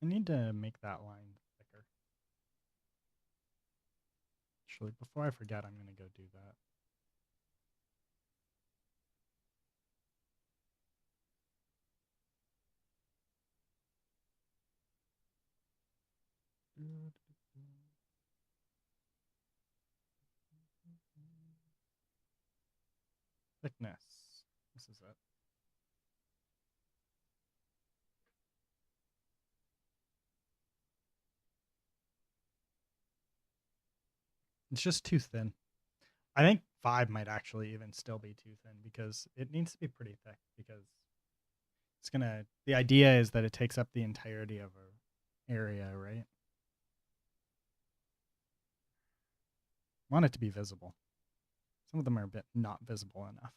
I need to make that line thicker. Actually, before I forget, I'm going to go do that. Thickness. This is it. It's just too thin. I think 5 might actually even still be too thin because it needs to be pretty thick because it's going to, the idea is that it takes up the entirety of our area, right? I want it to be visible. Some of them are a bit not visible enough.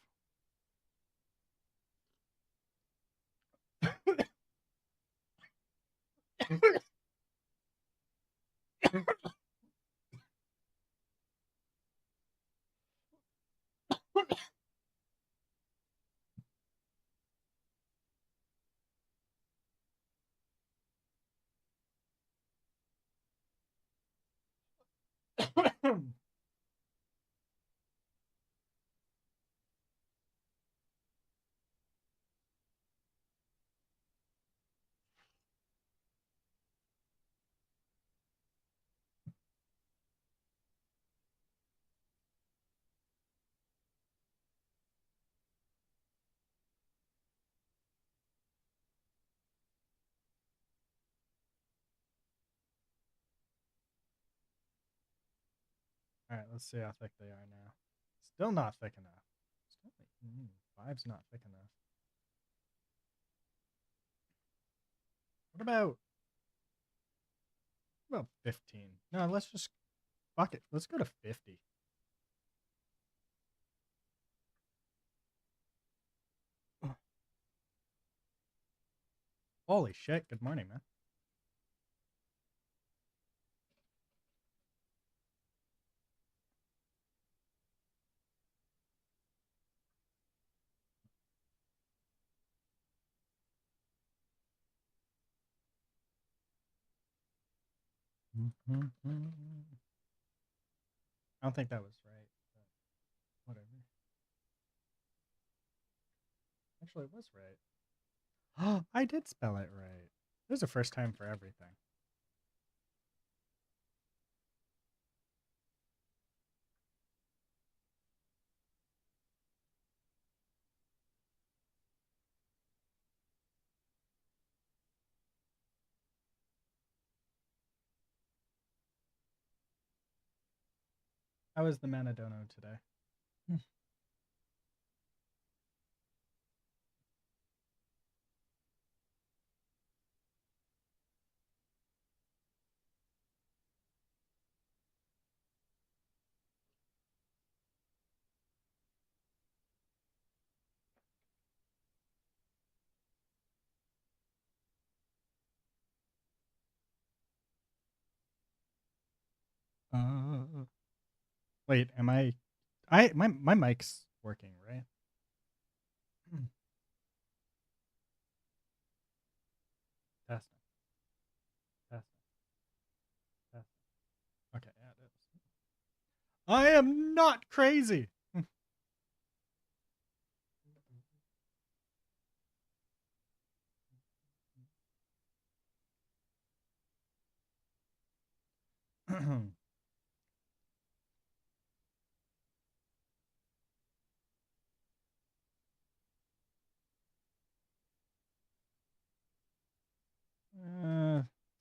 All right, let's see how thick they are now. Still not thick enough. Still, 5's not thick enough. What about 15? No, let's just fuck it. Let's go to 50. Holy shit! Good morning, man. I don't think that was right, but whatever. Actually, it was right. I did spell it right. This is the first time for everything. How was the Manadono today? Wait, am my mic's working, right? Testing, testing, testing. Okay, yeah, it is. I am not crazy.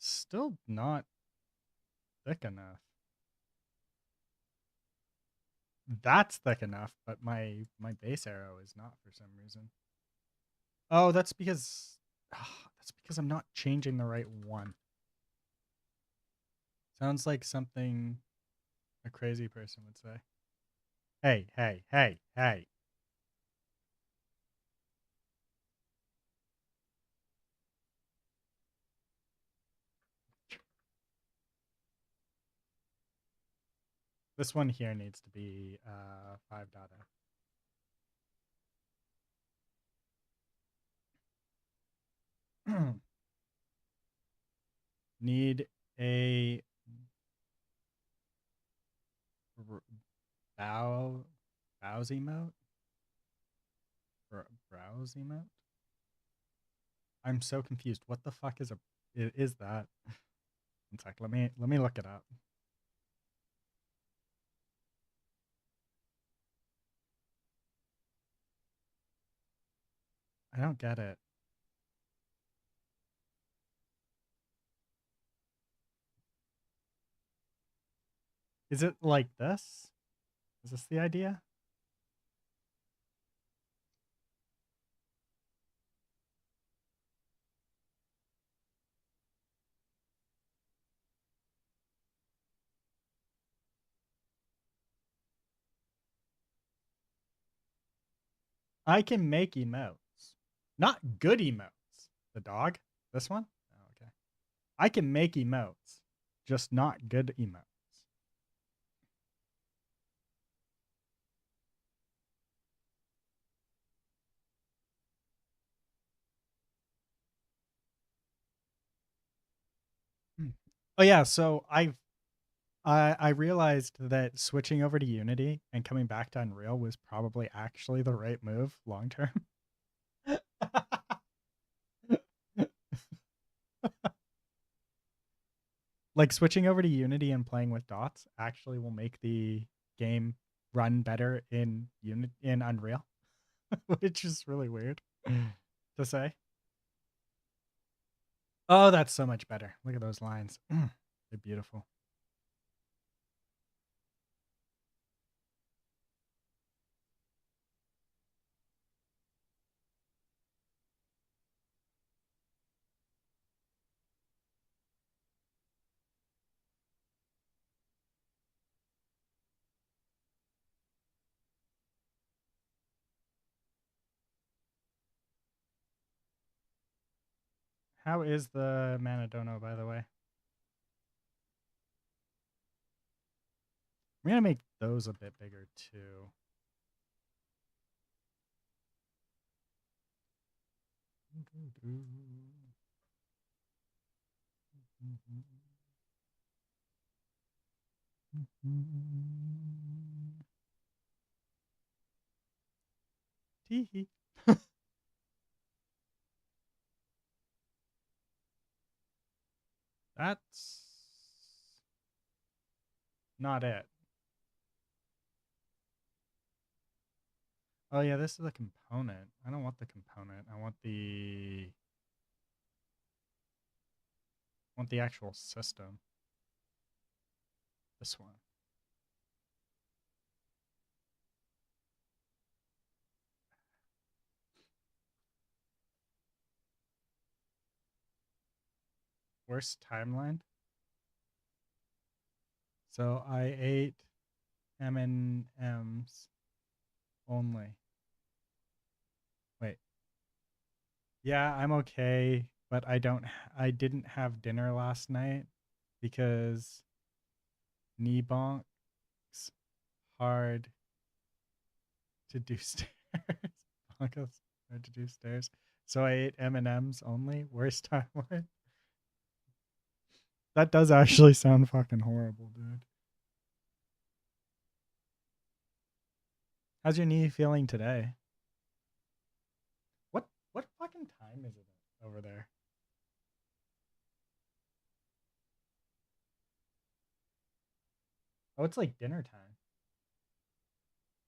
Still not thick enough. That's thick enough, but my base arrow is not for some reason. Oh, that's because I'm not changing the right one. Sounds like something a crazy person would say. Hey, hey, hey, hey. This one here needs to be 5.0. Need a browse emote? Browse emote? I'm so confused. What the fuck is that? One sec. Let me look it up. I don't get it. Is it like this? Is this the idea? I can make emotes. Not good emotes. The dog? This one? Oh, okay. I can make emotes, just not good emotes. Oh yeah, so I realized that switching over to Unity and coming back to Unreal was probably actually the right move long term. Like switching over to Unity and playing with dots actually will make the game run better in Unreal, which is really weird to say. Oh, that's so much better. Look at those lines. They're beautiful. How is the Manadono, by the way? I'm gonna make those a bit bigger too. Tee. That's not it. Oh yeah, this is a component. I don't want the component. I want the actual system. This one. Worst timeline. So I ate M&Ms only. Wait. Yeah, I'm okay, but I didn't have dinner last night because knee bonks hard to do stairs. Bonkos hard to do stairs. So I ate M&Ms only. Worst time. What? That does actually sound fucking horrible, dude. How's your knee feeling today? What fucking time is it over there? Oh, it's like dinner time.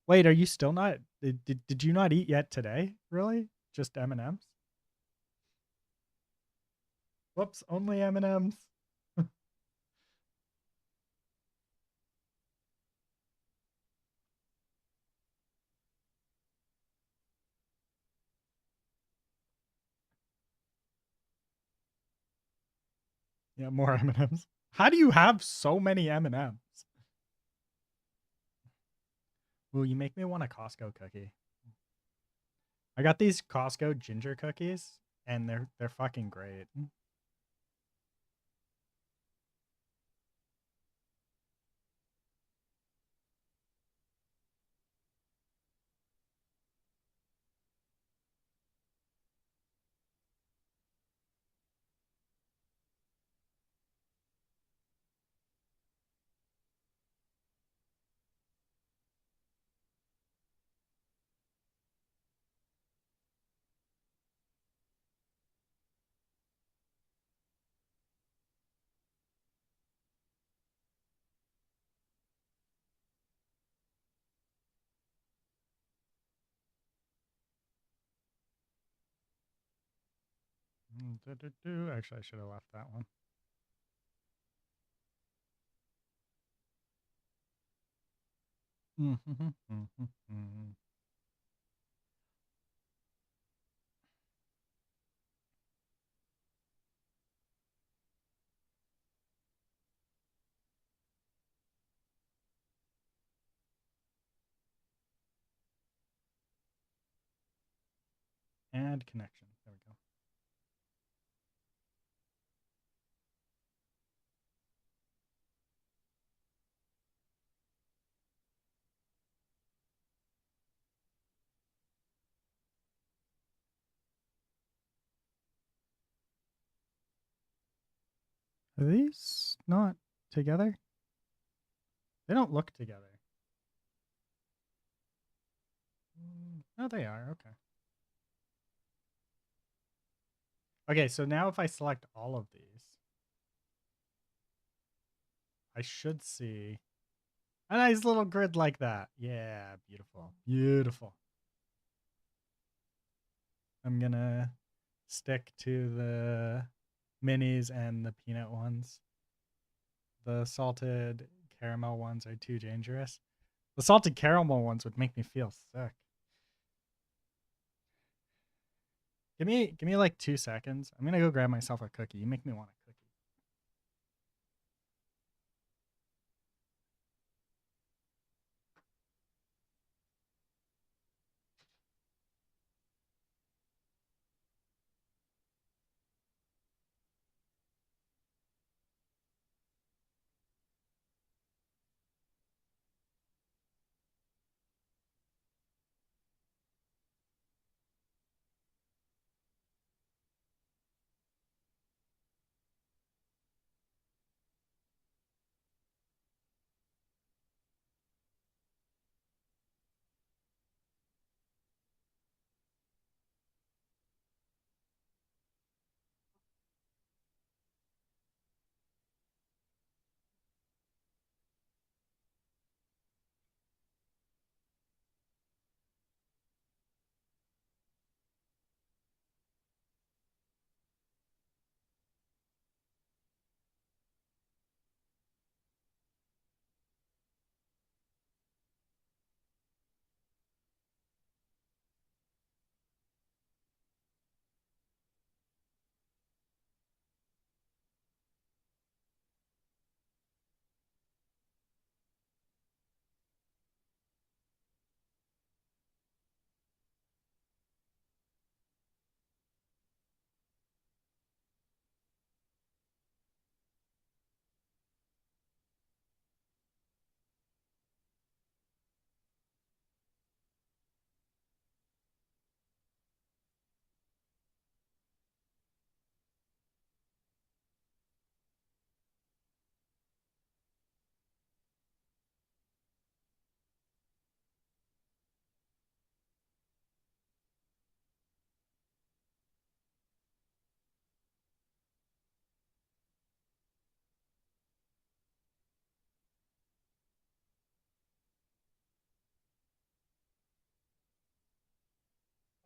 Wait, are you still not did you not eat yet today? Really? Just M&Ms? Whoops, only M&Ms. Yeah, more M&Ms. How do you have so many M&Ms? Ooh, you make me want a Costco cookie. I got these Costco ginger cookies and they're fucking great. Actually, I should have left that one. Add connection. There we go. Are these not together? They don't look together. No, they are. Okay. Okay, so now if I select all of these, I should see a nice little grid like that. Yeah, beautiful. Beautiful. I'm gonna stick to the minis and the peanut ones. The salted caramel ones are too dangerous. The salted caramel ones would make me feel sick. Give me like 2 seconds. I'm gonna go grab myself a cookie. You make me want a cookie.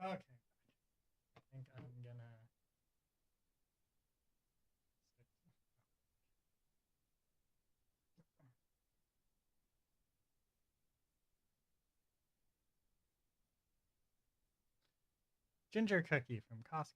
Okay. I think I'm gonna ginger cookie from Costco.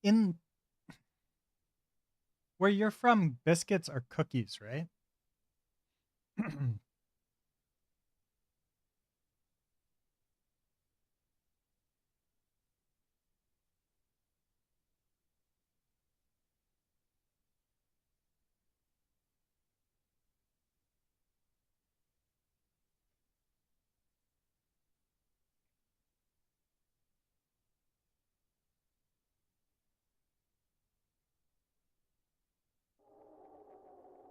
In where you're from, biscuits are cookies, right?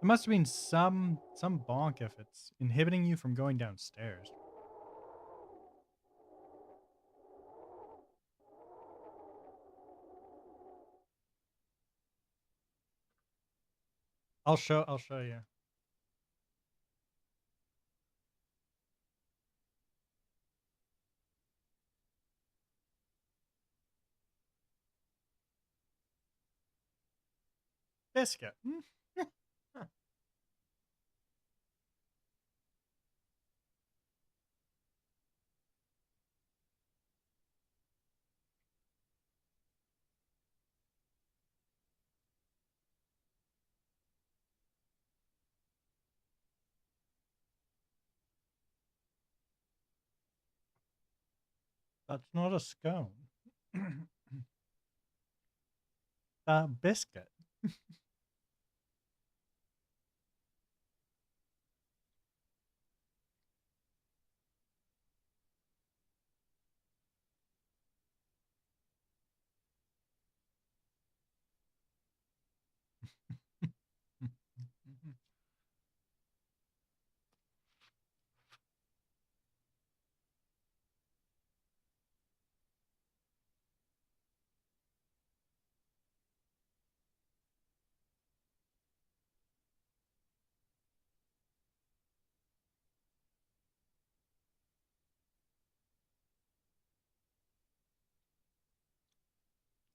There must have been some bonk if it's inhibiting you from going downstairs. I'll show you. Biscuit. That's not a scone. Biscuit.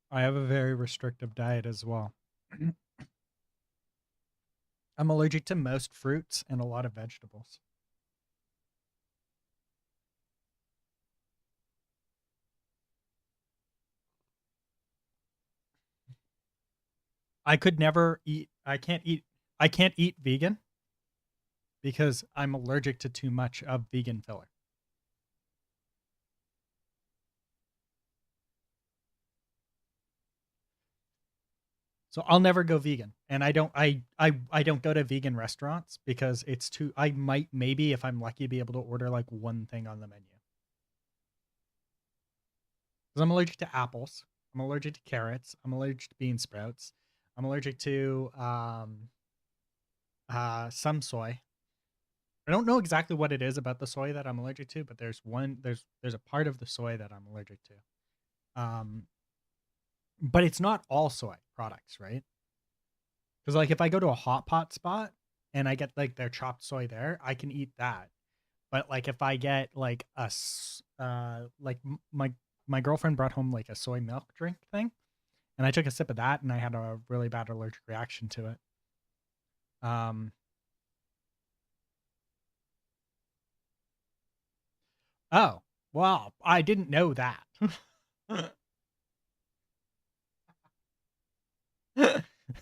I have a very restrictive diet as well. I'm allergic to most fruits and a lot of vegetables. I could never eat I can't eat vegan because I'm allergic to too much of vegan filler. So I'll never go vegan. And I don't go to vegan restaurants because it's too I might maybe if I'm lucky be able to order like one thing on the menu. Because I'm allergic to apples. I'm allergic to carrots. I'm allergic to bean sprouts. I'm allergic to some soy. I don't know exactly what it is about the soy that I'm allergic to, but there's a part of the soy that I'm allergic to. But it's not all soy products, right? Because like if I go to a hot pot spot and I get like their chopped soy there, I can eat that. But like if I get like my girlfriend brought home like a soy milk drink thing, and I took a sip of that and I had a really bad allergic reaction to it. Um, oh, well, I didn't know that.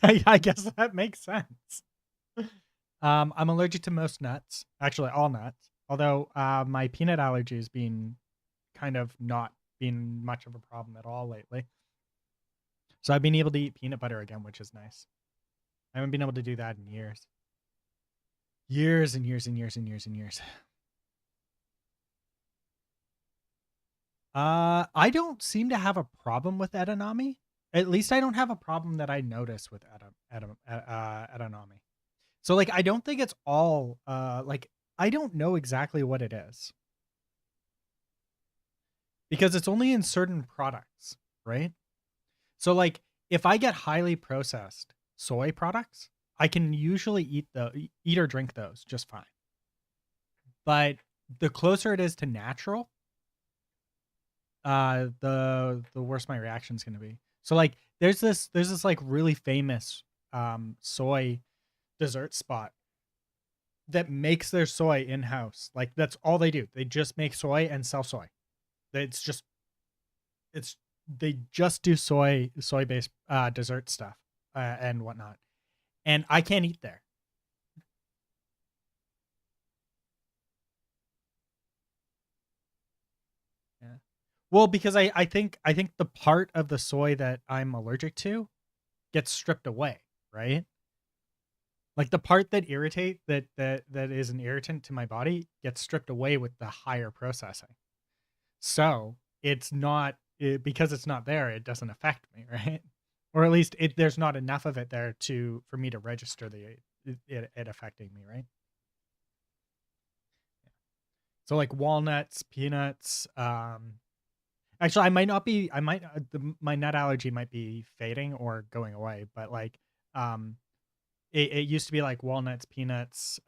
I guess that makes sense. I'm allergic to most nuts, actually all nuts. Although my peanut allergy has been kind of not been much of a problem at all lately. So I've been able to eat peanut butter again, which is nice. I haven't been able to do that in years. Years and years and years and years and years. I don't seem to have a problem with edamame. At least I don't have a problem that I notice with edamame. So like I don't think it's all like I don't know exactly what it is because it's only in certain products, right? So like if I get highly processed soy products, I can usually eat or drink those just fine. But the closer it is to natural, the worse my reaction is going to be. So like there's this like really famous soy dessert spot that makes their soy in house. Like that's all they do. They just make soy and sell soy. It's just it's they just do soy based dessert stuff and whatnot. And I can't eat there. Yeah. Well, because I think the part of the soy that I'm allergic to gets stripped away, right? Like the part that that is an irritant to my body gets stripped away with the higher processing. So it's not because it's not there, it doesn't affect me, right? Or at least there's not enough of it there to for me to register it affecting me, right? So like walnuts, peanuts. Actually, I might not be. I might my nut allergy might be fading or going away, but like um, it used to be like walnuts, peanuts,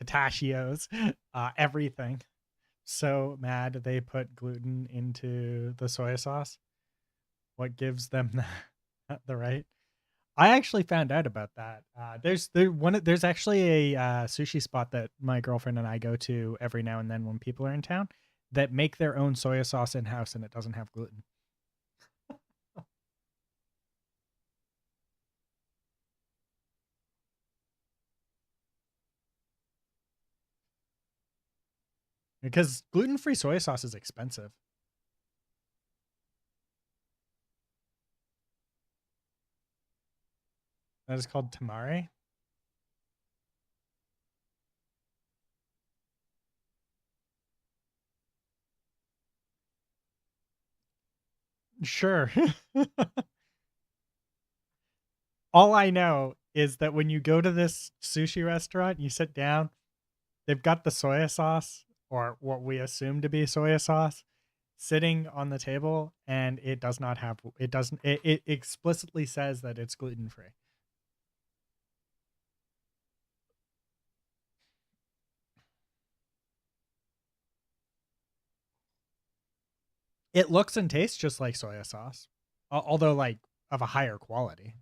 pistachios, everything. So mad they put gluten into the soy sauce. What gives them the right? I actually found out about that. There's actually a sushi spot that my girlfriend and I go to every now and then when people are in town that make their own soy sauce in house and it doesn't have gluten because gluten free soy sauce is expensive. That is called tamari. Sure. All I know is that when you go to this sushi restaurant, you sit down, they've got the soy sauce or what we assume to be soy sauce sitting on the table and it does not have it explicitly says that it's gluten free. It looks and tastes just like soy sauce, although like of a higher quality.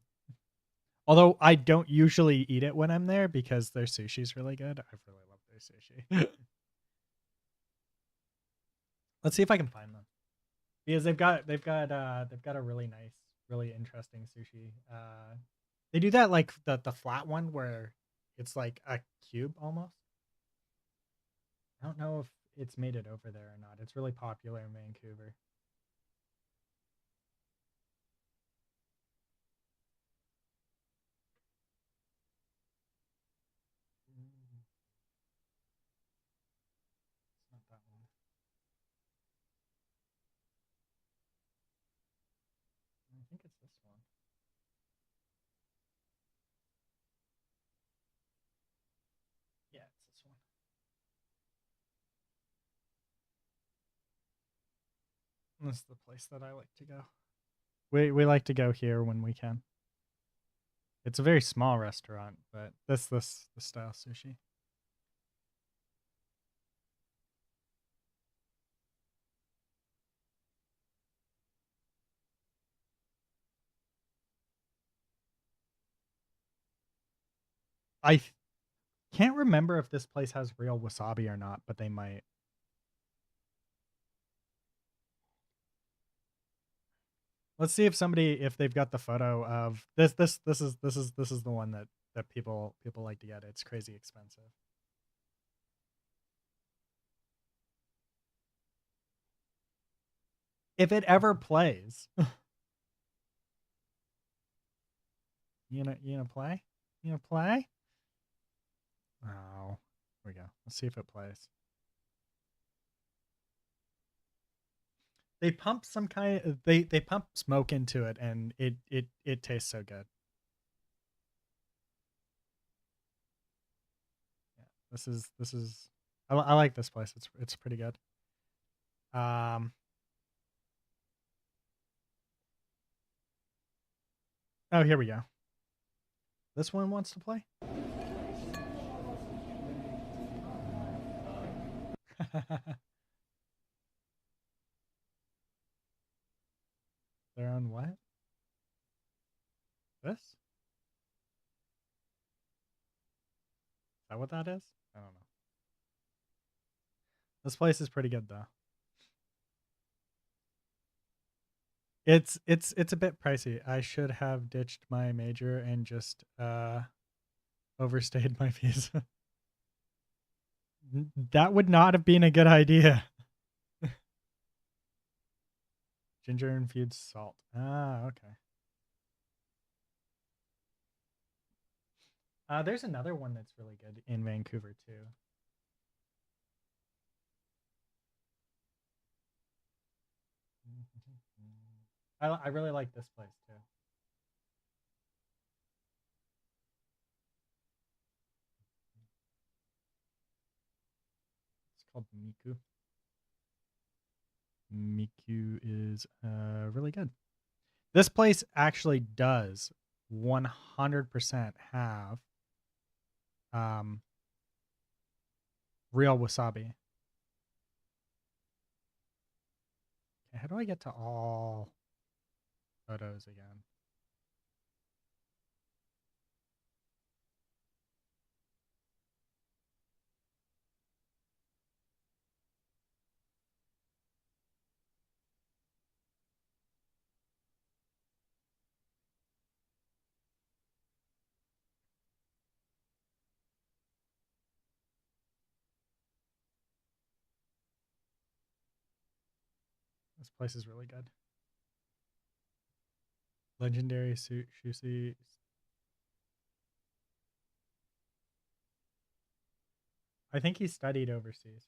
Although I don't usually eat it when I'm there because their sushi's really good. I really love their sushi. Let's see if I can find them because they've got a really nice, really interesting sushi. They do that like the flat one where it's like a cube almost. I don't know if it's made it over there or not. It's really popular in Vancouver. Mm, it's not that one. I think it's this one. Yeah, it's this one. This is the place that I like to go. We like to go here when we can. It's a very small restaurant, but this the style sushi. I can't remember if this place has real wasabi or not, but they might. Let's see if they've got the photo of this is the one that people like to get. It's crazy expensive. If it ever plays, you gonna play? You gonna play? Oh, here we go. Let's see if it plays. They pump some kind of, they pump smoke into it, and it tastes so good. Yeah, this is I like this place. It's pretty good. Um. Oh, here we go. This one wants to play. They're on what? This? Is that what that is? I don't know. This place is pretty good though. It's a bit pricey. I should have ditched my major and just overstayed my visa. That would not have been a good idea. Ginger infused salt. Ah, okay. There's another one that's really good in Vancouver too. I really like this place too. It's called Miku. Miku is really good. This place actually does 100% have um real wasabi. Okay, how do I get to all photos again? This place is really good. Legendary sushi. I think he studied overseas.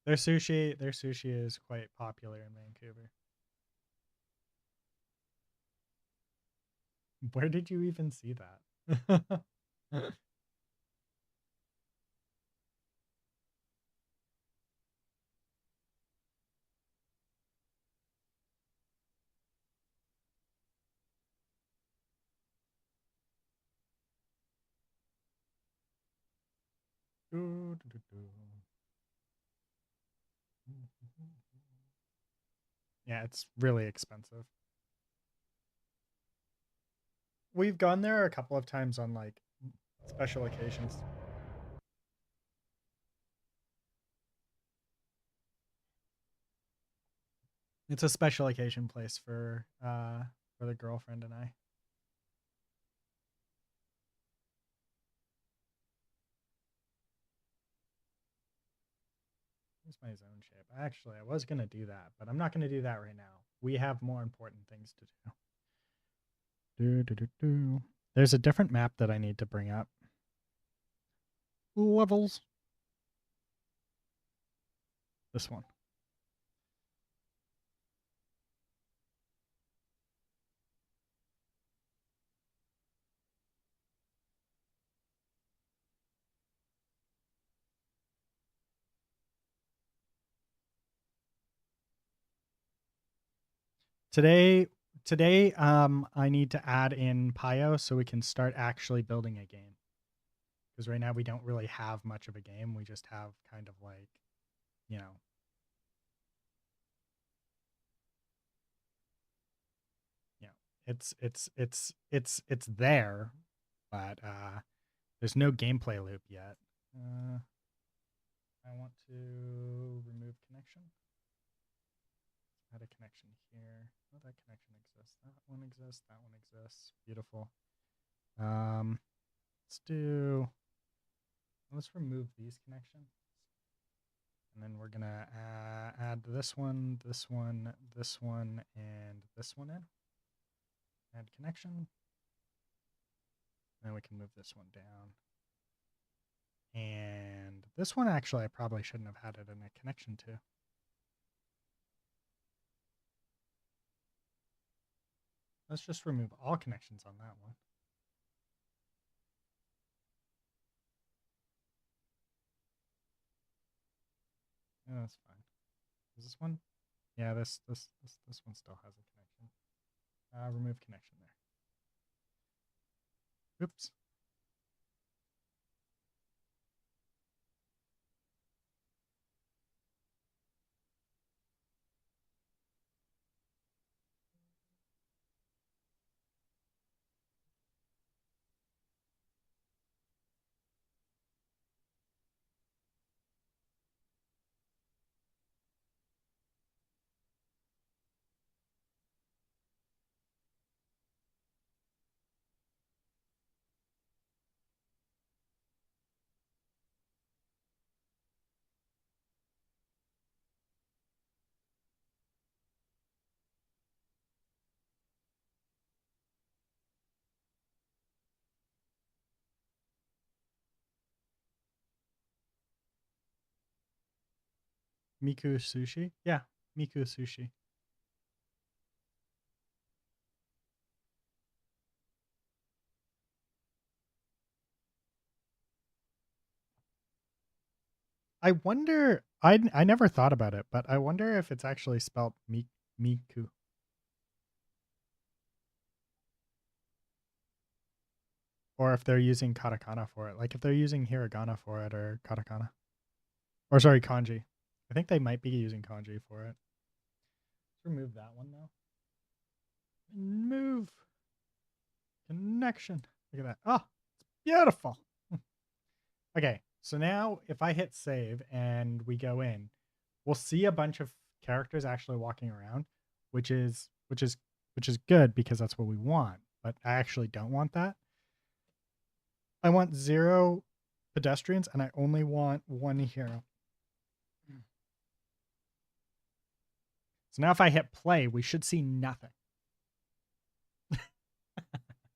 Their sushi is quite popular in Vancouver. Where did you even see that? Yeah, it's really expensive. We've gone there a couple of times on like special occasions. It's a special occasion place for the girlfriend and I. Here's my zone shape. Actually, I was gonna do that, but I'm not gonna do that right now. We have more important things to do. Do, do, do, do. There's a different map that I need to bring up. Levels. This one. Today, today, I need to add in Pio so we can start actually building a game. Because right now we don't really have much of a game. We just have kind of like, you know, you know, it's there, but there's no gameplay loop yet. I want to remove connection. Add a connection here. Oh, that connection exists. That one exists. That one exists. Beautiful. Um, let's remove these connections. And then we're gonna add this one, this one, this one, and this one in. Add connection. Then we can move this one down. And this one, actually, I probably shouldn't have had it in a connection to. Let's just remove all connections on that one. Yeah, that's fine. Is this one? Yeah, this one still has a connection. Remove connection there. Oops. Miku sushi? Yeah, Miku sushi. I wonder. I never thought about it, but I wonder if it's actually spelled Miku, or if they're using katakana for it. Like if they're using hiragana for it or katakana, or sorry, kanji. I think they might be using kanji for it. Let's remove that one though. Move connection. Look at that. Oh, it's beautiful. Okay, so now if I hit save and we go in, we'll see a bunch of characters actually walking around, which is good because that's what we want. But I actually don't want that. I want 0 pedestrians and I only want 1 hero. So now if I hit play, we should see nothing.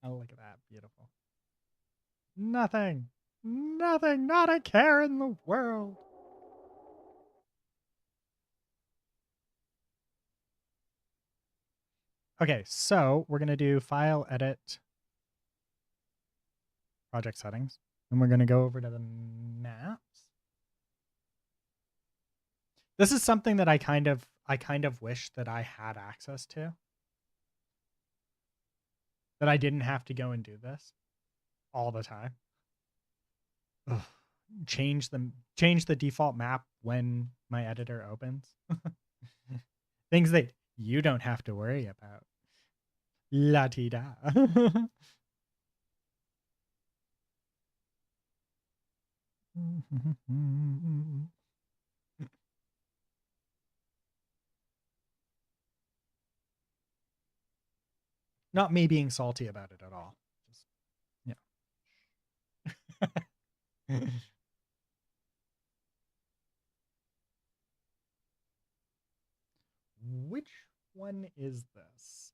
Oh, look at that. Beautiful. Nothing. Nothing. Not a care in the world. Okay, so we're going to do file, edit, project settings, and we're going to go over to the maps. This is something that I kind of wish that I had access to. That I didn't have to go and do this all the time. Ugh. Change the default map when my editor opens. Things that you don't have to worry about. La ti da. Not me being salty about it at all. Just, yeah. Which one is this?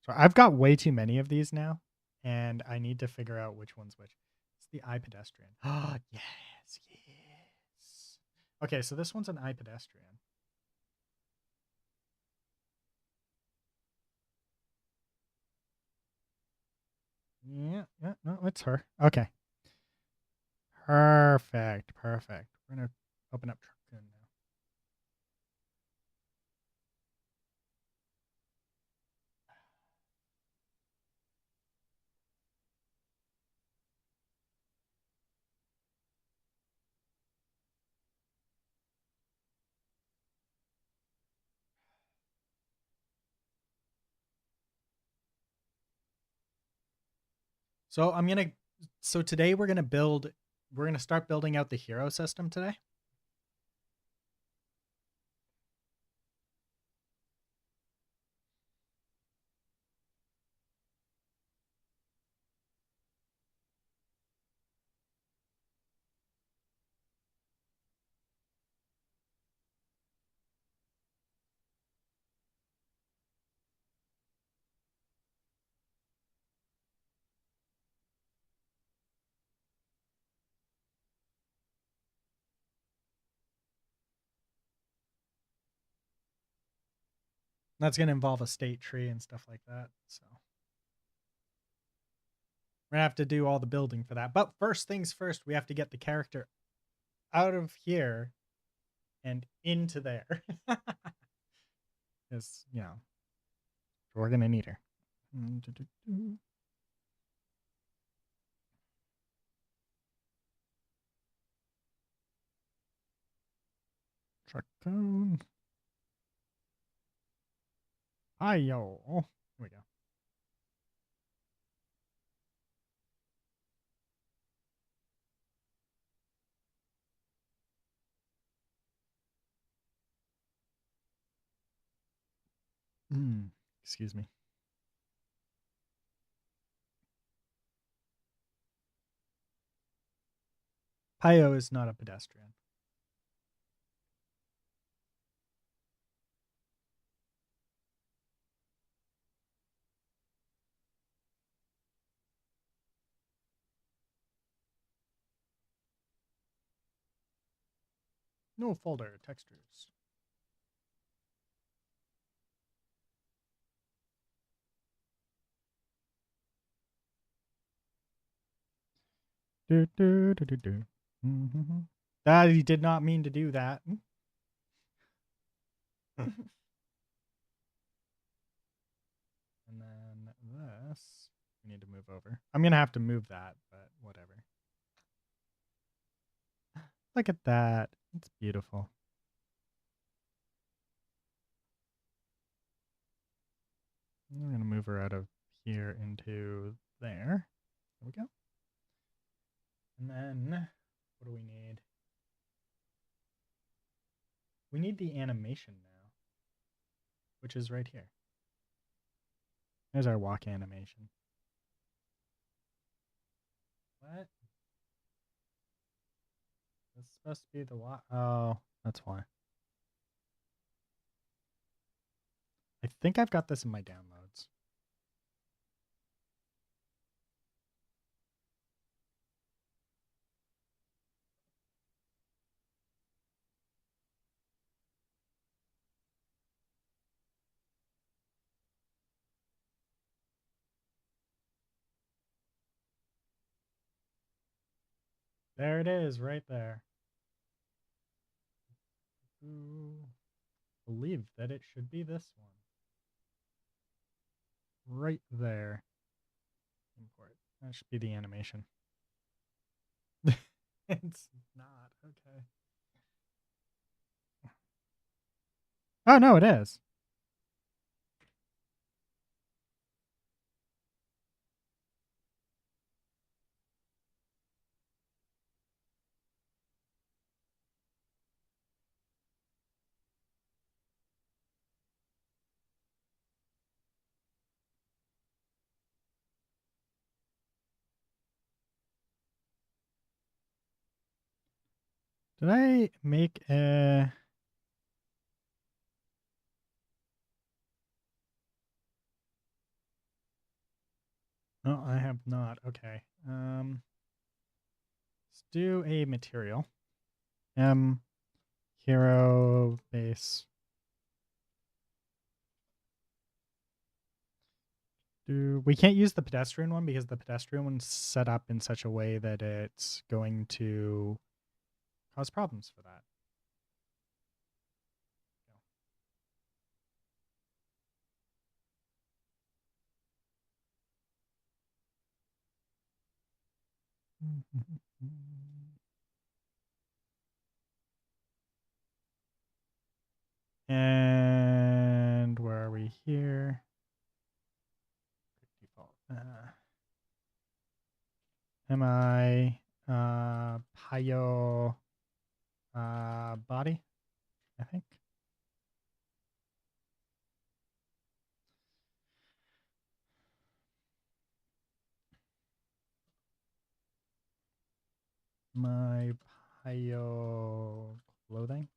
So I've got way too many of these now, and I need to figure out which one's which. It's the iPedestrian. Oh, yes, yes. Okay, so this one's an iPedestrian. Yeah, no, it's her. Okay. Perfect. We're going to open up Truck-Kun now. So today we're going to start building out the hero system today. That's going to involve a state tree and stuff like that. So we're going to have to do all the building for that. But first things first, we have to get the character out of here and into there. Because, we're going to need her. Truck-Kun. Hi-yo. Here we go. Excuse me. Pio is not a pedestrian. No folder textures. He did not mean to do that. And then this, we need to move over. I'm going to have to move that, but whatever. Look at that. It's beautiful. I'm going to move her out of here into there. There we go. And then what do we need? We need the animation now, which is right here. There's our walk animation. What? This is supposed to be the walk. Oh, that's why. I think I've got this in my downloads. There it is, right there. Believe that it should be this one. Right there. Import. That should be the animation. It's not. Okay. Oh, no, it is. Did I make a... No, I have not. Okay. Let's do a material. Hero base. We can't use the pedestrian one because the pedestrian one's set up in such a way that it's going to cause problems for that. And where are we here? Default. Pio body, I think. My Pio clothing.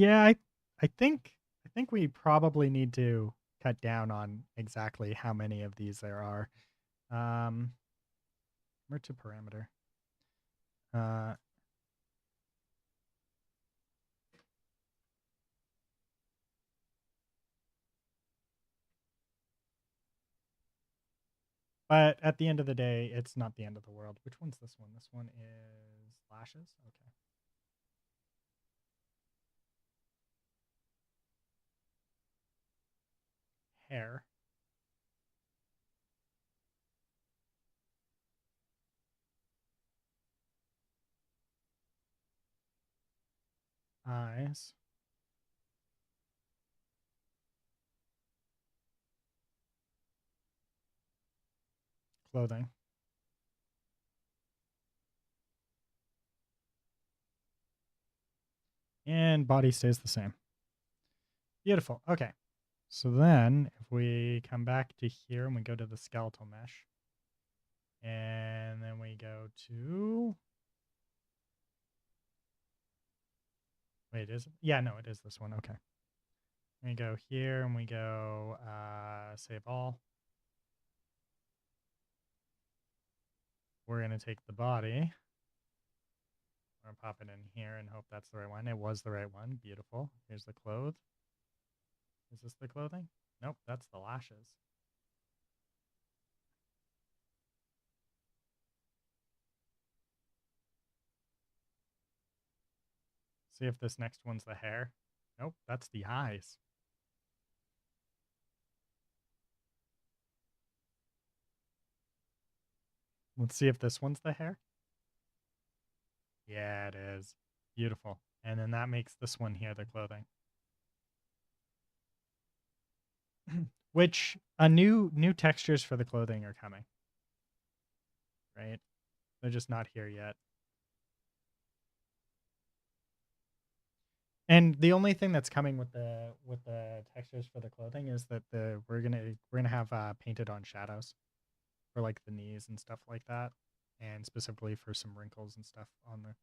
Yeah, I think we probably need to cut down on exactly how many of these there are. Where to parameter? Uh, but at the end of the day, it's not the end of the world. Which one's this one? This one is lashes. Okay. Hair, eyes, clothing, and body stays the same. Beautiful. Okay. So then if we come back to here and we go to the skeletal mesh, and then we go to, wait, is it? Yeah, no, it is this one. Okay. We go here and we go save all. We're going to take the body. We're going to pop it in here and hope that's the right one. It was the right one. Beautiful. Here's the clothes. Is this the clothing? Nope, that's the lashes. See if this next one's the hair. Nope, that's the eyes. Let's see if this one's the hair. Yeah, it is. Beautiful. And then that makes this one here the clothing. Which new textures for the clothing are coming. Right? They're just not here yet. And the only thing that's coming with the textures for the clothing is that we're gonna have painted on shadows for like the knees and stuff like that, and specifically for some wrinkles and stuff on the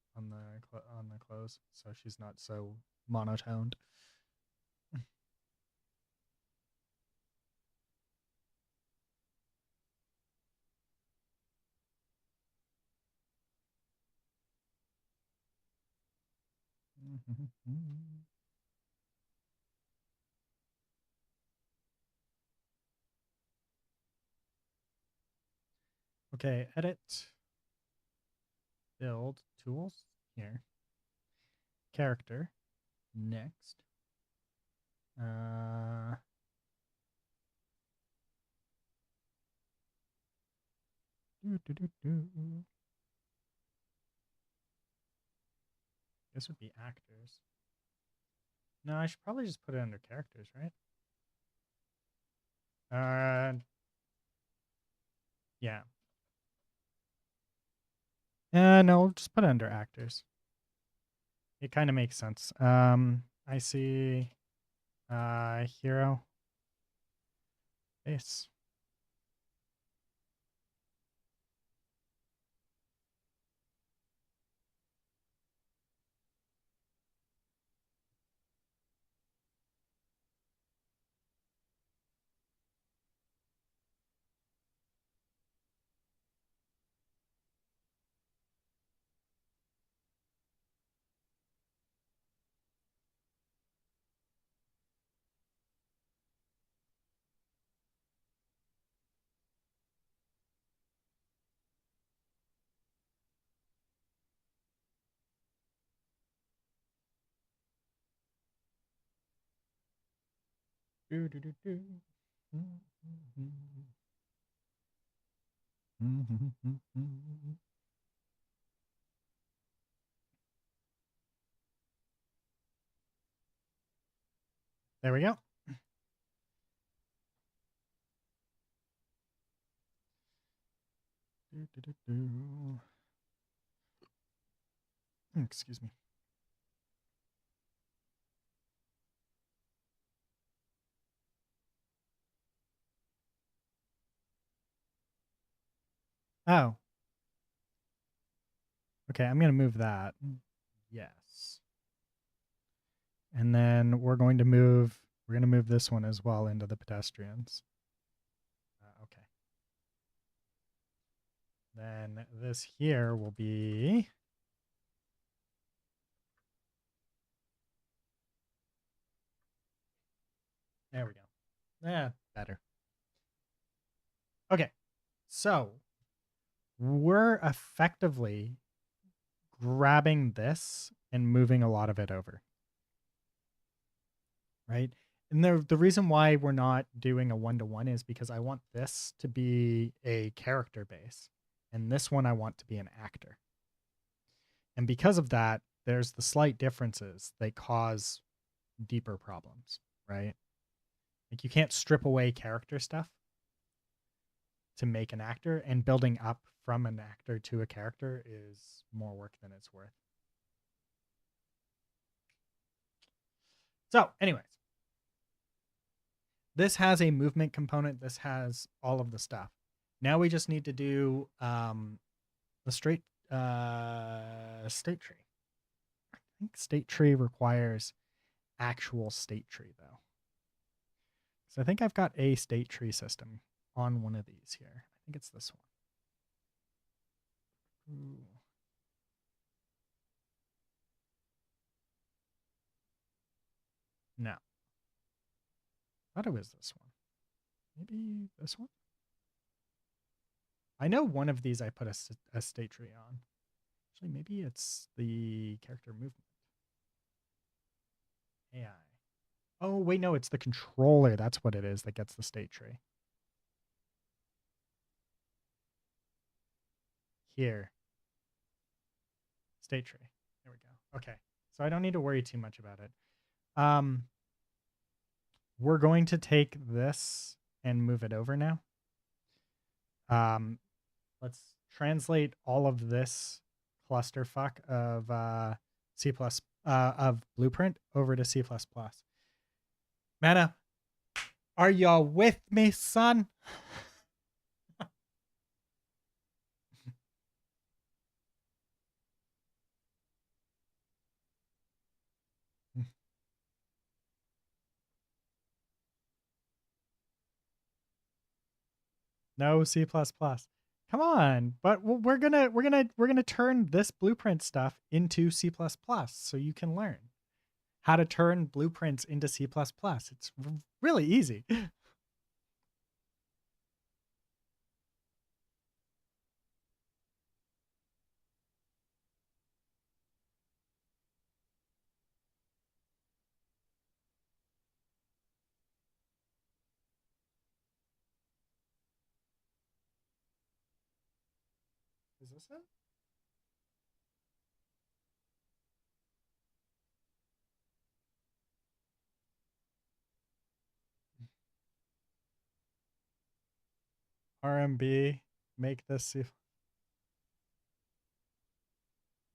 clothes, so she's not so monotoned. Okay, edit, build tools here, character, next. Do, do, do, do. This would be actors. No, I should probably just put it under characters, right? Yeah. No, just put it under actors. It kind of makes sense. I see hero face. Do, do, do, do. There we go. Do, do, do, do. Excuse me. Oh, okay. I'm gonna move that. Yes. And then we're going to move this one as well into the pedestrians. Okay. Then this here will be there we go. Yeah, better. Okay. So we're effectively grabbing this and moving a lot of it over. Right? And the reason why we're not doing a one-to-one is because I want this to be a character base, and this one I want to be an actor. And because of that, there's the slight differences that cause deeper problems, right? Like you can't strip away character stuff to make an actor, and building up from an actor to a character is more work than it's worth. So, anyways, this has a movement component. This has all of the stuff. Now we just need to do the state tree. I think state tree requires actual state tree though. So I think I've got a state tree system on one of these here. I think it's this one. Ooh. No. I thought it was this one. Maybe this one? I know one of these I put a state tree on. Actually, maybe it's the character movement. AI. Oh, wait, no, it's the controller. That's what it is that gets the state tree. Here. State tree. There we go. Okay. So I don't need to worry too much about it. We're going to take this and move it over now. Let's translate all of this clusterfuck of C++ of Blueprint over to C++. Mana, are y'all with me, son? No C++. Come on, but we're gonna turn this blueprint stuff into C++, so you can learn how to turn blueprints into C++. It's really easy. Is this it? RMB, make this C.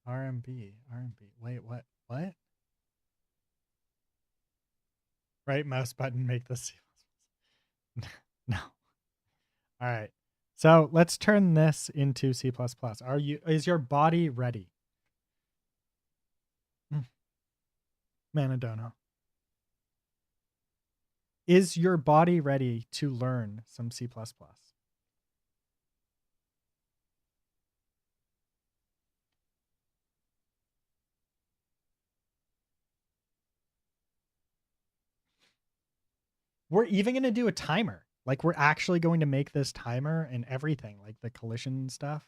RMB. Wait, what? What? Right mouse button, make this C++. No. All right. So let's turn this into C++. Is your body ready? Man, I don't know. Is your body ready to learn some C++? We're even going to do a timer. Like we're actually going to make this timer and everything, like the collision stuff.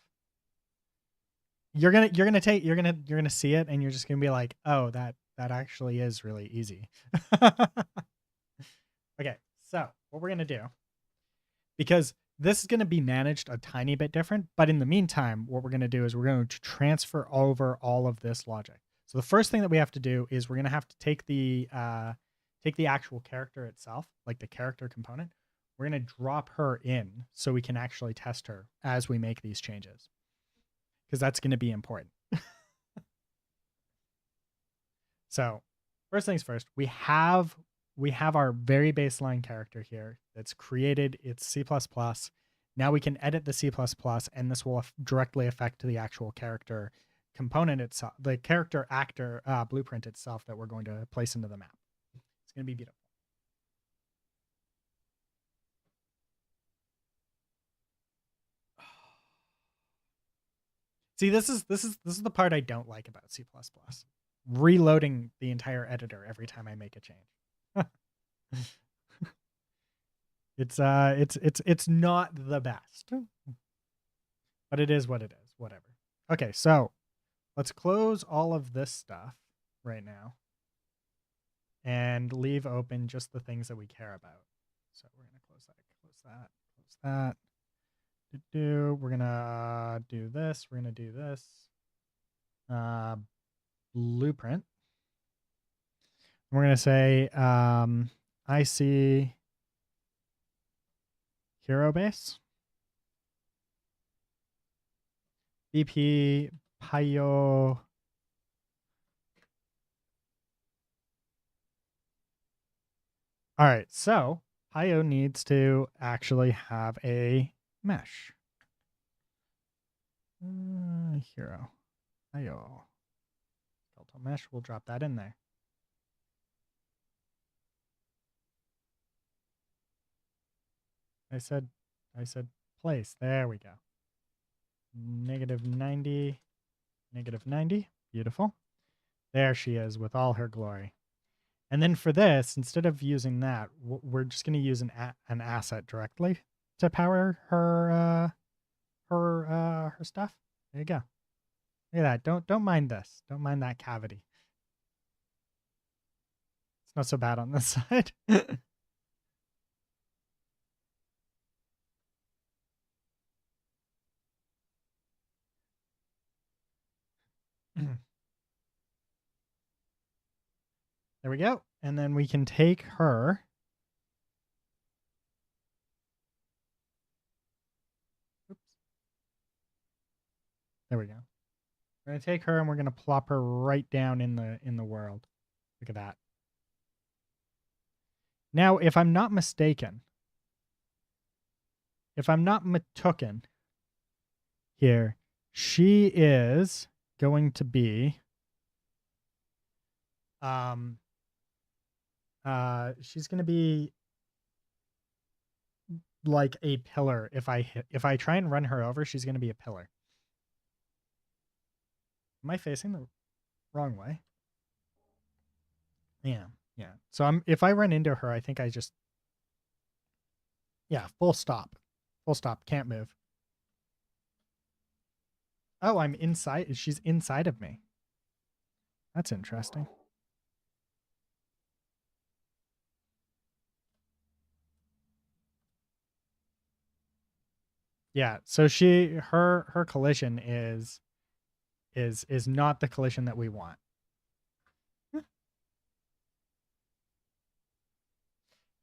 You're gonna see it and you're just gonna be like, oh, that actually is really easy. Okay, so what we're gonna do, because this is gonna be managed a tiny bit different, but in the meantime, what we're gonna do is we're going to transfer over all of this logic. So the first thing that we have to do is we're gonna have to take the actual character itself, like the character component. We're gonna drop her in so we can actually test her as we make these changes, because that's going to be important. So first things first, we have our very baseline character here that's created. It's C++. Now we can edit the C++, and this will directly affect the actual character component itself, the character actor blueprint itself that we're going to place into the map. It's going to be beautiful. See, this is the part I don't like about C++. Reloading the entire editor every time I make a change. It's not the best. But it is what it is. Whatever. Okay, so let's close all of this stuff right now and leave open just the things that we care about. So we're going to close that, close that. We're going to do this. We're going to do this. Blueprint. We're going to say I see hero base. BP Payo. All right, so Payo needs to actually have a mesh. Hero. Payo. Skeletal mesh, we'll drop that in there. I said place. There we go. -90. -90. Beautiful. There she is with all her glory. And then for this, instead of using that, we're just going to use an asset directly to power her her stuff. There you go. Look at that. Don't mind this. Don't mind that cavity. It's not so bad on this side. There we go. And then we can take her. Oops. There we go. We're going to take her and we're going to plop her right down in the world. Look at that. Now, if I'm not mistaken, if I'm not matukin here, she is going to be she's going to be like a pillar. If I try and run her over, she's going to be a pillar. Am I facing the wrong way? Yeah. So if I run into her, I think I just full stop. Full stop. Can't move. Oh, I'm inside. She's inside of me. That's interesting. Yeah, so her collision is not the collision that we want.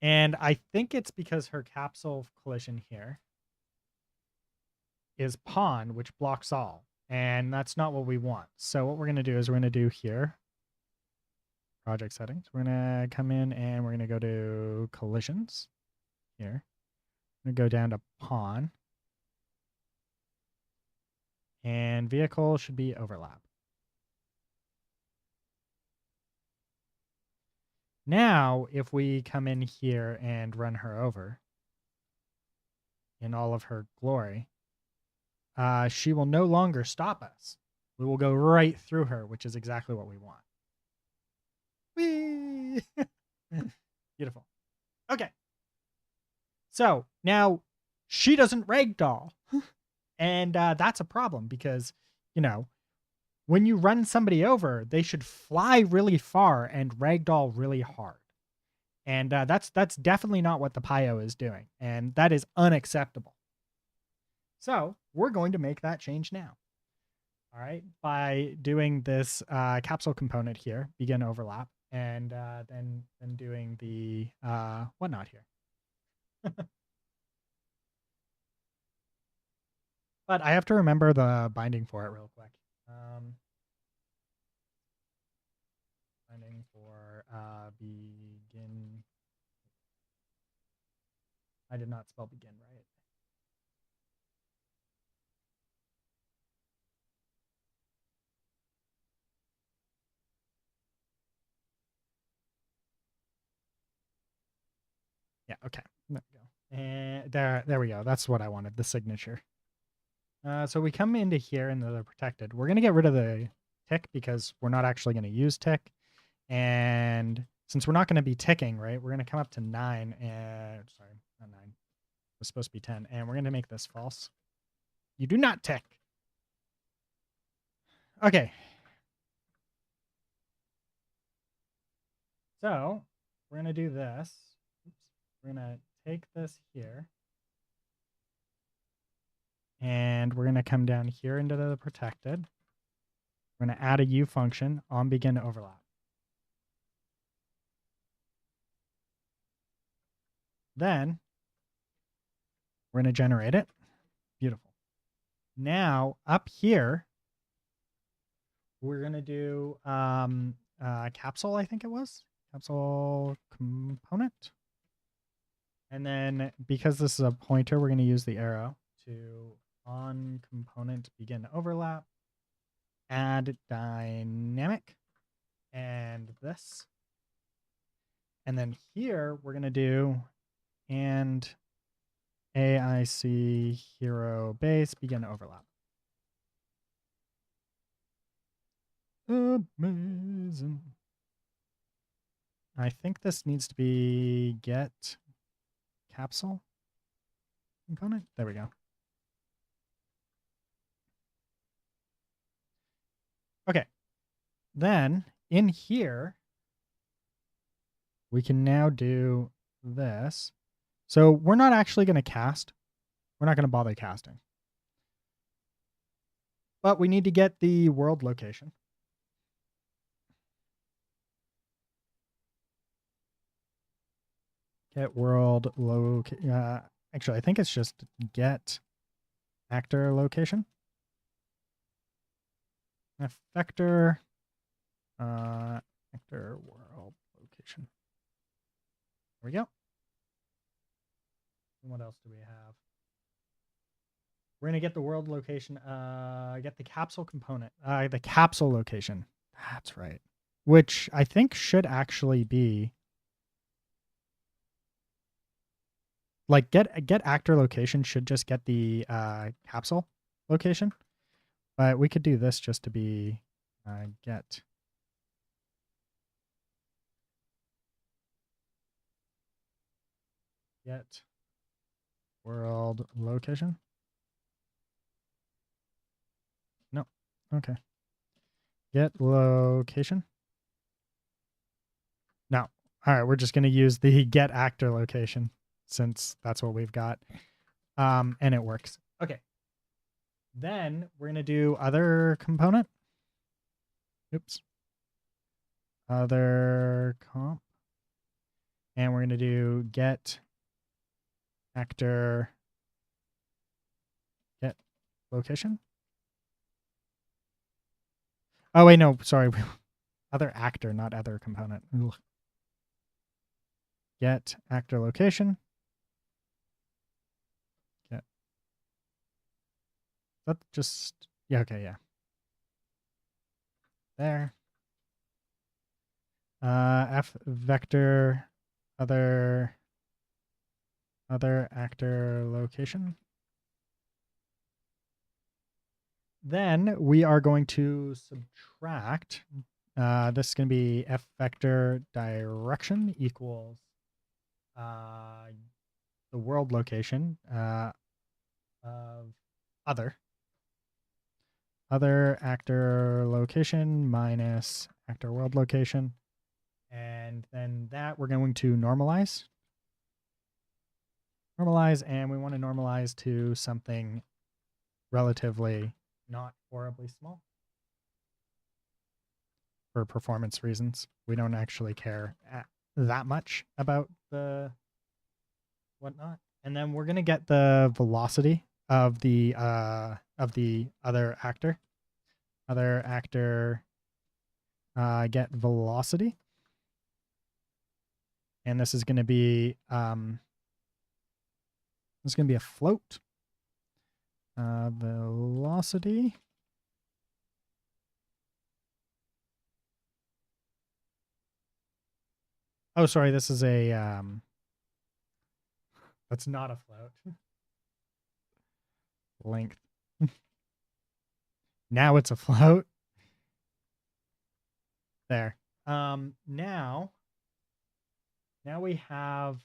And I think it's because her capsule collision here is pawn, which blocks all. And that's not what we want. So what we're going to do is we're going to do here, project settings. We're going to come in and we're going to go to collisions here. I'm going to go down to pawn. And vehicle should be overlap. Now, if we come in here and run her over in all of her glory, she will no longer stop us. We will go right through her, which is exactly what we want. Whee! Beautiful. Okay. So now she doesn't ragdoll. And that's a problem because, when you run somebody over, they should fly really far and ragdoll really hard. And that's definitely not what the Payo is doing. And that is unacceptable. So we're going to make that change now. All right, by doing this capsule component here, begin overlap, and then doing the whatnot here. But I have to remember the binding for it real quick. Binding for begin. I did not spell begin right. Okay. There we go. And there we go. That's what I wanted, the signature. So we come into here and they're protected. We're going to get rid of the tick because we're not actually going to use tick. And since we're not going to be ticking, right, we're going to come up to 9. And sorry, not 9. It's supposed to be 10. And we're going to make this false. You do not tick. Okay. So we're going to do this. Oops. We're going to take this here. And we're going to come down here into the protected. We're going to add a U function on begin to overlap. Then we're going to generate it. Beautiful. Now up here, we're going to do capsule, I think it was. Capsule component. And then because this is a pointer, we're going to use the arrow to on component begin to overlap. Add dynamic. And this. And then here we're going to do and AIC hero base begin to overlap. Amazing. I think this needs to be get capsule component. There we go. Okay. Then in here, we can now do this. So we're not actually going to cast. We're not going to bother casting. But we need to get the world location. Get world location. Actually, I think it's just get actor location. Effector. Actor world location. There we go. And what else do we have? We're going to get the world location, get the capsule component, the capsule location. That's right. Which I think should actually be like get actor location should just get the capsule location. But we could do this just to be get world location. No. Okay. Get location. No. All right, we're just going to use the get actor location since that's what we've got. And it works. Okay. Then we're going to do other component. Oops. Other comp. And we're going to do get actor get location. Oh, wait, no, sorry. Other actor, not other component. Ugh. Get actor location. Get. That just, yeah, okay, yeah. There. F vector other actor location. Then we are going to subtract. This is going to be F vector direction equals the world location of other actor location minus actor world location. And then that we're going to normalize. And we want to normalize to something relatively not horribly small. For performance reasons. We don't actually care that much about the whatnot. And then we're going to get the velocity of the other actor. Other actor get velocity. And this is going to be a float. Velocity. Oh, sorry. This is a That's not a float. Length. Now it's a float. There. Now we have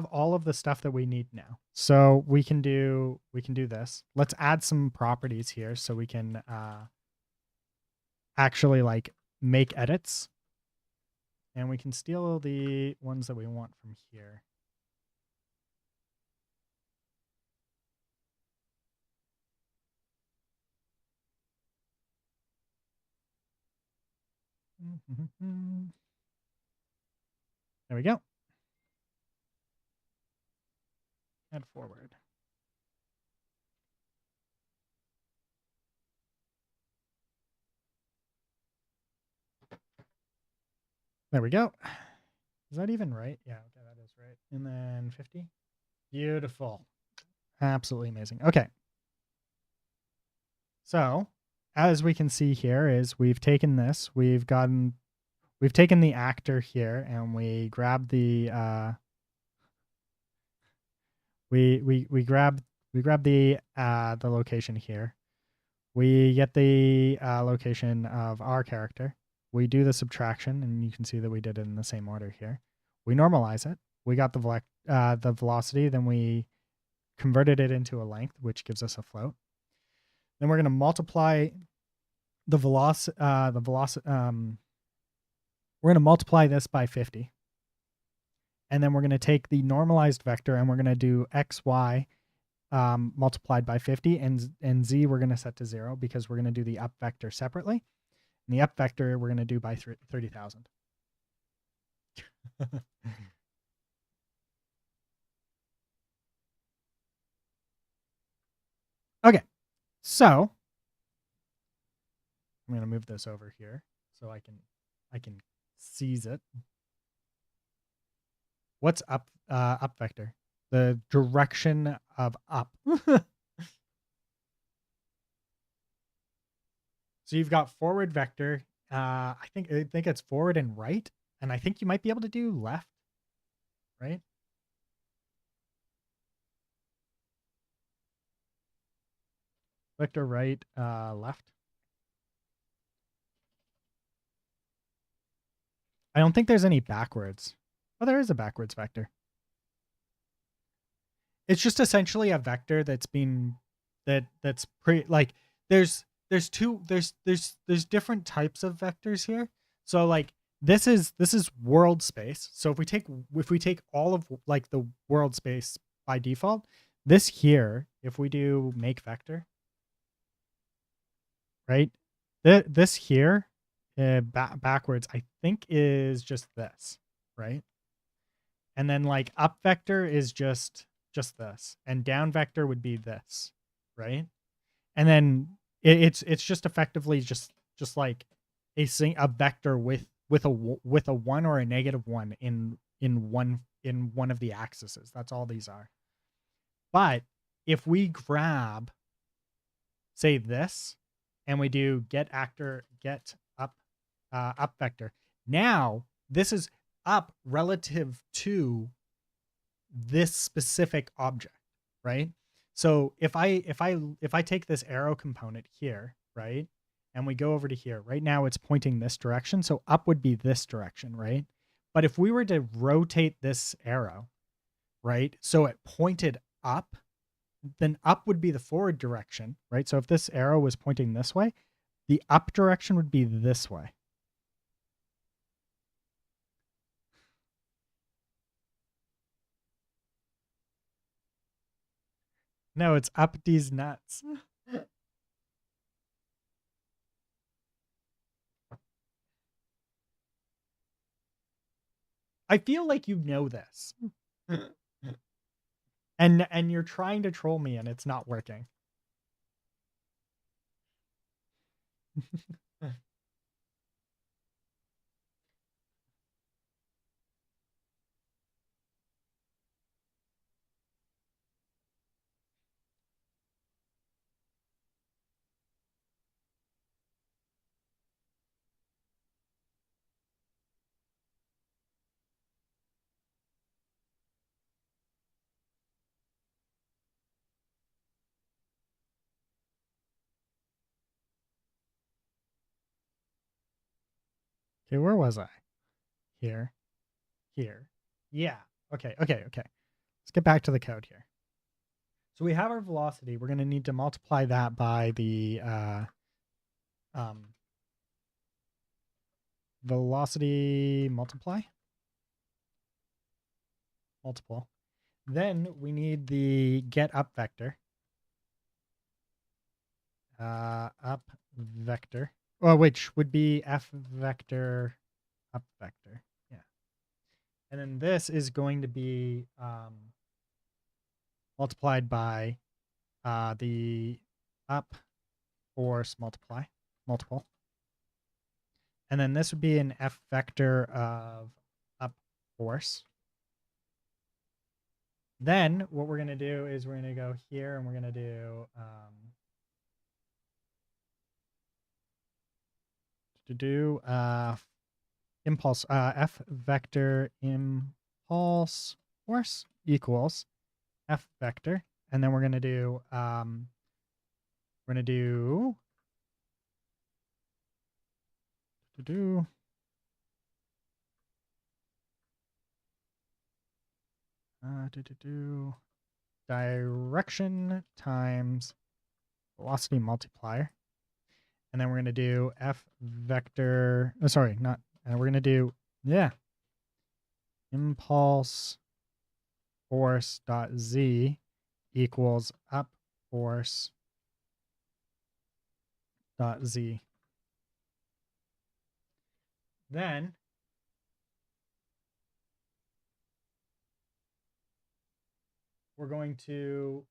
all of the stuff that we need now. So we can do this. Let's add some properties here so we can actually like make edits. And we can steal the ones that we want from here. There we go. Add forward. There we go. Is that even right? Yeah, okay, that is right. And then 50. Beautiful. Absolutely amazing. Okay. So, as we can see here is we've taken this, we've taken the actor here and we grab the we grab the location here. We get the location of our character. We do the subtraction, and you can see that we did it in the same order here. We normalize it. We got the velocity, then we converted it into a length, which gives us a float. Then we're going to multiply the velocity. We're going to multiply this by 50, and then we're going to take the normalized vector, and we're going to do xy multiplied by 50, and z we're going to set to 0 because we're going to do the up vector separately. And the up vector we're going to do by 30,000. Okay, so I'm going to move this over here so I can seize it. What's up vector? The direction of up. So you've got forward vector. I think it's forward and right, and I think you might be able to do left, right? Vector right, left. I don't think there's any backwards. Oh, there is a backwards vector. It's just essentially a vector that's like there's different types of vectors here. So like this is world space. So if we take all of like the world space by default, this here, if we do make vector, right? This here backwards, I think is just this, right? And then like up vector is just this, and down vector would be this, right? And then it's just effectively just like a vector with a 1 or a -1 in one of the axes. That's all these are. But if we grab, say, this, and we do get up vector, now this is up relative to this specific object, right? So if I take this arrow component here, right, and we go over to here, right now it's pointing this direction, so up would be this direction, right? But if we were to rotate this arrow, right, so it pointed up, then up would be the forward direction, right? So if this arrow was pointing this way, the up direction would be this way. No, it's up these nuts. I feel like you know this. and you're trying to troll me and it's not working. Okay, where was I? Here. Yeah. Okay. Let's get back to the code here. So we have our velocity. We're going to need to multiply that by the velocity multiple. Then we need the get up vector. Up vector. Which would be f vector up vector. Yeah. And then this is going to be multiplied by the up force multiple. And then this would be an f vector of up force. Then what we're going to do is we're going to go here and we're going to do impulse f vector impulse force equals f vector, and then we're going to do direction times velocity multiplier, and then we're going to do f vector. Oh, sorry, not. We're going to do impulse force dot z equals up force dot z. Then we're going to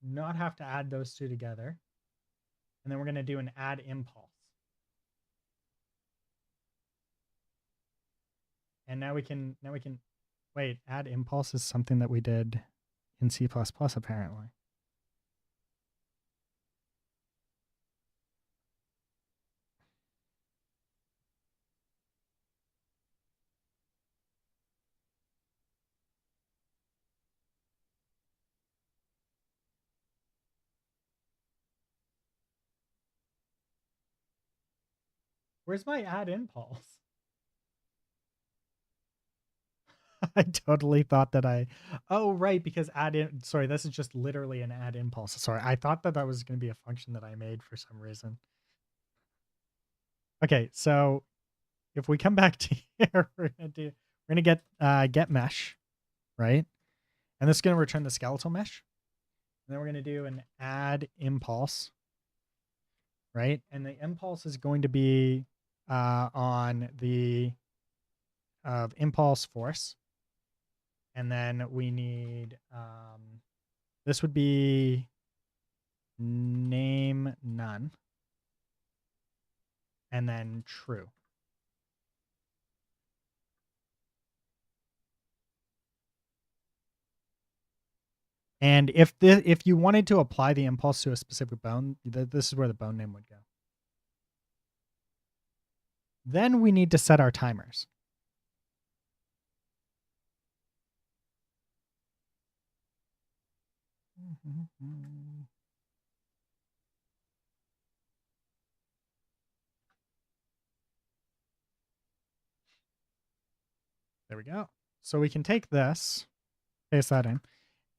not have to add those two together. And then we're going to do an add impulse. And now we can wait, add impulse is something that we did in C++ apparently. Where's my add impulse? I totally thought that oh, right, because sorry, this is just literally an add impulse. Sorry, I thought that was going to be a function that I made for some reason. Okay, so if we come back to here, we're going to get mesh, right? And this is going to return the skeletal mesh. And then we're going to do an add impulse, right? And the impulse is going to be on the impulse force. And then we need, this would be name none. And then true. And if you wanted to apply the impulse to a specific bone, this is where the bone name would go. Then we need to set our timers. There we go. So we can take this, paste that in,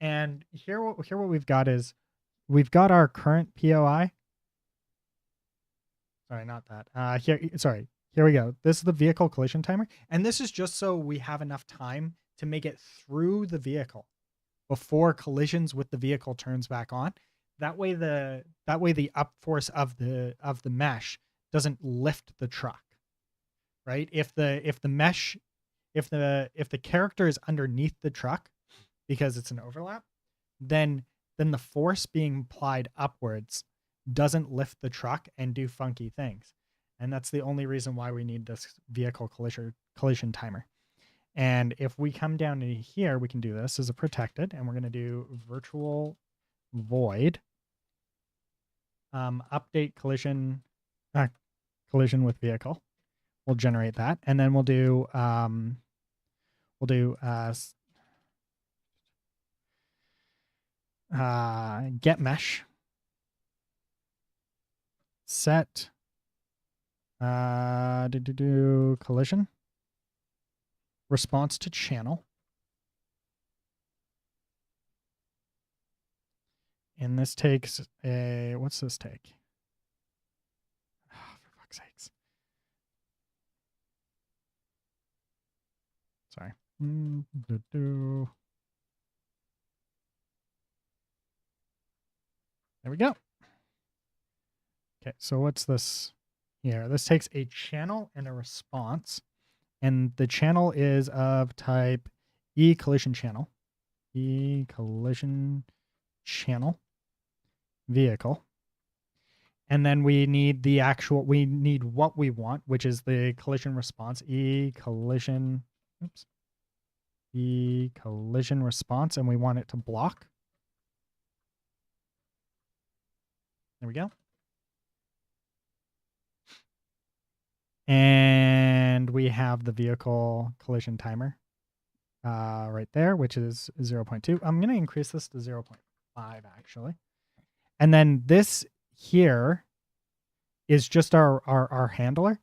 and here what we've got is we've got our current POI. Sorry, not that. Here we go. This is the vehicle collision timer, and this is just so we have enough time to make it through the vehicle before collisions with the vehicle turns back on. That way the up force of the mesh doesn't lift the truck. Right? If the character is underneath the truck because it's an overlap, then the force being applied upwards doesn't lift the truck and do funky things. And that's the only reason why we need this vehicle collision timer. And if we come down to here, we can do this as a protected, and we're going to do virtual void update collision with vehicle. We'll generate that, and then we'll do get mesh set Collision. Response to channel. And this takes a, what's this take? Oh, for fuck's sakes. Sorry. There we go. Okay, so what's this here? This takes a channel and a response. And the channel is of type E collision channel. E collision channel vehicle. And then we need the actual, we need what we want, which is the collision response. E collision, oops. E collision response, and we want it to block. There we go. And we have the vehicle collision timer right there, which is 0.2. I'm going to increase this to 0.5 actually. And then this here is just our handler,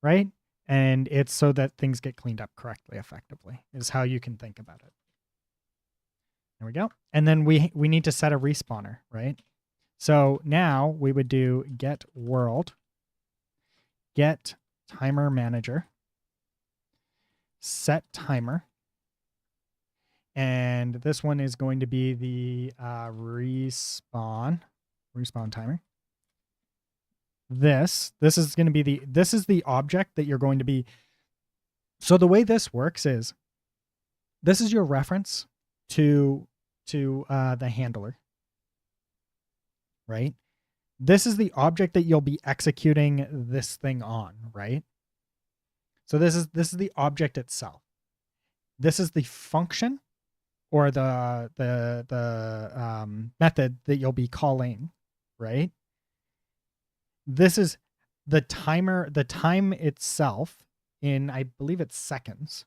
right? And it's so that things get cleaned up correctly, effectively, is how you can think about it. There we go. And then we need to set a respawner, right? So now we would do get world, get timer manager, set timer. And this one is going to be the respawn timer. This is going to be this is the object that you're going to be. So the way this works is this is your reference to the handler, right? This is the object that you'll be executing this thing on, right? So this is the object itself. This is the function or the method that you'll be calling, right? This is the timer, the time itself in, I believe it's seconds.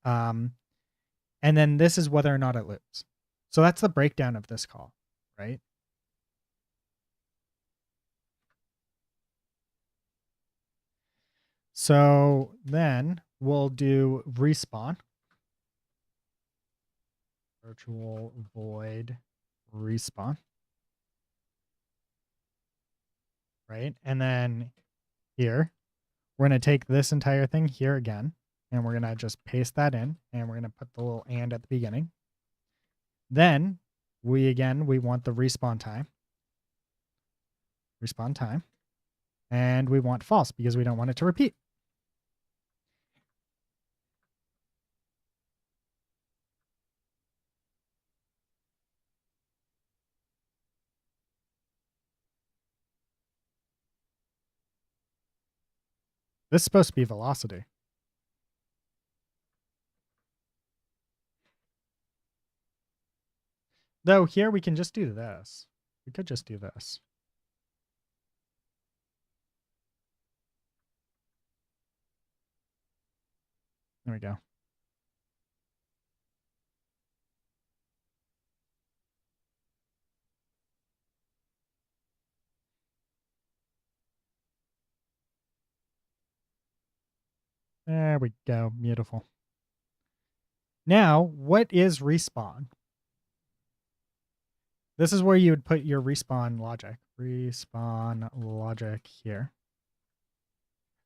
And then this is whether or not it loops. So that's the breakdown of this call, right? So then we'll do respawn. Virtual void respawn. Right? And then here, we're going to take this entire thing here again, and we're going to just paste that in, and we're going to put the little and at the beginning. Then we want the respawn time. Respawn time. And we want false because we don't want it to repeat. This is supposed to be velocity. Though here we can just do this. We could just do this. There we go. There we go. Beautiful. Now, what is respawn? This is where you would put your respawn logic. Respawn logic here.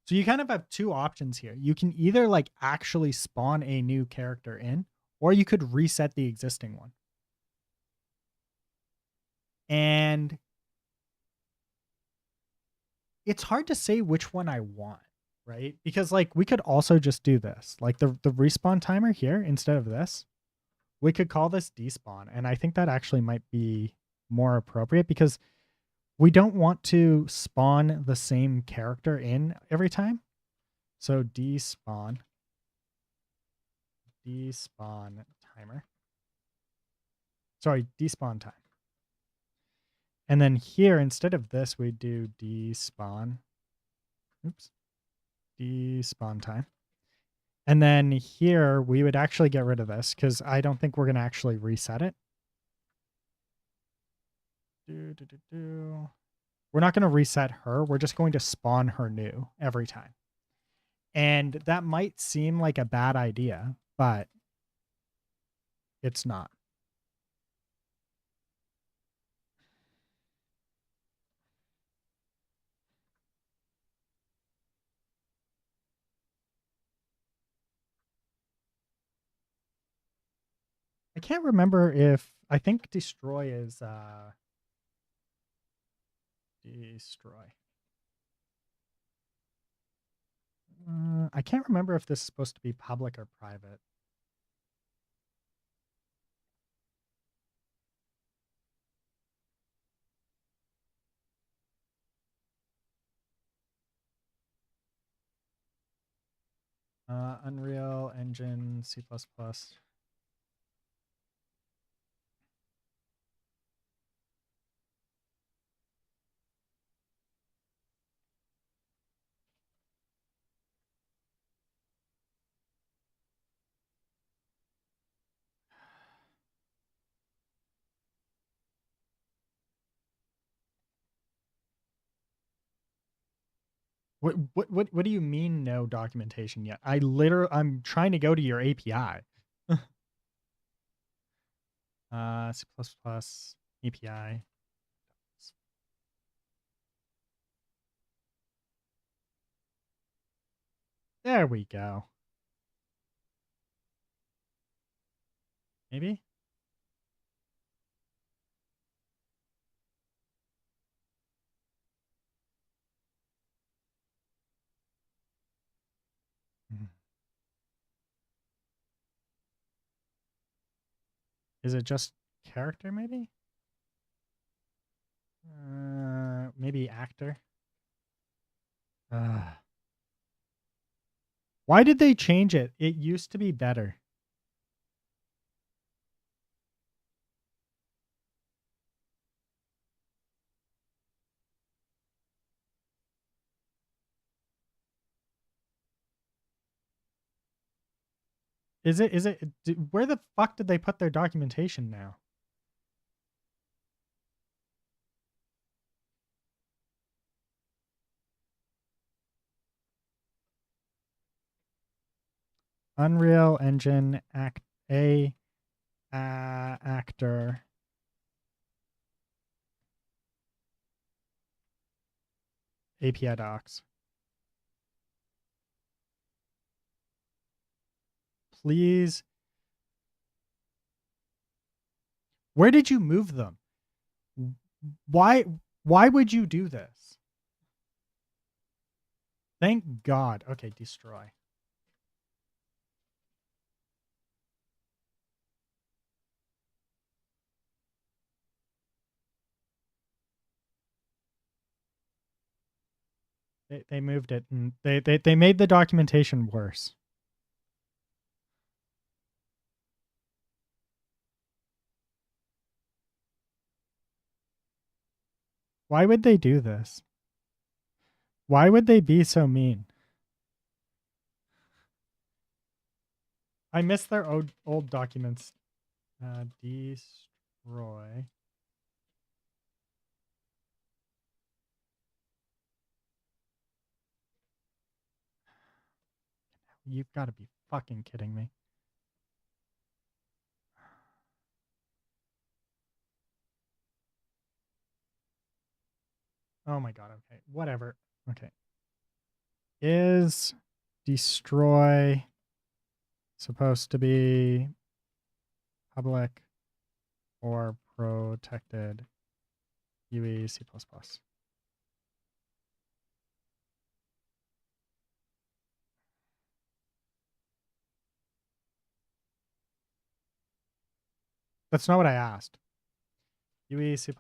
So you kind of have two options here. You can either like actually spawn a new character in, or you could reset the existing one. And it's hard to say which one I want, right? Because like we could also just do this. Like the respawn timer here instead of this. We could call this despawn, and I think that actually might be more appropriate because we don't want to spawn the same character in every time. So despawn timer. Sorry, despawn time. And then here, instead of this, we do despawn. Oops. Despawn time. And then here, we would actually get rid of this because I don't think we're going to actually reset it. We're not going to reset her. We're just going to spawn her new every time. And that might seem like a bad idea, but it's not. I can't remember if I think destroy is destroy. I can't remember if this is supposed to be public or private. Unreal Engine, C++. What do you mean no documentation yet? I'm trying to go to your API. C++ API. There we go. Maybe? Is it just character maybe? Maybe actor. Why did they change it? It used to be better. Is it where the fuck did they put their documentation now? Unreal Engine actor. API docs. Please. Where did you move them? Why would you do this? Thank God. Okay, destroy. They moved it and they made the documentation worse. Why would they do this? Why would they be so mean? I miss their old documents. Destroy. You've got to be fucking kidding me. Oh my God. Okay. Whatever. Okay. Is destroy supposed to be public or protected? UE C++. That's not what I asked. UE C++.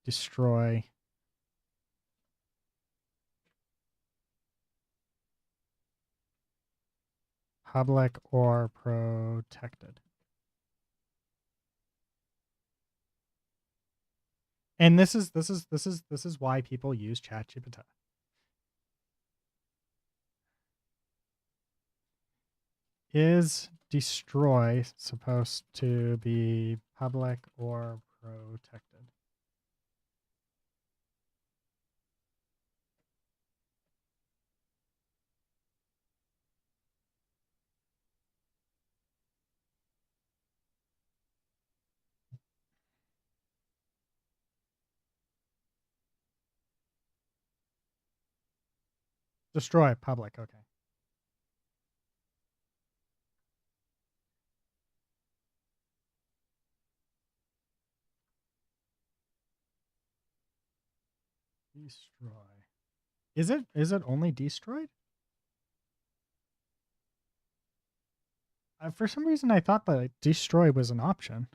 Destroy. Public or protected. And this is why people use ChatGPT. Is destroy supposed to be public or protected? Destroy public. Okay. Destroy. Is it only destroyed? For some reason, I thought that destroy was an option.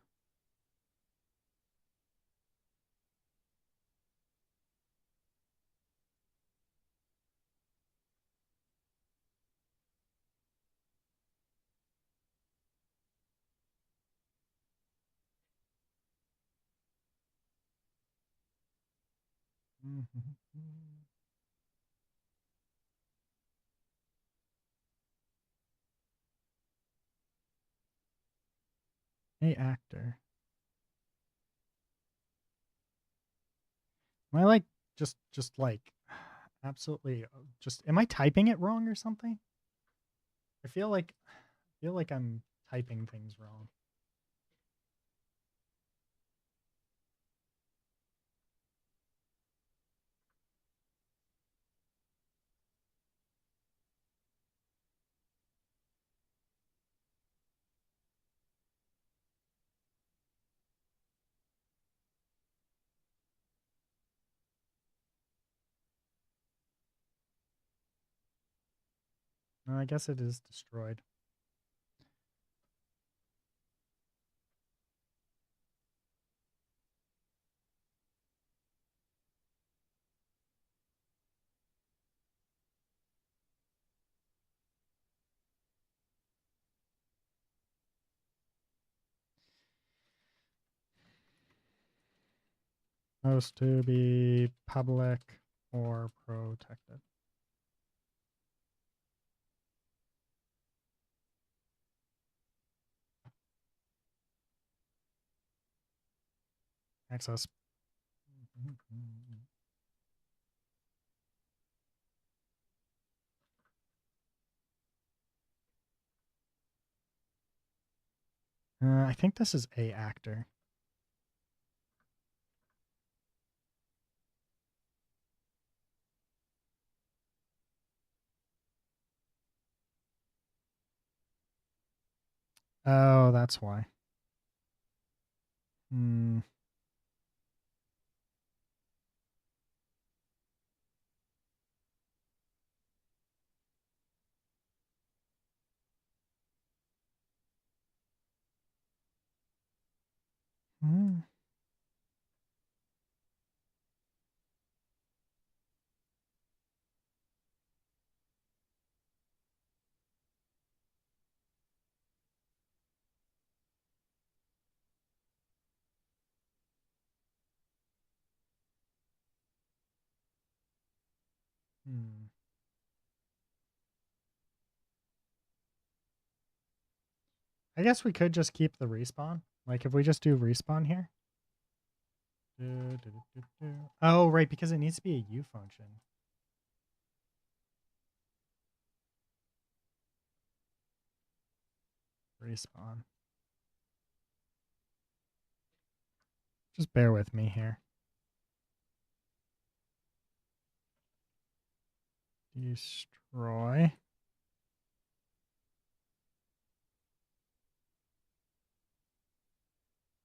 Hey, actor. Am I like just like absolutely just am I typing it wrong or something? I feel like I'm typing things wrong. No, I guess it is destroyed. Supposed to be public or protected. Access. I think this is a actor. Oh, that's why. Hmm. Hmm. Hmm. I guess we could just keep the respawn. Like if we just do respawn here. Oh, right, because it needs to be a U function. Respawn. Just bear with me here. Destroy.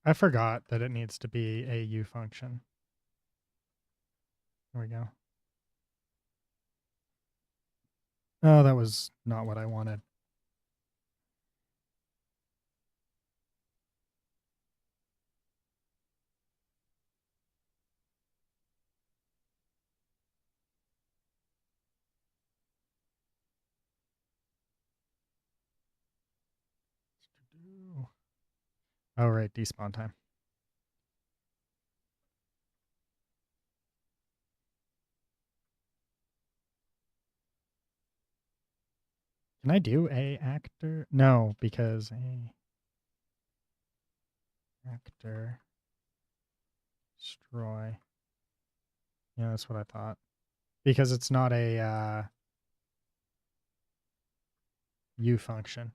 I forgot that it needs to be a U function. There we go. Oh, that was not what I wanted. Oh, right, despawn time. Can I do a actor? No, because a actor destroy. Yeah, that's what I thought. Because it's not a U function.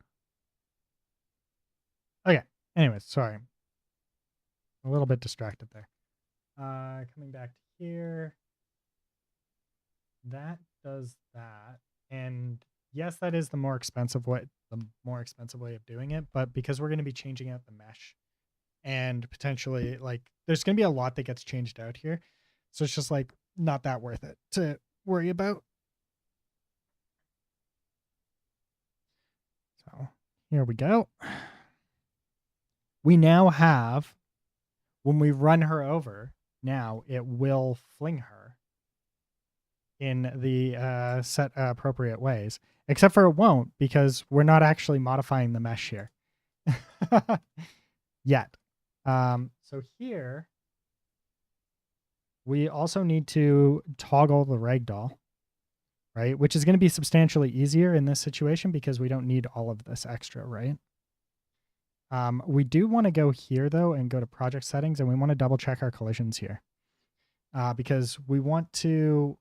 Okay. Anyways, sorry. A little bit distracted there. Coming back to here. That does that. And yes, that is the more expensive way of doing it, but because we're going to be changing out the mesh and potentially like there's going to be a lot that gets changed out here. So it's just like not that worth it to worry about. So here we go. We now have, when we run her over, now it will fling her in the set appropriate ways, except for it won't because we're not actually modifying the mesh here yet. So here we also need to toggle the ragdoll, right? Which is going to be substantially easier in this situation because we don't need all of this extra, right? We do want to go here though and go to project settings, and we want to double check our collisions here because we want to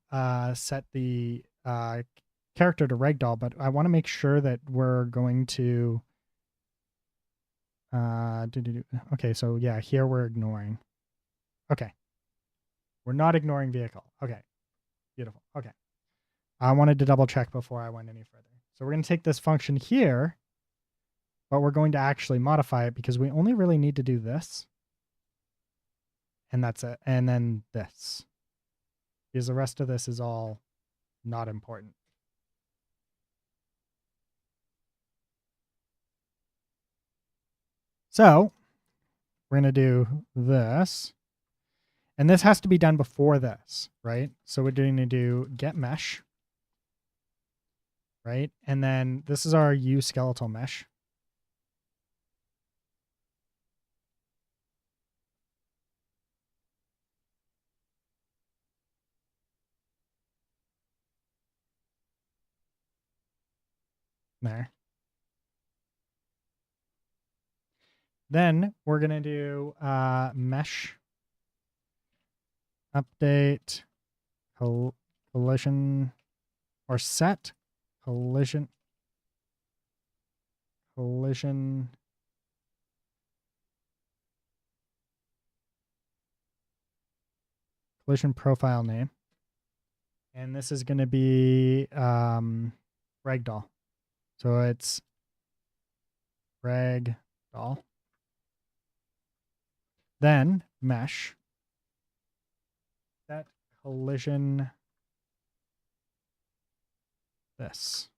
set the character to ragdoll, but I want to make sure that we're going to okay, so yeah, here we're ignoring. Okay. We're not ignoring vehicle. Okay. Beautiful. Okay. I wanted to double check before I went any further. So we're going to take this function here, but we're going to actually modify it because we only really need to do this. And that's it. And then this. Because the rest of this is all not important. So we're going to do this. And this has to be done before this, right? So we're going to do get mesh, right? And then this is our U skeletal mesh. There. Then we're going to do mesh update collision or set collision profile name. And this is going to be ragdoll. So it's ragdoll. Then mesh that collision this.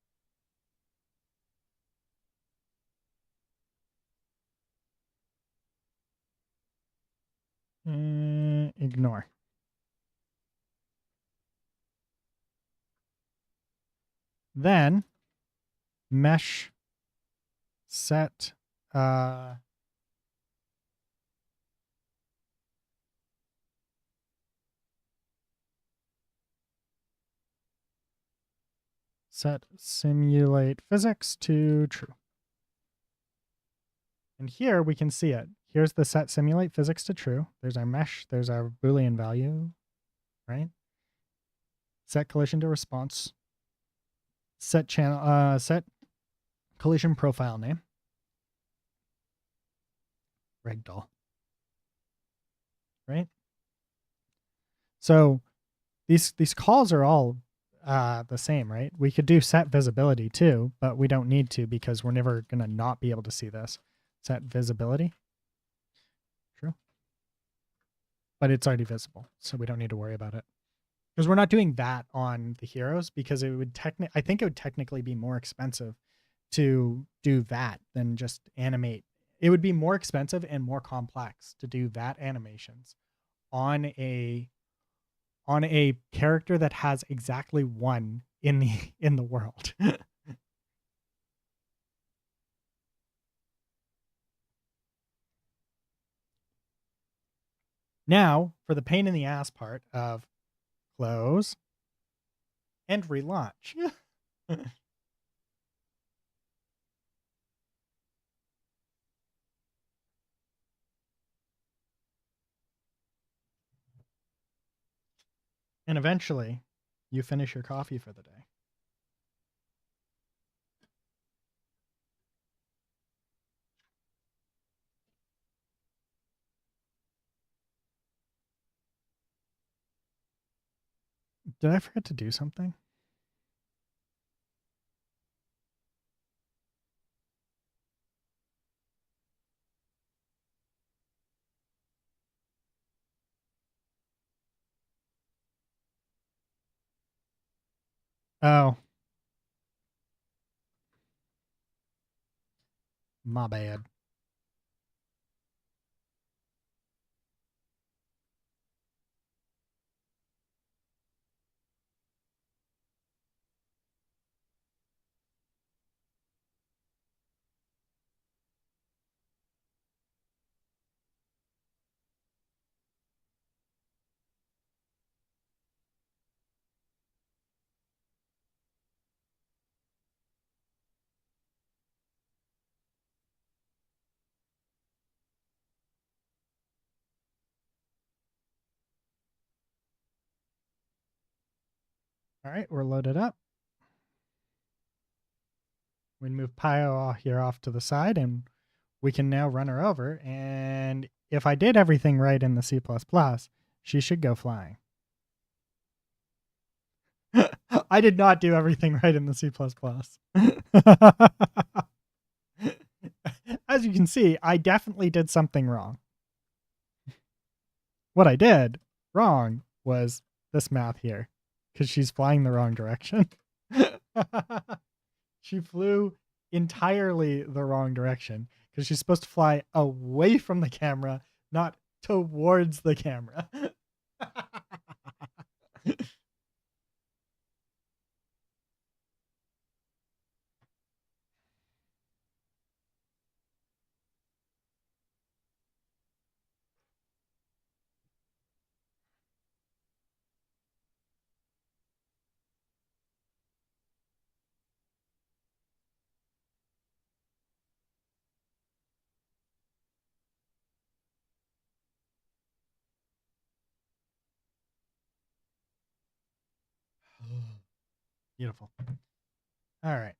Ignore. Then mesh set set simulate physics to true. And here we can see it. Here's the set simulate physics to true. There's our mesh. There's our Boolean value, right? Set collision to response. Set channel, set collision profile name. Ragdoll. Right? So these calls are all the same, right? We could do set visibility too, but we don't need to because we're never going to not be able to see this. Set visibility. True. But it's already visible, so we don't need to worry about it. Because we're not doing that on the heroes because it would I think it would technically be more expensive to do that than just animate. It would be more expensive and more complex to do that animations on a character that has exactly one in the world. Now, for the pain in the ass part of close and relaunch. And eventually, you finish your coffee for the day. Did I forget to do something? Oh, my bad. All right, we're loaded up. We move Pio here off to the side, and we can now run her over. And if I did everything right in the C++, she should go flying. I did not do everything right in the C++. As you can see, I definitely did something wrong. What I did wrong was this math here, because she's flying the wrong direction. She flew entirely the wrong direction because she's supposed to fly away from the camera, not towards the camera. Beautiful. All right.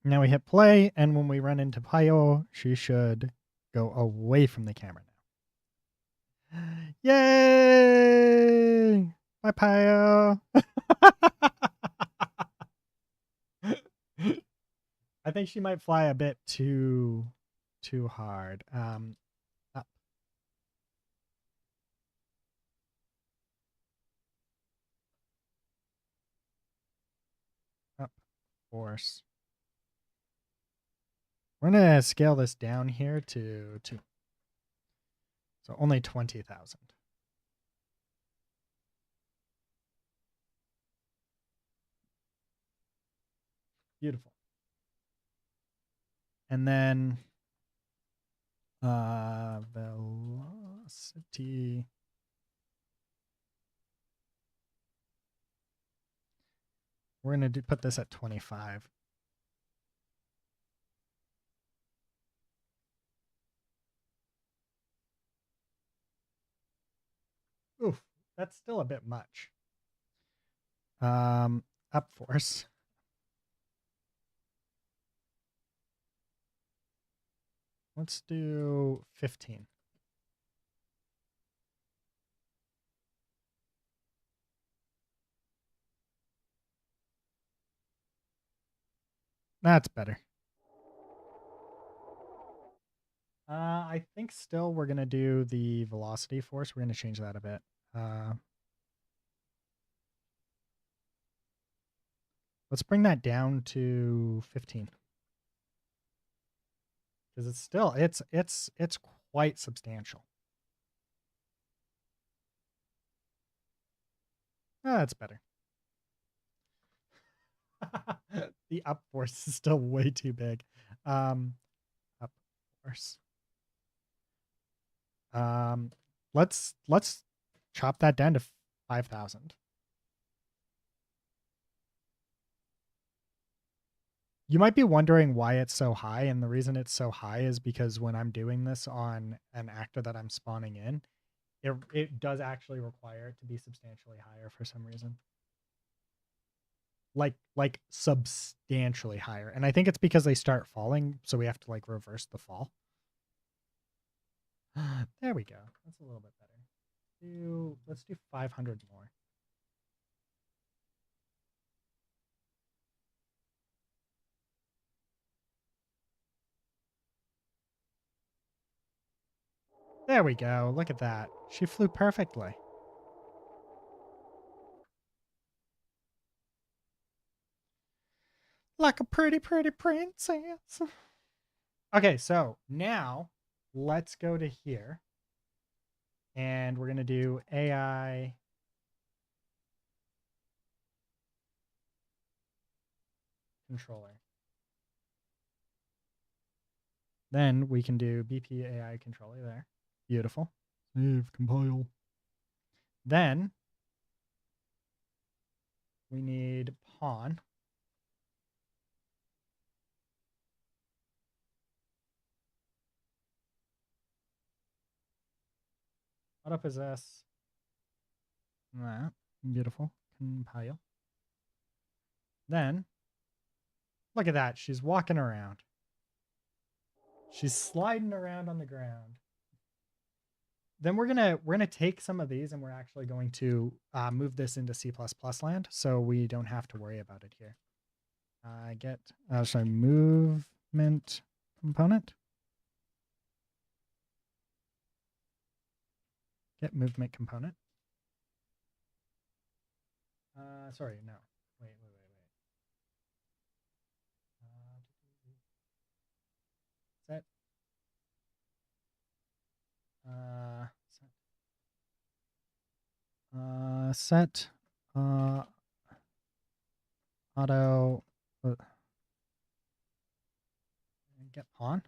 Now we hit play, and when we run into Pio, she should go away from the camera now. Yay! Bye, Pio. I think she might fly a bit too hard. Up. Up. Force. We're gonna scale this down here to 2. So only 20,000. Beautiful. And then velocity. We're gonna put this at 25. Oof, that's still a bit much. Up force. Let's do 15. That's better. I think still we're gonna do the velocity force. We're gonna change that a bit. Let's bring that down to 15. Because it's still it's quite substantial. Oh, that's better. The up force is still way too big. Up force. Let's chop that down to 5,000. You might be wondering why it's so high, and the reason it's so high is because when I'm doing this on an actor that I'm spawning in, it does actually require it to be substantially higher for some reason. Like substantially higher. And I think it's because they start falling, so we have to like reverse the fall. There we go. That's a little bit better. Let's do 500 more. There we go. Look at that. She flew perfectly. like a pretty, pretty princess. Okay, so now let's go to here and we're going to do AI controller. Then we can do BP AI controller there. Beautiful. Save, compile. Then we need pawn. Auto possess. That. Beautiful. Compile. Then, look at that. She's walking around. She's sliding around on the ground. Then we're gonna take some of these and we're actually going to move this into C++ land, so we don't have to worry about it here. Sorry, movement component. Get movement component. Sorry, no. Wait. Set. Set. Auto. Get pawn.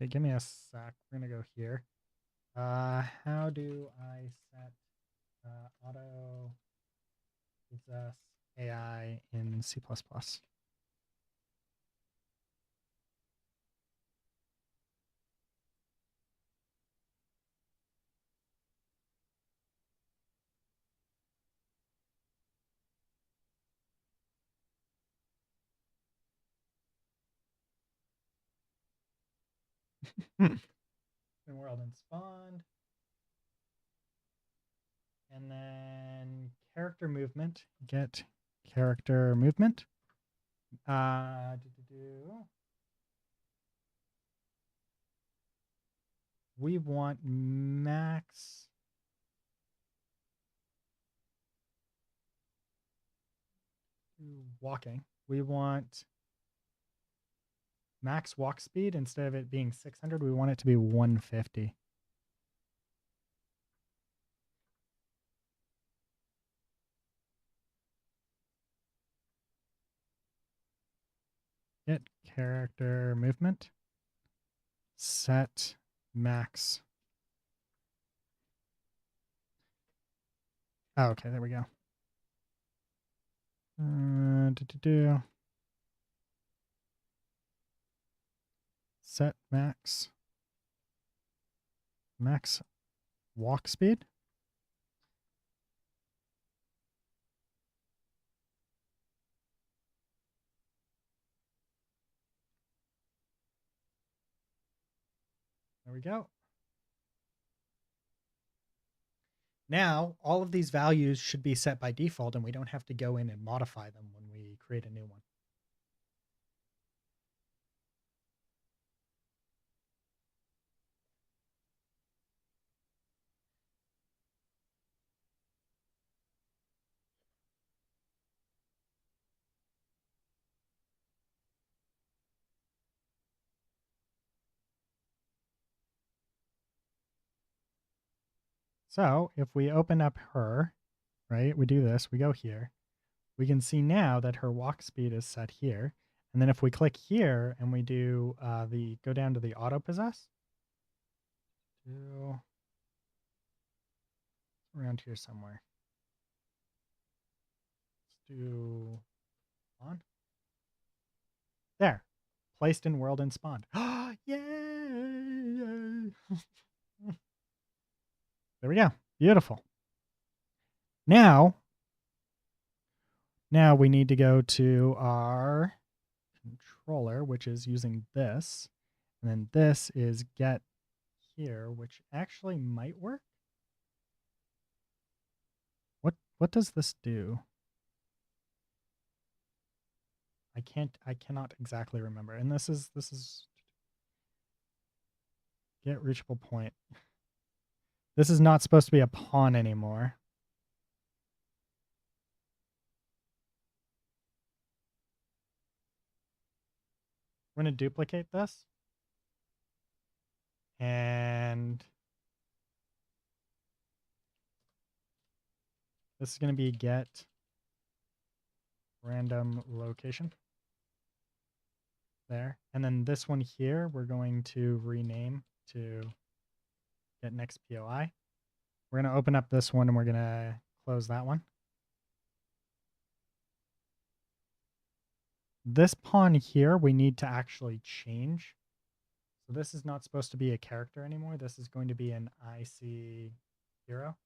Okay, give me a sec. We're gonna go here. How do I set auto possess AI in C++? In world and spawned. And then character movement. Get character movement. We want max walking. We want max walk speed. Instead of it being 600, we want it to be 150. Get character movement. Set max. Oh, okay, there we go. Set max. Max walk speed. There we go. Now, all of these values should be set by default, and we don't have to go in and modify them when we create a new one. So if we open up her, right, we do this, we go here, we can see now that her walk speed is set here. And then if we click here and we do go down to the auto possess, around here somewhere. Let's do on. There. Placed in world and spawned. Yay! There we go. Beautiful. Now we need to go to our controller, which is using this. And then this is get here, which actually might work. What does this do? I cannot exactly remember. And this is get reachable point. This is not supposed to be a pawn anymore. We're going to duplicate this. And this is going to be get random location. There. And then this one here, we're going to rename to get next POI. We're going to open up this one and we're going to close that one. This pawn here, we need to actually change. So this is not supposed to be a character anymore. This is going to be an IC hero.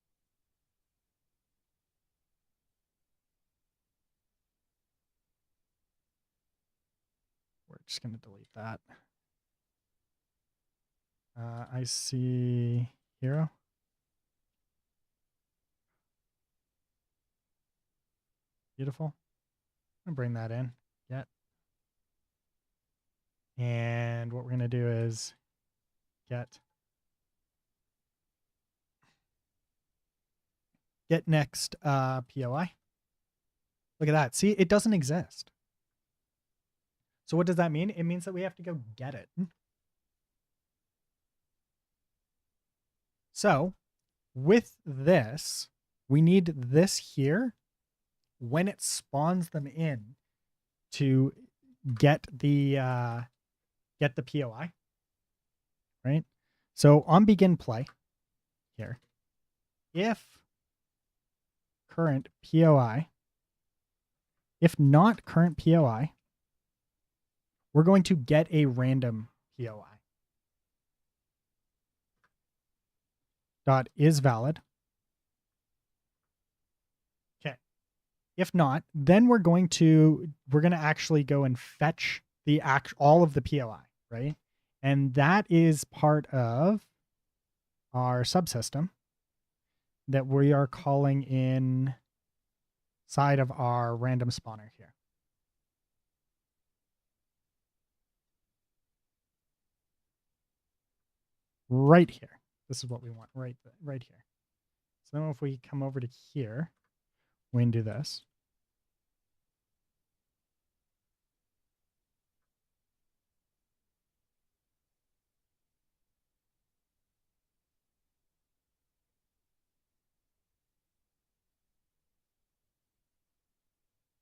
We're just going to delete that. IC hero. Beautiful. I'm going to bring that in. Get. And what we're going to do is get next POI. Look at that. See, it doesn't exist. So what does that mean? It means that we have to go get it. So with this, we need this here when it spawns them in to get the POI, right? So on begin play here, if current POI, if not current POI, we're going to get a random POI. Dot is valid. Okay. If not, then we're going to actually go and fetch all of the POI, right? And that is part of our subsystem that we are calling in side of our random spawner here. Right here. This is what we want right here. So then if we come over to here, we can do this.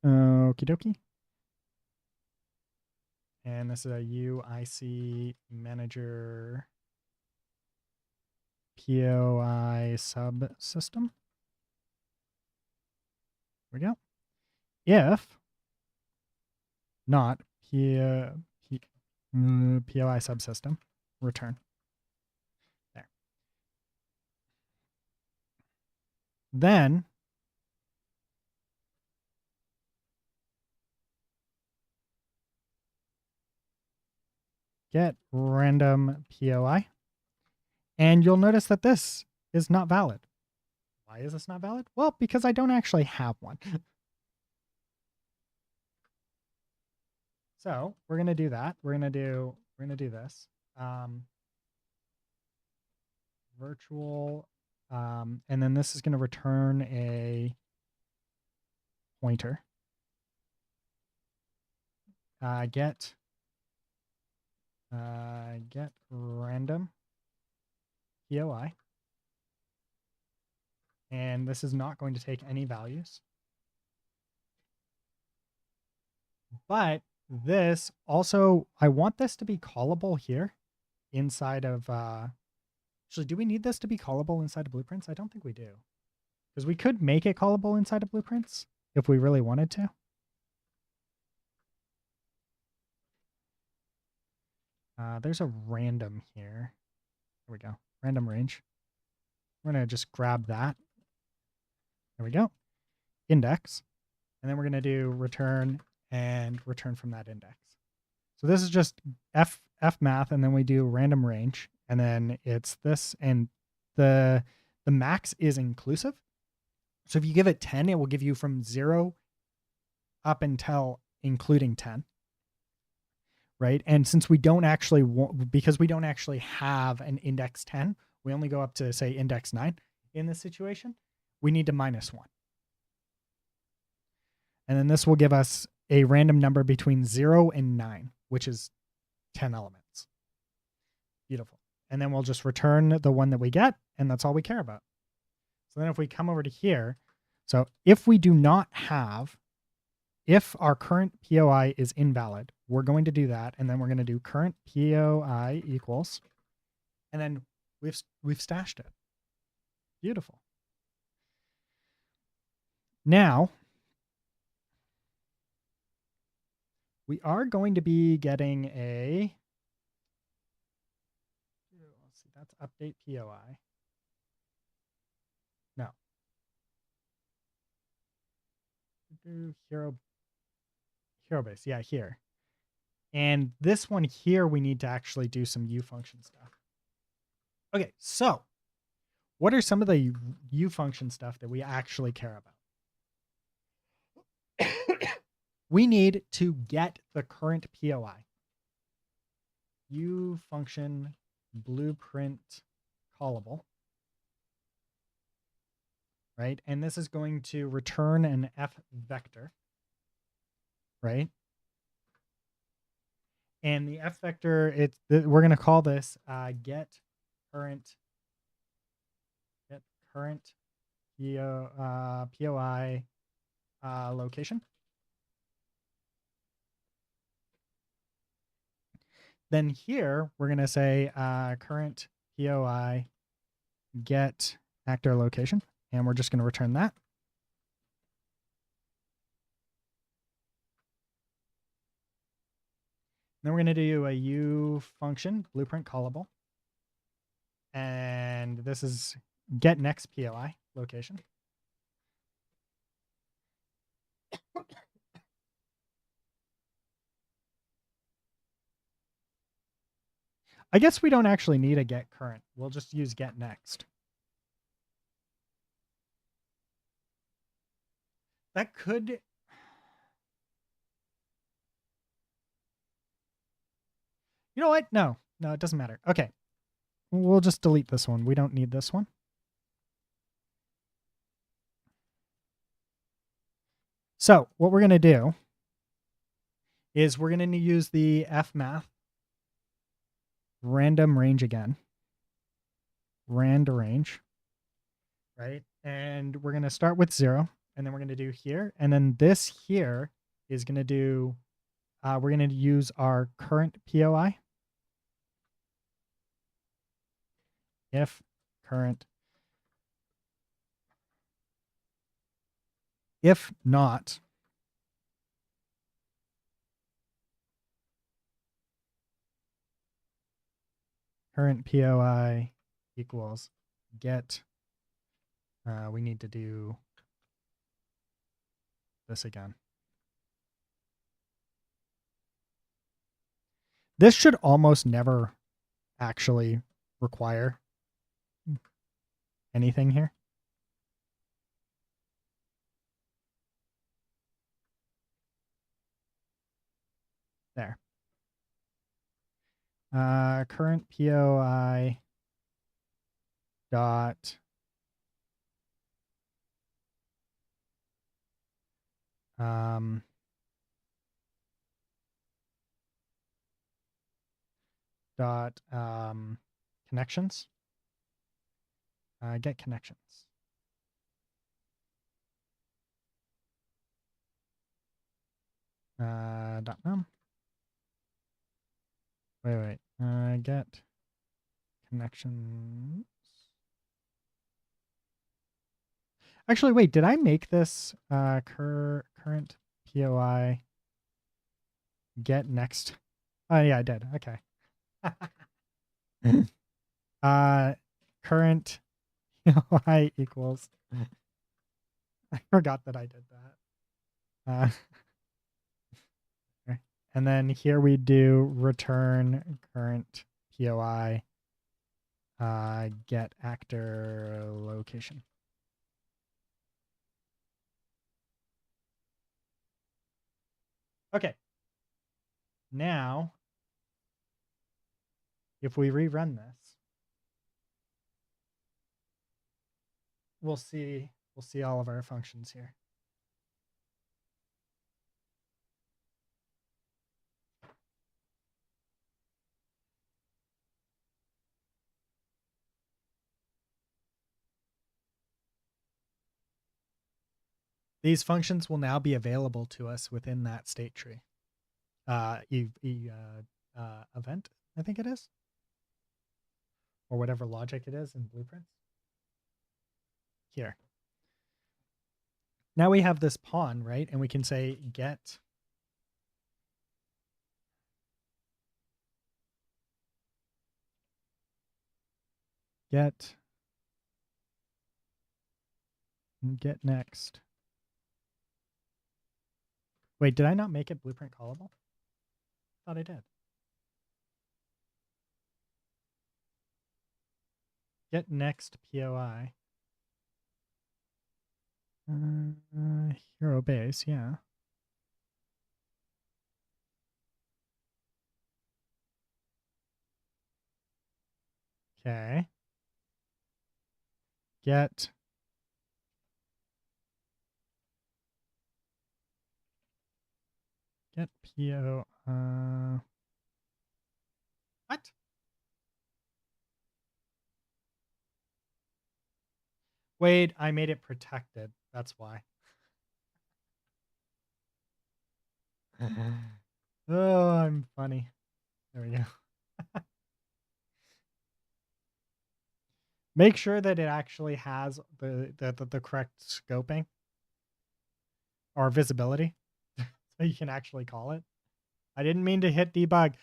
Okie dokie. And this is a UIC manager POI subsystem. There we go. If not POI subsystem, return. There. Then get random POI. And you'll notice that this is not valid. Why is this not valid? Well, because I don't actually have one. So we're going to do that. We're going to do this. Virtual, and then this is going to return a pointer. Get random POI. And this is not going to take any values. But this also, I want this to be callable here inside of, actually, do we need this to be callable inside of Blueprints? I don't think we do. Because we could make it callable inside of Blueprints if we really wanted to. There's a random here. There we go. Random range. We're going to just grab that. There we go. Index. And then we're going to do return and return from that index. So this is just F math, and then we do random range, and then it's this, and the max is inclusive. So if you give it 10, it will give you from 0 up until including 10, right? And since we don't actually because we don't actually have an index 10, we only go up to say index 9 in this situation, we need to minus 1. And then this will give us a random number between 0 and 9, which is 10 elements. Beautiful. And then we'll just return the one that we get, and that's all we care about. So then if we come over to here, so if we do not have, if our current POI is invalid, we're going to do that, and then we're going to do current POI equals, and then we've stashed it. Beautiful. Now, we are going to be getting a, let's see, that's update POI. No. Hero base, yeah, here. And this one here, we need to actually do some U function stuff. Okay, so what are some of the U function stuff that we actually care about? We need to get the current POI. U function blueprint callable, right? And this is going to return an F vector, right? And the F vector, we're going to call this get current POI location. Then here we're going to say current POI get actor location, and we're just going to return that. Then we're going to do a U function blueprint callable, and this is get next POI location. I guess we don't actually need a get current. We'll just use get next. That could... You know what? No, it doesn't matter. Okay. We'll just delete this one. We don't need this one. So what we're going to do is we're going to use the fmath random range again. Rand range, right? And we're going to start with 0, and then we're going to do here. And then this here is going to do, we're going to use our current POI. If current, if not, current POI equals get, we need to do this again. This should almost never actually require anything here. There. Current POI dot connections. Get connections. .num. Wait. Get connections. Actually, wait, did I make this current POI get next? Oh, yeah, I did. Okay. Current POI equals. I forgot that I did that. And then here we do return current POI get actor location. Okay. Now, if we rerun this, we'll see all of our functions here. These functions will now be available to us within that state tree. Event, I think it is, or whatever logic it is in blueprints. Here. Now we have this pawn, right? And we can say get next. Wait, did I not make it blueprint callable? Thought I did. Get next POI. Hero base, yeah. Okay. Get PO. What? Wait, I made it protected. That's why. Oh, I'm funny. There we go. Make sure that it actually has the correct scoping or visibility so you can actually call it. I didn't mean to hit debug.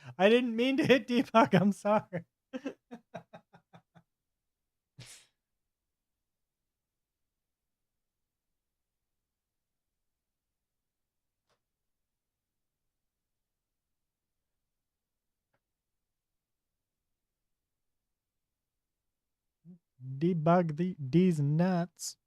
I'm sorry. Debug these nuts.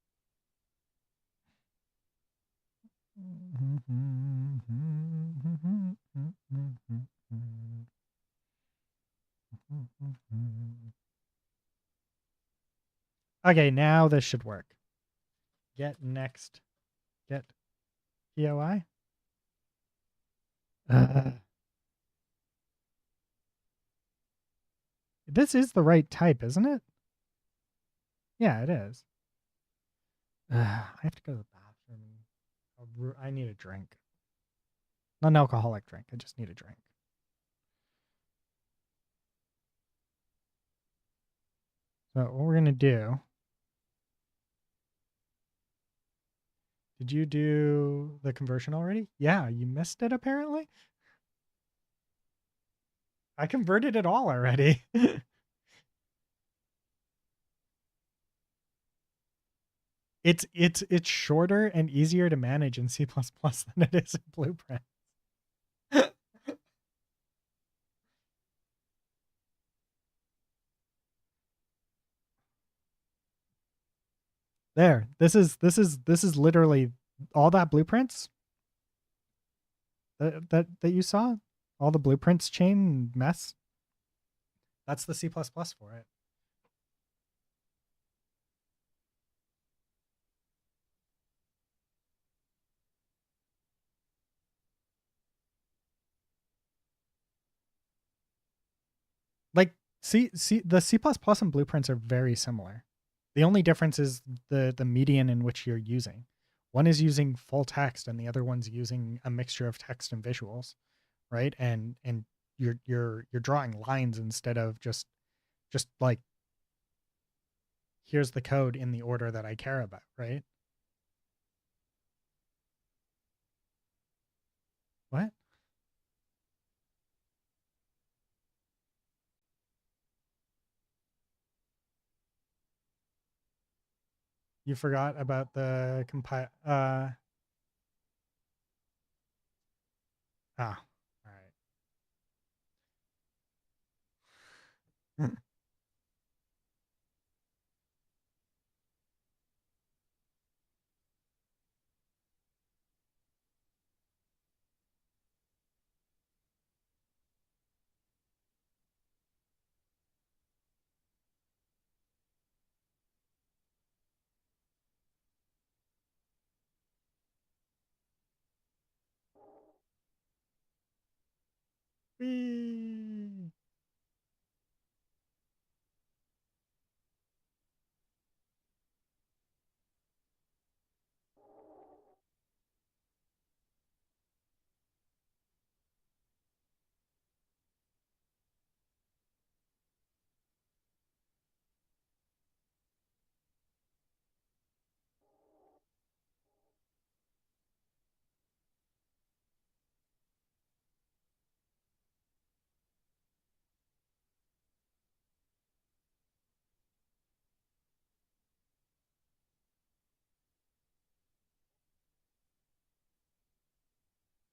Okay, now this should work. Get next. Get POI. This is the right type, isn't it? Yeah, it is. I have to go to the bathroom. I need a drink. Not an alcoholic drink. I just need a drink. So what we're going to do. Did you do the conversion already? Yeah, you missed it apparently. I converted it all already. It's shorter and easier to manage in C++ than it is in Blueprint. There. This is literally all that blueprints that you saw, all the blueprints chain mess. That's the C++ for it. Like the C++ and blueprints are very similar. The only difference is the median in which you're using. One is using full text and the other one's using a mixture of text and visuals, right? And you're drawing lines instead of just like here's the code in the order that I care about, right? What? You forgot about the compile all right. Whee!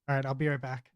All right, I'll be right back.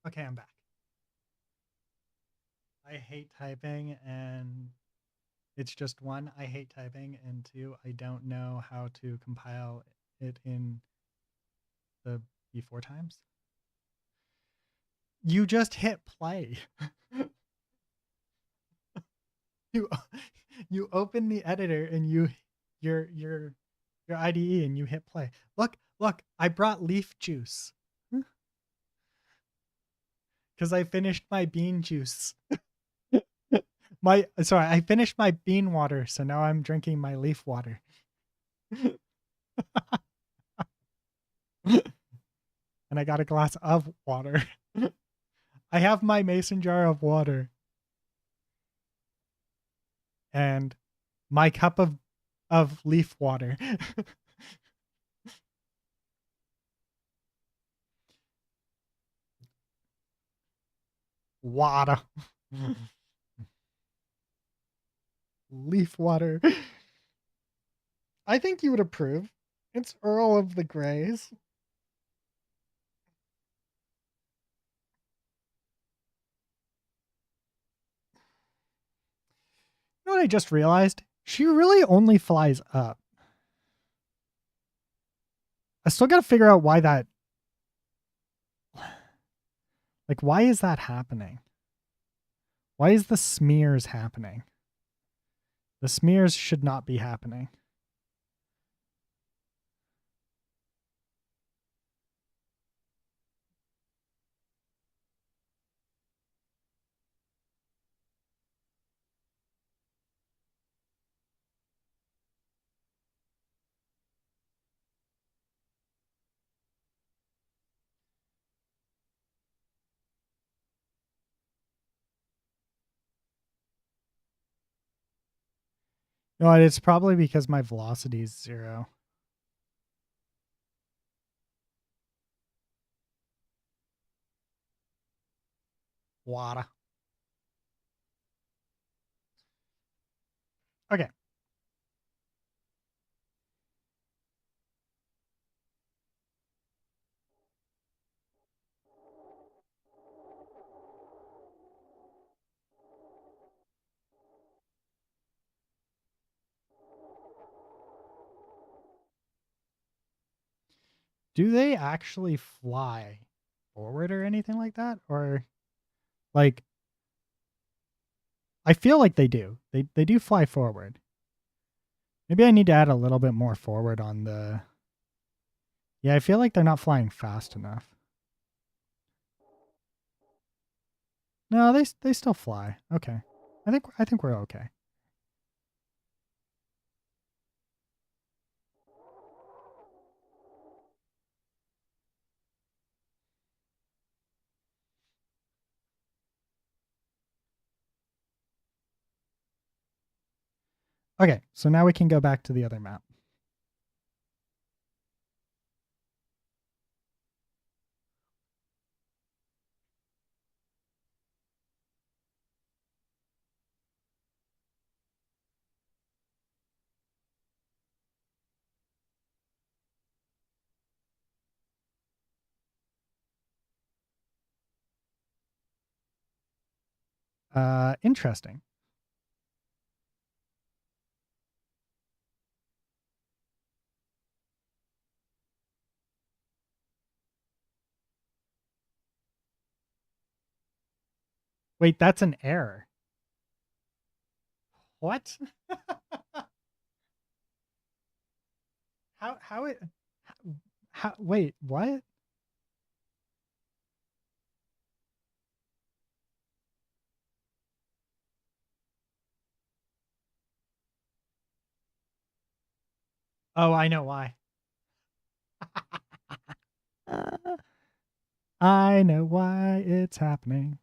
Okay, I'm back. I hate typing, and it's just one, I hate typing, and two, I don't know how to compile it in the before times. You just hit play. you you open the editor and your IDE and you hit play. Look, I brought leaf juice because I finished my bean juice. I finished my bean water, so now I'm drinking my leaf water. And I got a glass of water. I have my mason jar of water and my cup of leaf water. Water. Leaf water. I think you would approve. It's Earl of the Greys. You know what I just realized? She really only flies up. I still got to figure out why that. Like, why is that happening? Why is the smears happening? The smears should not be happening. No, it's probably because my velocity is 0. Water. Okay. Do they actually fly forward or anything like that? Or like I feel like they do. They do fly forward. Maybe I need to add a little bit more forward on the. Yeah, I feel like they're not flying fast enough. No, they still fly. Okay. I think we're okay. Okay, so now we can go back to the other map. Interesting. Wait, that's an error. What? how it how wait, what? Oh, I know why. I know why it's happening.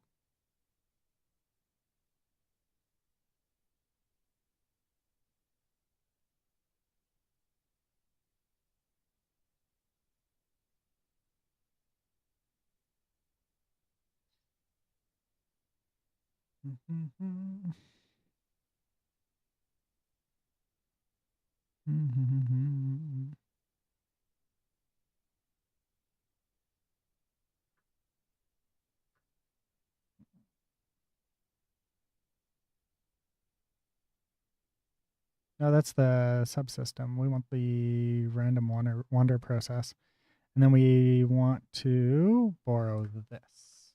No, that's the subsystem. We want the random wander process. And then we want to borrow this.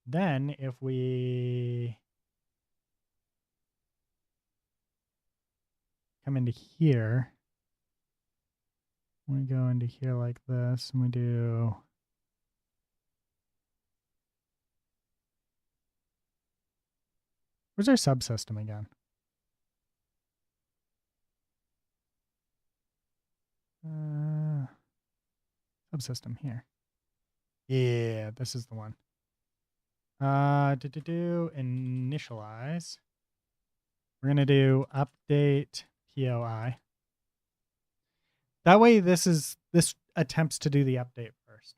Then if we come into here, we go into here like this, and we do where's our subsystem again? Subsystem here. Yeah, this is the one. Initialize. We're gonna do update POI. That way, this attempts to do the update first.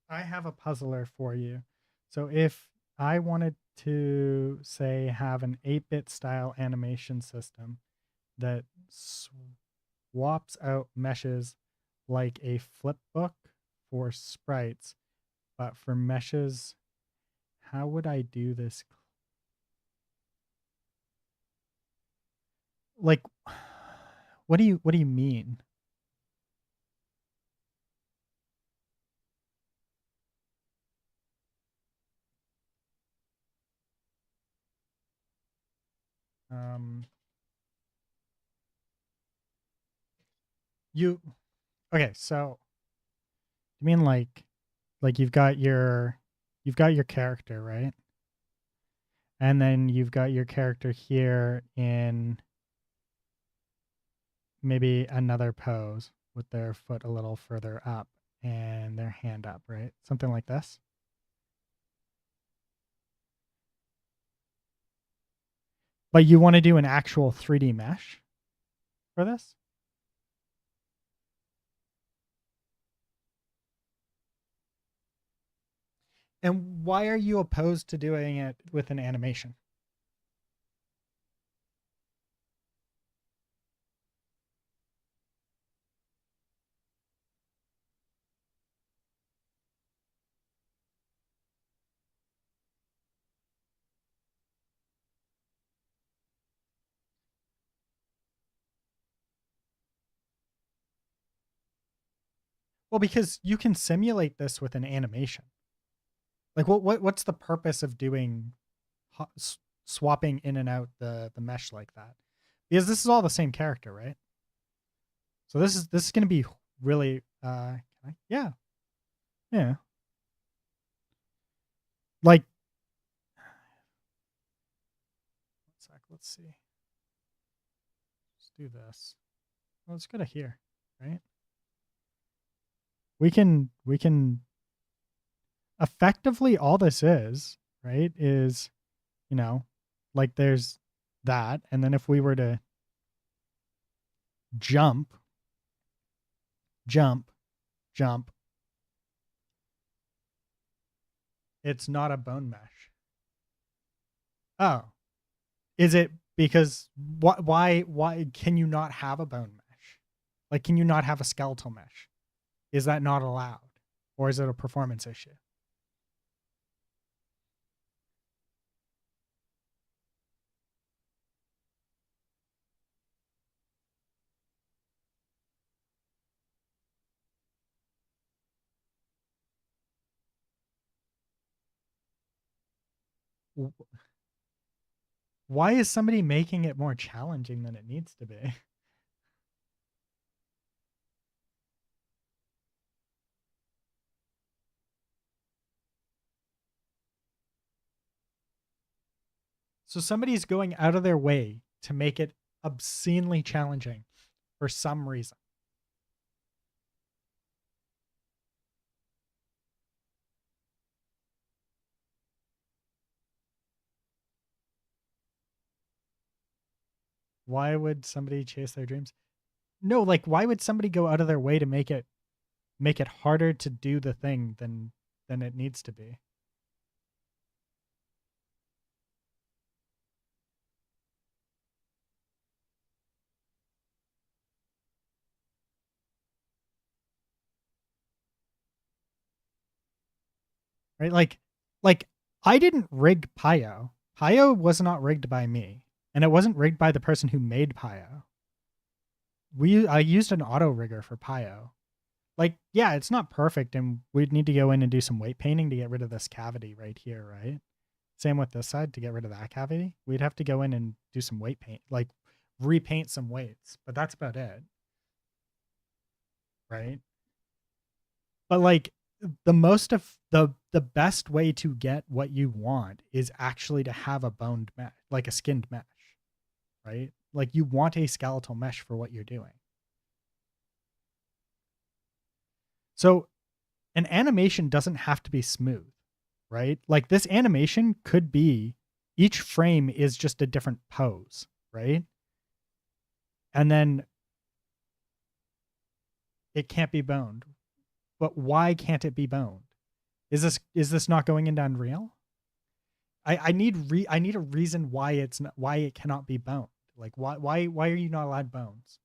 I have a puzzler for you. So if I wanted to say have an 8-bit style animation system that swaps out meshes like a flip book for sprites, but for meshes, how would I do this? Like, what do you mean? You okay? So you mean like you've got your character, right? And then you've got your character here in maybe another pose with their foot a little further up and their hand up, right? Something like this. But you want to do an actual 3D mesh for this? And why are you opposed to doing it with an animation? Well, because you can simulate this with an animation. Like what's the purpose of doing swapping in and out the mesh like that? Because this is all the same character, right? So this is going to be really yeah. Yeah. Like let's see. Let's do this. Well, let's go to here, right? We can effectively all this is, right, is, like there's that, and then if we were to jump, jump, jump, it's not a bone mesh. Oh, is it because why can you not have a bone mesh? Like, can you not have a skeletal mesh? Is that not allowed, or is it a performance issue? Why is somebody making it more challenging than it needs to be? So somebody's going out of their way to make it obscenely challenging for some reason. Why would somebody chase their dreams? No, like why would somebody go out of their way to make it harder to do the thing than it needs to be? Right? Like Like, I didn't rig Pio. Pio was not rigged by me, and it wasn't rigged by the person who made Pio. I used an auto rigger for Pio. Like, yeah, it's not perfect, and we'd need to go in and do some weight painting to get rid of this cavity right here, right? Same with this side to get rid of that cavity. We'd have to go in and do some weight paint, like repaint some weights, but that's about it, right? But like the most of the best way to get what you want is actually to have a boned mesh, like a skinned mesh, right? Like you want a skeletal mesh for what you're doing. So an animation doesn't have to be smooth, right? Like this animation could be each frame is just a different pose, right? And then it can't be boned. But why can't it be boned? Is this not going into Unreal? I need a reason why why it cannot be boned. Like why are you not allowed bones?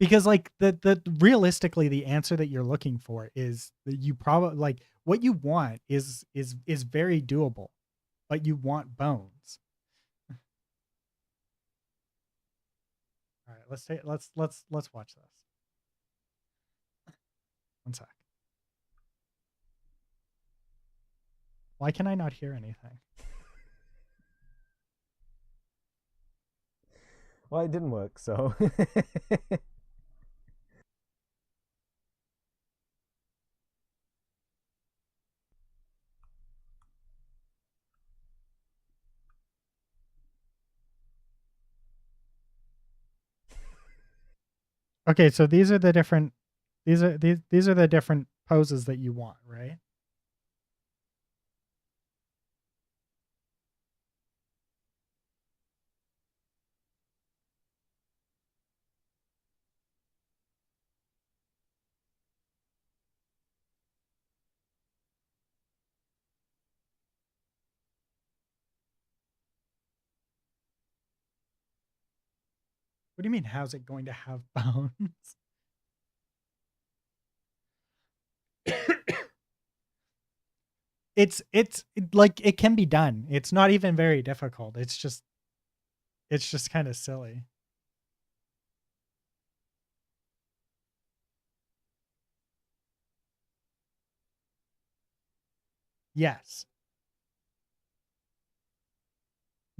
Because like the realistically the answer that you're looking for is that you probably like what you want is very doable, but you want bones. All right, let's watch this. One sec. Why can I not hear anything? Well, it didn't work, so. Okay, so these are the different poses that you want, right? What do you mean how's it going to have bones? Like it can be done. It's not even very difficult. It's just kind of silly. Yes.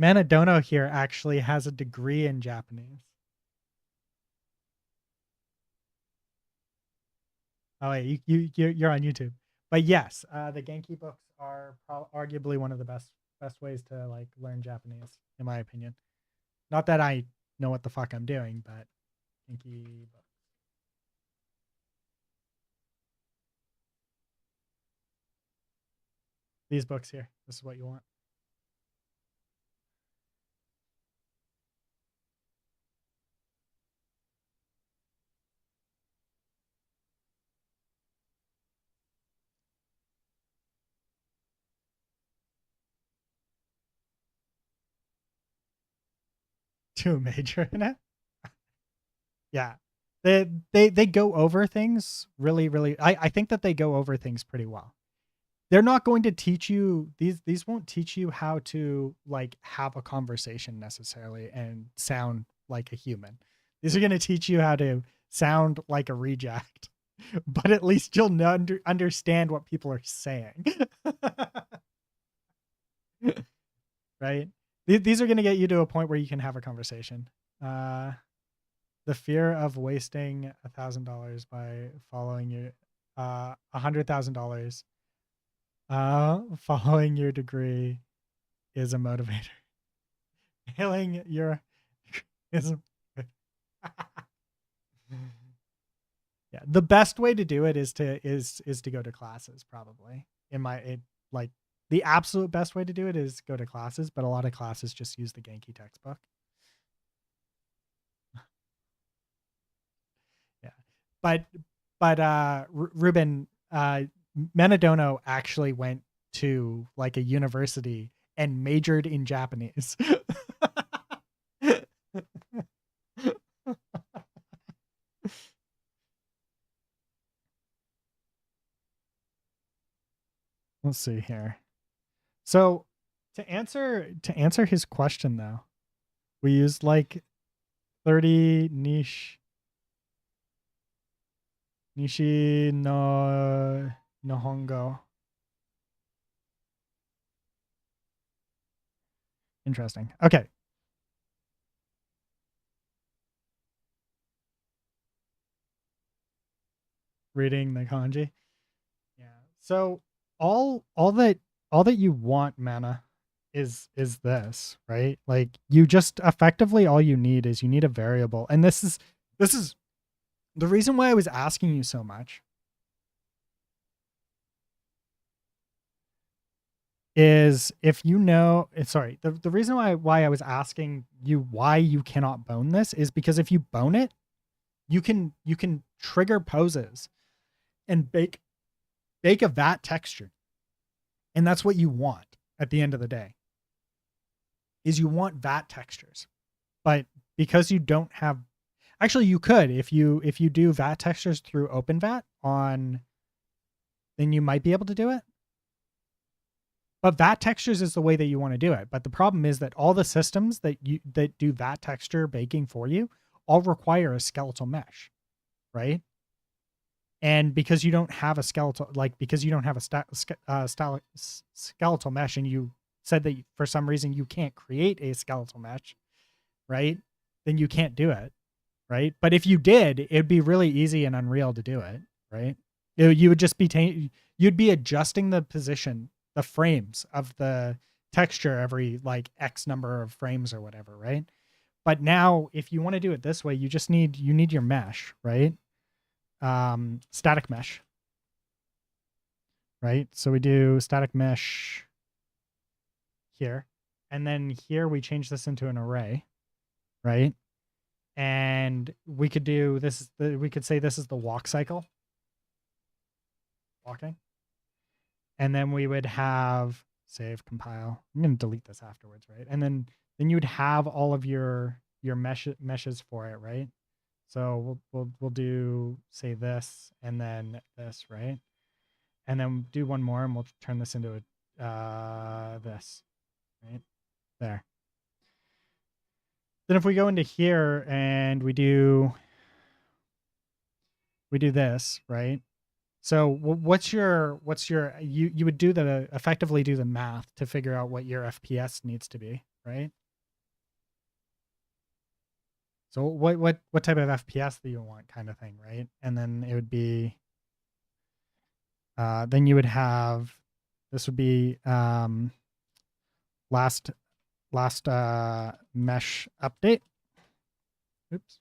Manadono here actually has a degree in Japanese. Oh wait, you're on YouTube. But yes, the Genki books are arguably one of the best ways to like learn Japanese, in my opinion. Not that I know what the fuck I'm doing, but Genki books. These books here. This is what you want. Too major in it. Yeah. They go over things really I think that they go over things pretty well. They're not going to teach you these won't teach you how to like have a conversation necessarily and sound like a human. These are going to teach you how to sound like a reject. But at least you'll understand what people are saying. Right? These are going to get you to a point where you can have a conversation. Uh the fear of wasting $1,000 by following your $100,000 following your degree is a motivator. Failing your is yeah. The best way to do it is to go to classes probably. Like the absolute best way to do it is go to classes, but a lot of classes just use the Genki textbook. Yeah. But Ruben Manadono actually went to like a university and majored in Japanese. Let's see here. So to answer his question though, we used like 30 nishi no Nihongo. Interesting. Okay. Reading the kanji. Yeah. So all that you want, mana, is this, right? Like you just effectively all you need is you need a variable. And this is the reason why I was asking you so much is if you know sorry, the reason why I was asking you why you cannot bone this is because if you bone it, you can trigger poses and bake a vat texture. And that's what you want at the end of the day. Is you want vat textures. But because you don't have actually you could if you do vat textures through OpenVat on then you might be able to do it. But vat textures is the way that you want to do it. But the problem is that all the systems that do vat texture baking for you all require a skeletal mesh, right? And because you don't have a skeletal, because you don't have a skeletal mesh, and you said that for some reason you can't create a skeletal mesh, right? Then you can't do it, right? But if you did, it'd be really easy and Unreal to do it, right? You would just be you'd be adjusting the position, the frames of the texture every like X number of frames or whatever, right? But now, if you want to do it this way, you need your mesh, right? Static mesh, right? So we do static mesh here, and then here we change this into an array, right? And we could do this. We could say this is the walk cycle, walking, and then we would have save compile. I'm going to delete this afterwards, right? And then you'd have all of your meshes for it, right? So we'll do say this and then this, right? And then do one more and we'll turn this into a this, right? There. Then if we go into here and we do this, right? So what's your you would do the effectively do the math to figure out what your FPS needs to be, right? So what type of FPS do you want, kind of thing, right? And then it would be then you would have this would be last mesh update. Oops.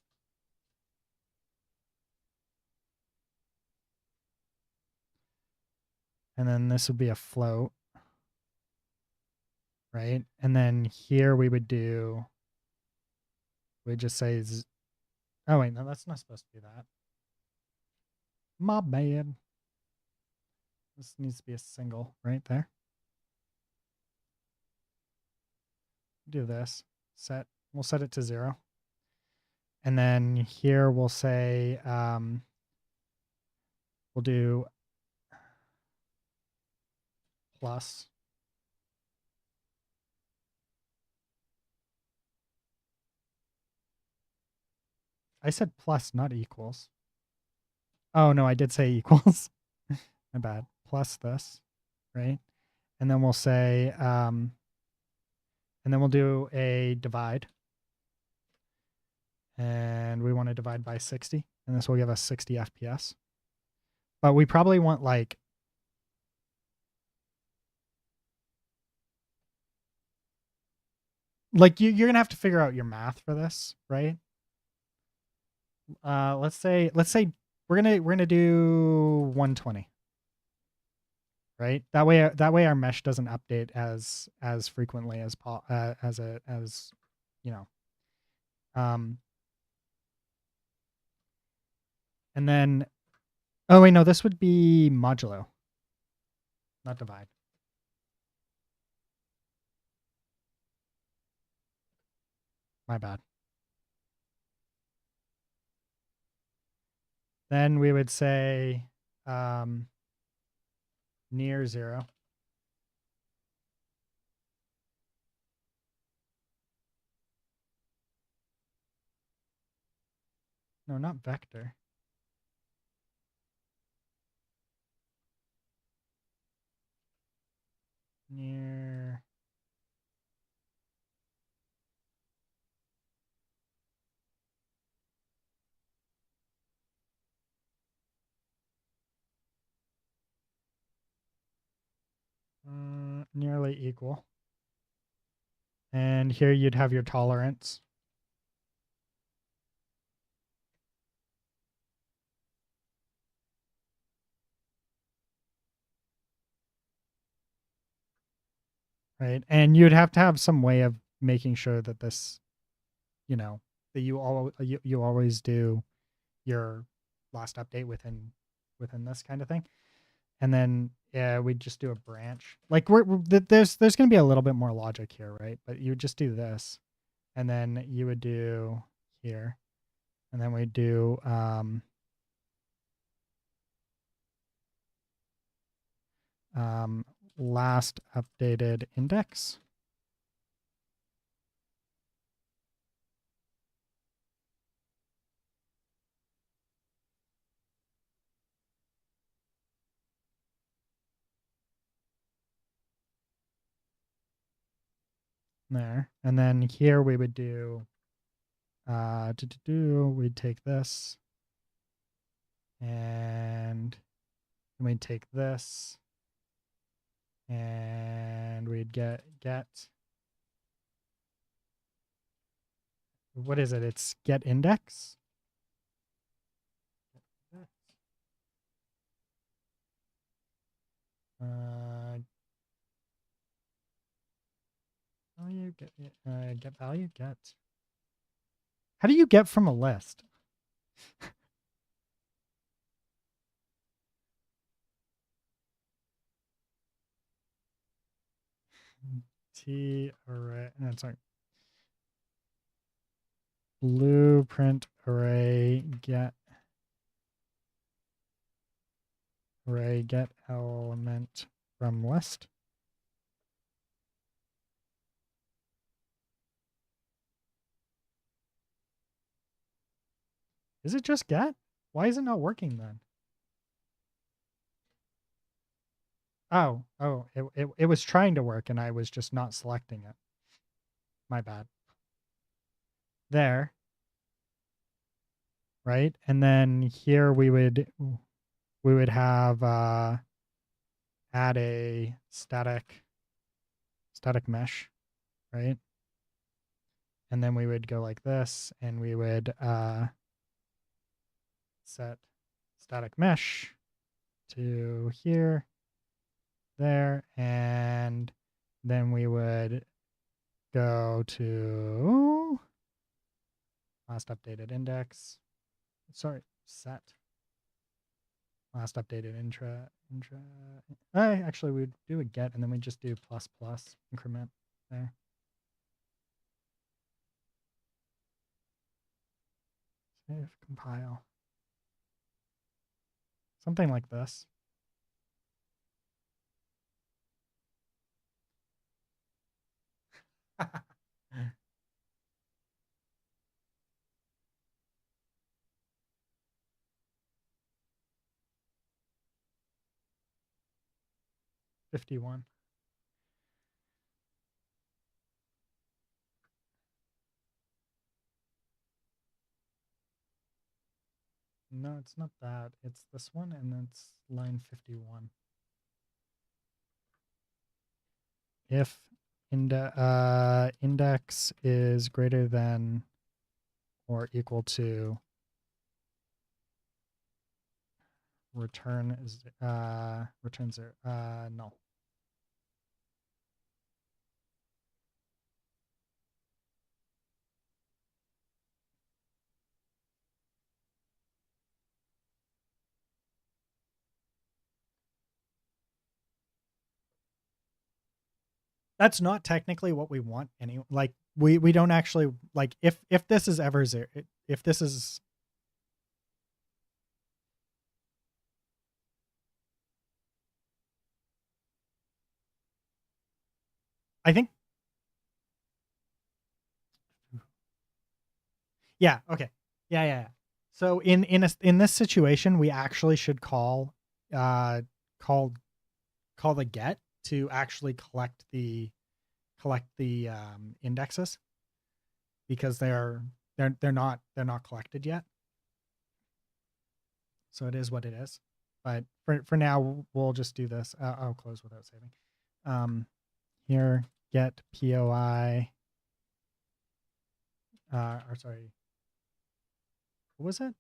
And then this would be a float, right? And then here we would just say, oh wait, no, that's not supposed to be that. My bad. This needs to be a single right there. Do this, we'll set it to 0. And then here we'll say, we'll do plus. I said plus, not equals. Oh no, I did say equals. My bad. Plus this, right? And then we'll say, and then we'll do a divide. And we want to divide by 60. And this will give us 60 FPS. But we probably want like you're gonna have to figure out your math for this, right? Let's say we're gonna do 120, right? That way our mesh doesn't update as frequently as you know. And then oh wait, no, this would be modulo, not divide. My bad. Then we would say near 0. No, not vector. Near nearly equal. And here you'd have your tolerance. Right? And you'd have to have some way of making sure that this, that you always do your last update within this kind of thing. And then we'd just do a branch. Like there's going to be a little bit more logic here, right? But you would just do this, and then you would do here, and then we'd do last updated index. There, and then here we would do we'd take this, and we'd take this, and we'd get what is it? It's get index. Value get value get. How do you get from a list? T array. No, sorry. Blueprint array get element from list. Is it just get? Why is it not working then? Oh, it was trying to work and I was just not selecting it. My bad. There. Right? And then here we would have add a static mesh, right? And then we would go like this, and we would set static mesh to here, there, and then we would go to last updated index. Sorry, set last updated intra. Actually, we'd do a get, and then we just do plus increment there. Save, compile. Something like this. $51. No, it's not that. It's this one, and then it's line 51. If index is greater than or equal to return 0, null. That's not technically what we want any, like we don't actually, like if this is ever zero, if this is, I think, yeah, okay. Yeah. So in this situation, we actually should uh call call the get to actually collect the indexes, because they're not collected yet. So it is what it is. But for now, we'll just do this. I'll close without saving. Here, get POI. Or sorry, what was it?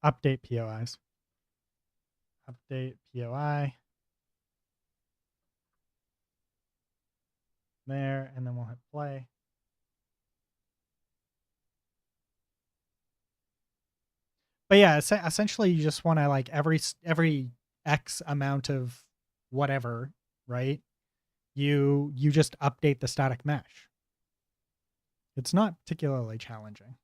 Update POIs. Update POI. There, and then we'll hit play. But yeah, essentially, you just want to, like, every X amount of whatever, right? You just update the static mesh. It's not particularly challenging.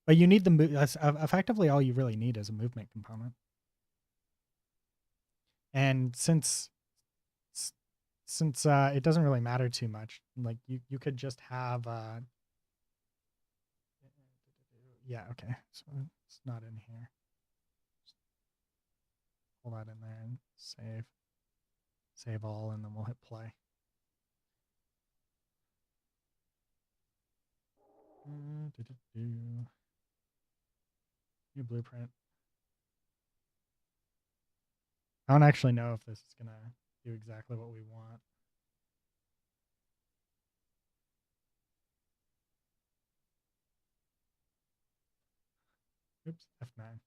But you need effectively all you really need is a movement component. And since it doesn't really matter too much, like you could just have yeah, okay. So it's not in here. Pull that in there and save all, and then we'll hit play. New blueprint. I don't actually know if this is gonna do exactly what we want. Oops, F9.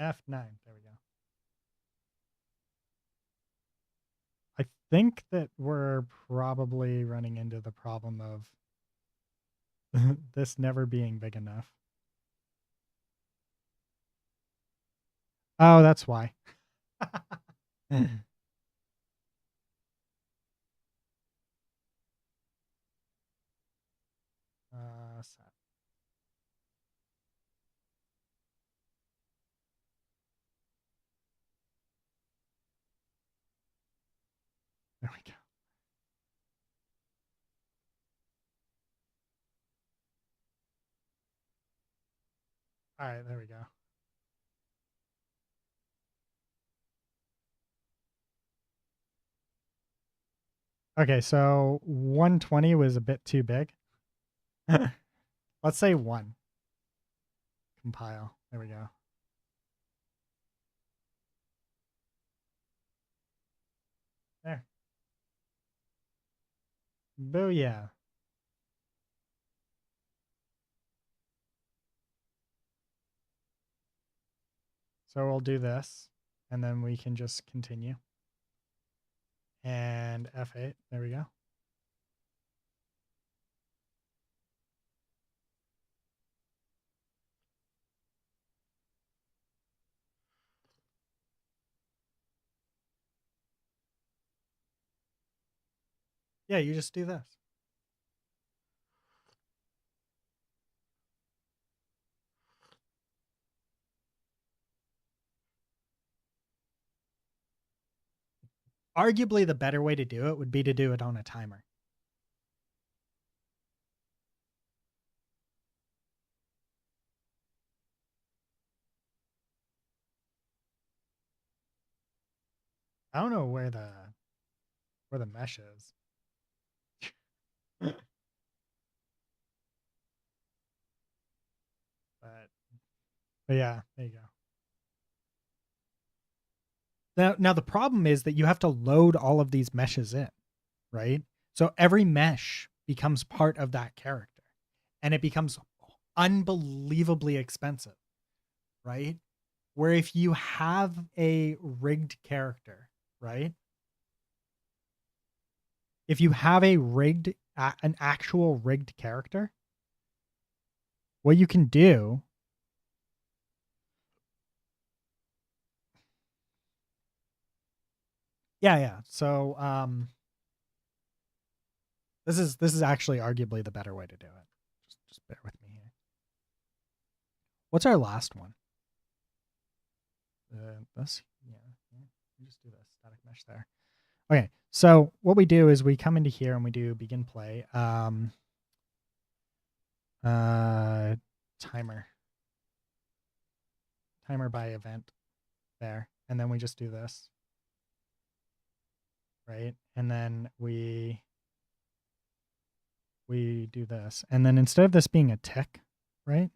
F9. There we go. I think that we're probably running into the problem of this never being big enough. Oh, that's why. Set. There we go. All right, there we go. Okay, so 120 was a bit too big. Let's say 1. Compile. There we go. There. Booyah. So we'll do this, and then we can just continue. And F8. There we go. Yeah, you just do this. Arguably, the better way to do it would be to do it on a timer. I don't know where the mesh is. but yeah, there you go. Now the problem is that you have to load all of these meshes in, right? So every mesh becomes part of that character, and it becomes unbelievably expensive, right? Where if you have a rigged character, right? If you have an actual rigged character, what you can do Yeah. So this is actually arguably the better way to do it. Just bear with me here. What's our last one? This? Yeah. We just do this static mesh there. Okay. So what we do is we come into here and we do begin play. Timer. Timer by event there. And then we just do this. Right? And then we do this. And then instead of this being a tick, right?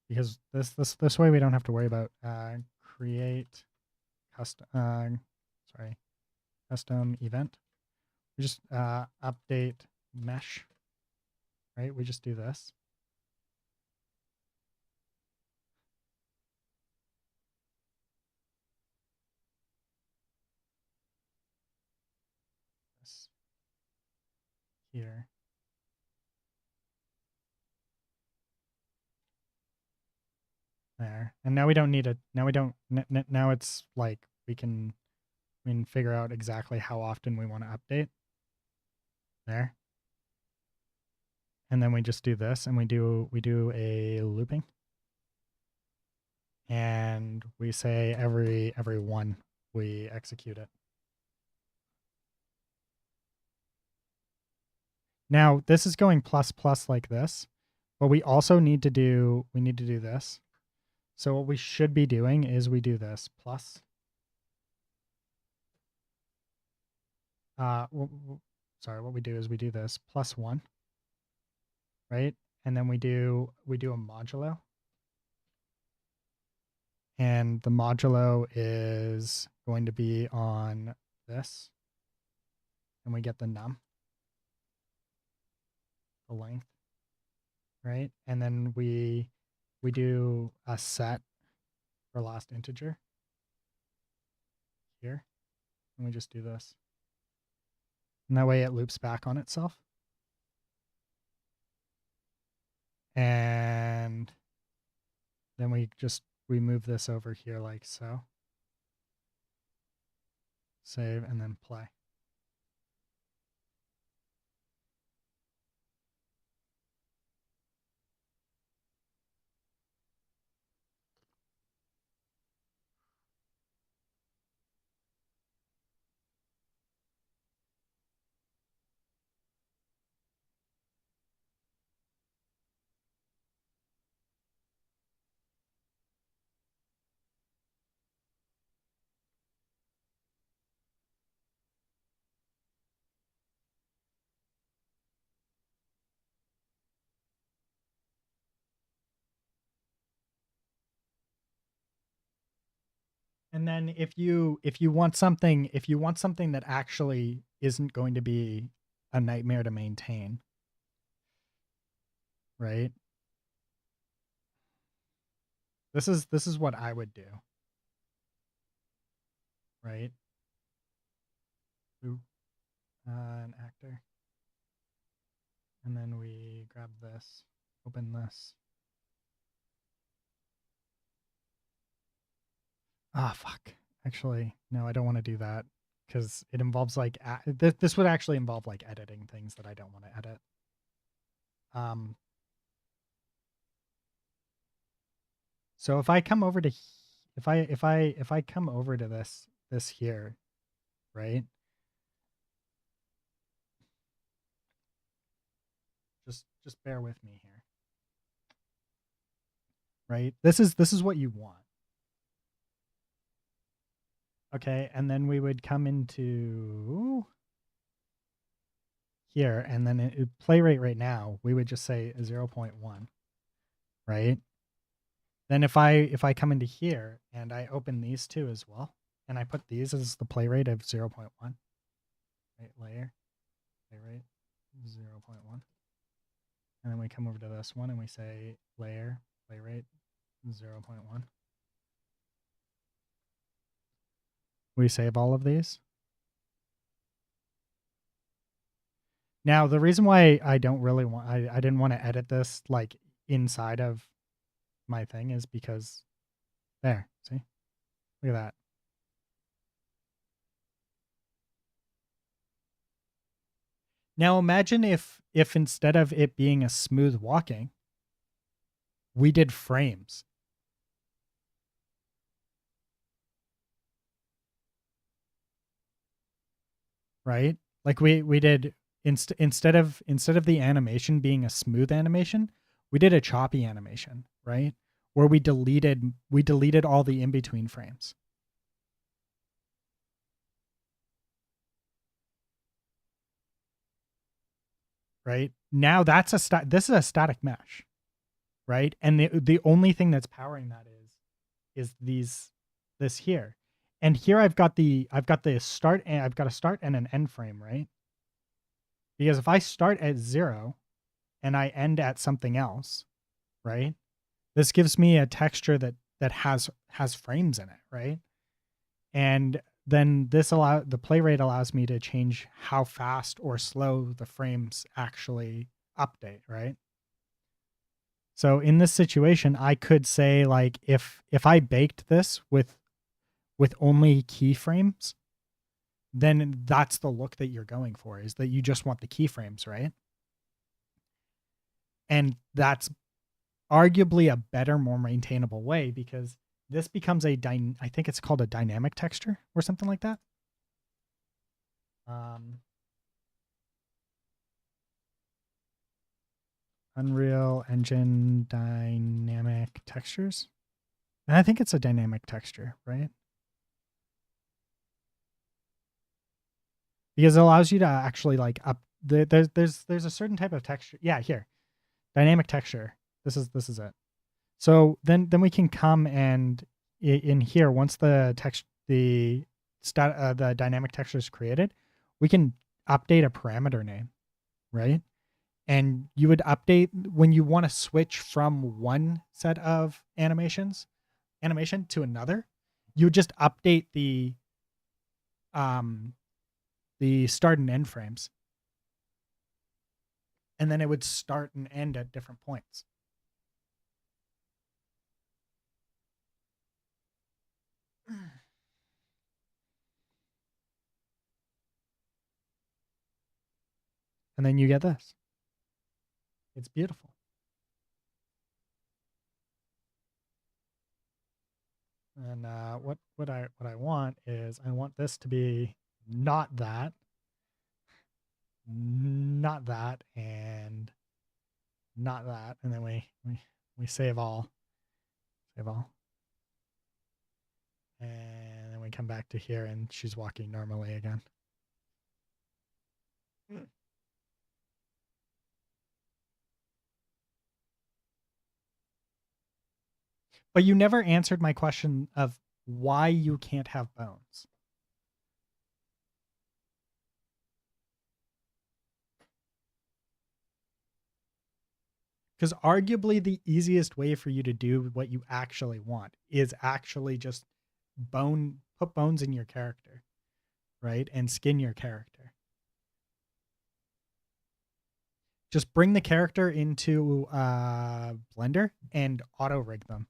Because this way we don't have to worry about create custom custom event. We just update mesh, right? We just do this. This here. There. And now we don't need a, now we don't, now it's like we can figure out exactly how often we want to update. There. And then we just do this and we do a looping. And we say every one we execute it. Now this is going plus plus like this, but we also need to do this. So what we should be doing is we do this plus. Sorry, what we do is we do this plus 1, right? And then we do a modulo. And the modulo is going to be on this. And we get the num, the length, right? And then we do a set for last integer here. And we just do this. And that way it loops back on itself. And then we move this over here like so. Save and then play. And then if you want something that actually isn't going to be a nightmare to maintain, right? This is what I would do. Right? An actor. And then we grab this, open this. Ah, fuck. Actually, no, I don't want to do that because it involves like this would actually involve like editing things that I don't want to edit. So if I come over to if I come over to this here, right? Just bear with me here. Right? This is what you want. Okay, and then we would come into here, and then play rate right now, we would just say 0.1, right? Then if I come into here and I open these two as well, and I put these as the play rate of 0.1, right? Layer, play rate 0.1. And then we come over to this one and we say layer, play rate 0.1. We save all of these. Now, the reason why I don't really want, I didn't want to edit this like inside of my thing is because there, see, look at that. Now imagine if instead of it being a smooth walking, we did frames. Right? Like we did instead of the animation being a smooth animation, we did a choppy animation, right? Where we deleted all the in between frames. Right? Now this is a static mesh, right? And the only thing that's powering that is this here. And here I've got a start and an end frame, right? Because if I start at 0 and I end at something else, right? This gives me a texture that has frames in it, right? And then the play rate allows me to change how fast or slow the frames actually update, right? So in this situation, I could say like if I baked this with only keyframes, then that's the look that you're going for, is that you just want the keyframes, right? And that's arguably a better, more maintainable way, because this becomes I think it's called a dynamic texture or something like that. Um, Unreal Engine dynamic textures. And I think it's a dynamic texture, right? Because it allows you to actually like there's a certain type of texture. Yeah, here. Dynamic texture. This is it. So then we can come and in here, once the dynamic texture is created, we can update a parameter name, right? And you would update when you want to switch from one set of animation to another. You would just update um the start and end frames, and then it would start and end at different points. And then you get this. It's beautiful. And what I want is I want this to be not that, not that, and not that, and then we save all, and then we come back to here, and she's walking normally again. But you never answered my question of why you can't have bones. Because arguably the easiest way for you to do what you actually want is actually just put bones in your character, right? And skin your character. Just bring the character into Blender and auto rig them.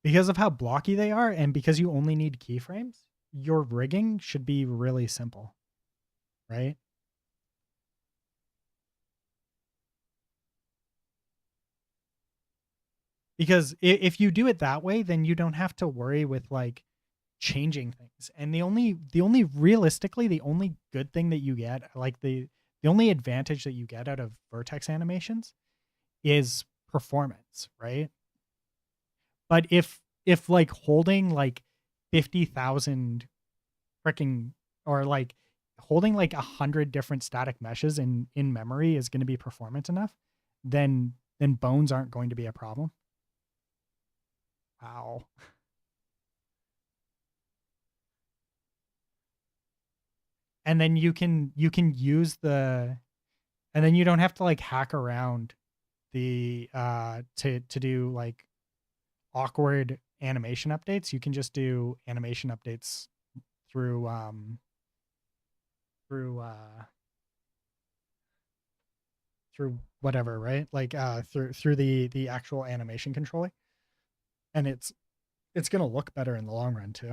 Because of how blocky they are, and because you only need keyframes, your rigging should be really simple, right? Because if you do it that way, then you don't have to worry with like changing things. And the only realistically the only good thing that you get, like the only advantage that you get out of vertex animations is performance, right? But if like holding like 50,000 freaking, or like holding like 100 different static meshes in memory is going to be performance enough, then bones aren't going to be a problem. Wow. And then you can use the, and then you don't have to like hack around the to do like awkward animation updates. You can just do animation updates through through uh through whatever, right? Like through the actual animation controller, and it's going to look better in the long run too.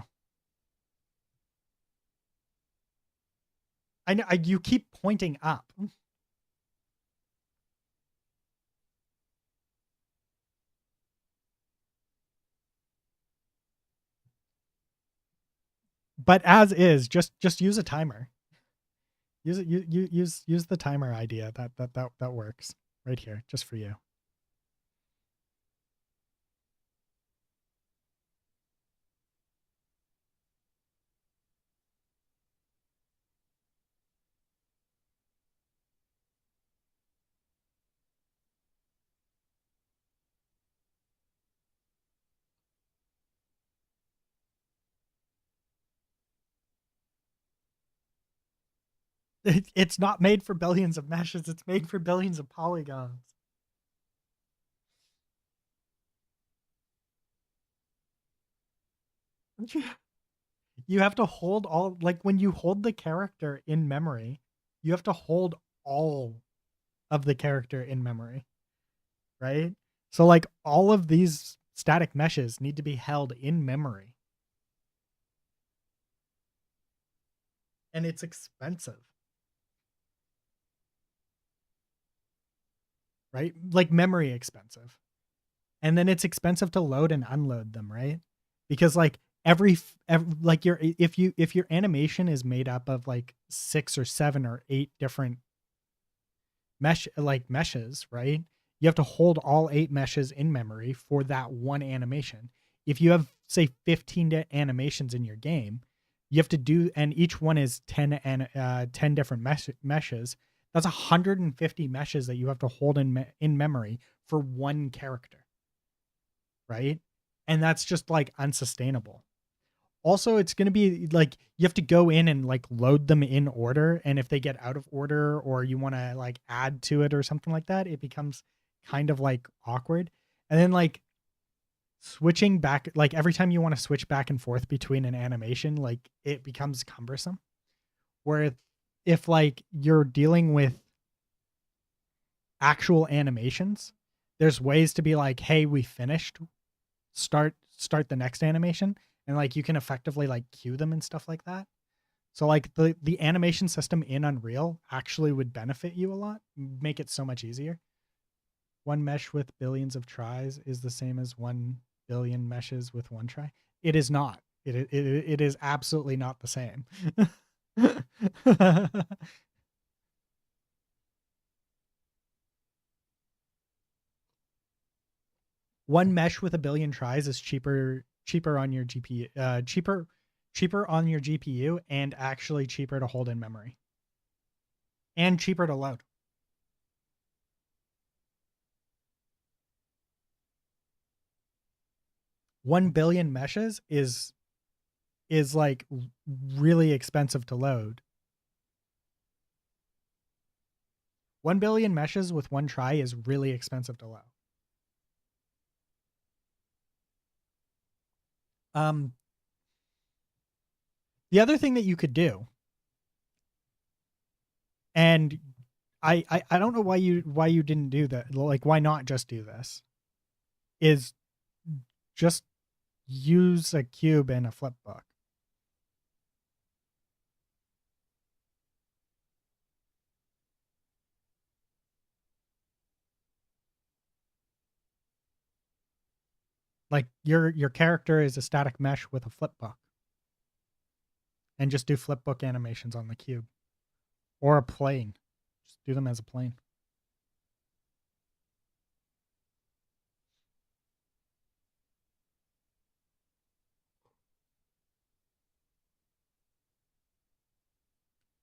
I know you keep pointing up. But as is, just use a timer. Use it. Use the timer idea. That works right here, just for you. It's not made for billions of meshes. It's made for billions of polygons. You have to hold all, like when you hold the character in memory, you have to hold all of the character in memory, right? So like all of these static meshes need to be held in memory. And it's expensive, right? Like memory expensive. And then it's expensive to load and unload them, right? Because like every like your if your animation is made up of like 6 or 7 or 8 different meshes, right? You have to hold all 8 meshes in memory for that one animation. If you have say 15 animations in your game, you have to do, and each one is 10 different meshes. That's 150 meshes that you have to hold in memory for one character, right? And that's just like unsustainable. Also, it's going to be like you have to go in and like load them in order, and if they get out of order or you want to like add to it or something like that, it becomes kind of like awkward. And then like switching back, like every time you want to switch back and forth between an animation, like it becomes cumbersome. Where if like you're dealing with actual animations, there's ways to be like, hey, we finished, start the next animation, and like you can effectively like queue them and stuff like that. So like the animation system in Unreal actually would benefit you a lot, make it so much easier. One mesh with billions of tries is the same as 1 billion meshes with one try. It is not. It is absolutely not the same. One mesh with a billion tries is cheaper on your GPU, cheaper on your GPU, and actually cheaper to hold in memory, and cheaper to load. 1 billion meshes is like really expensive to load. 1 billion meshes with one try is really expensive to load. Um, the other thing that you could do, and I don't know why you didn't do that. Like, why not just do this? Is just use a cube and a flip book. Like your character is a static mesh with a flip book, and just do flip book animations on the cube or a plane. Just do them as a plane.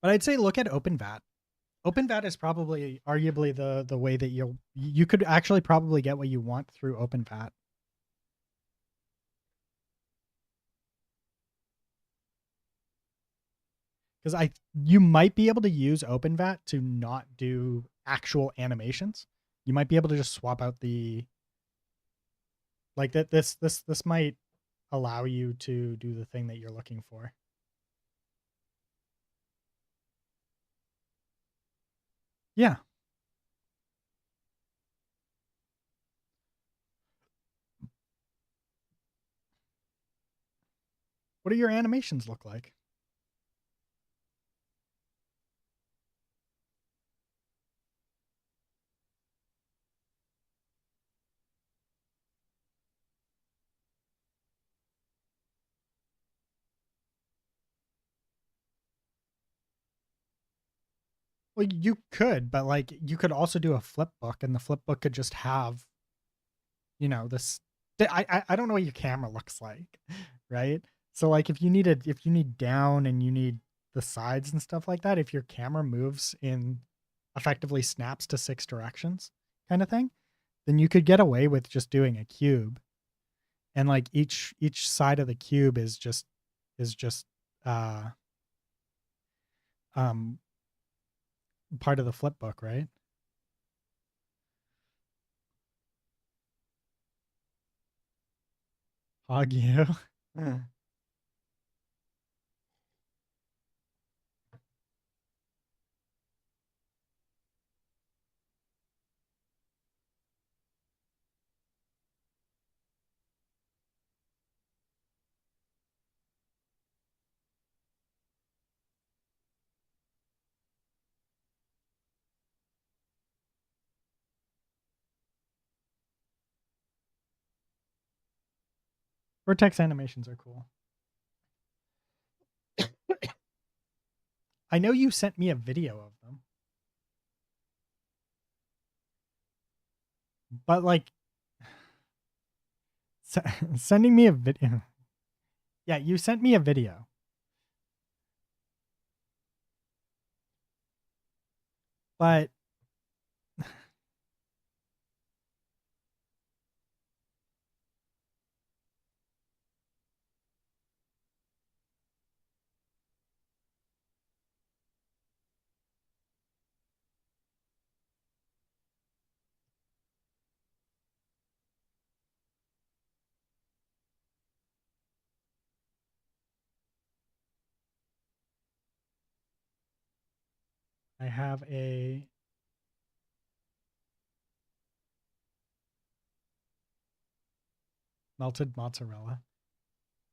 But I'd say look at OpenVAT. OpenVAT is probably arguably the way that you could actually probably get what you want through OpenVAT. Because you might be able to use OpenVAT to not do actual animations. You might be able to just swap out the like that this might allow you to do the thing that you're looking for. Yeah. What do your animations look like? Well, you could, but like you could also do a flip book, and the flip book could just have, this. I don't know what your camera looks like, right? So like if you need down and you need the sides and stuff like that, if your camera moves in effectively snaps to six directions kind of thing, then you could get away with just doing a cube, and like each side of the cube is just uh um part of the flip book, right? Hog you. Vertex animations are cool. I know you sent me a video of them, but like sending me a video. Yeah, you sent me a video, but I have a melted mozzarella.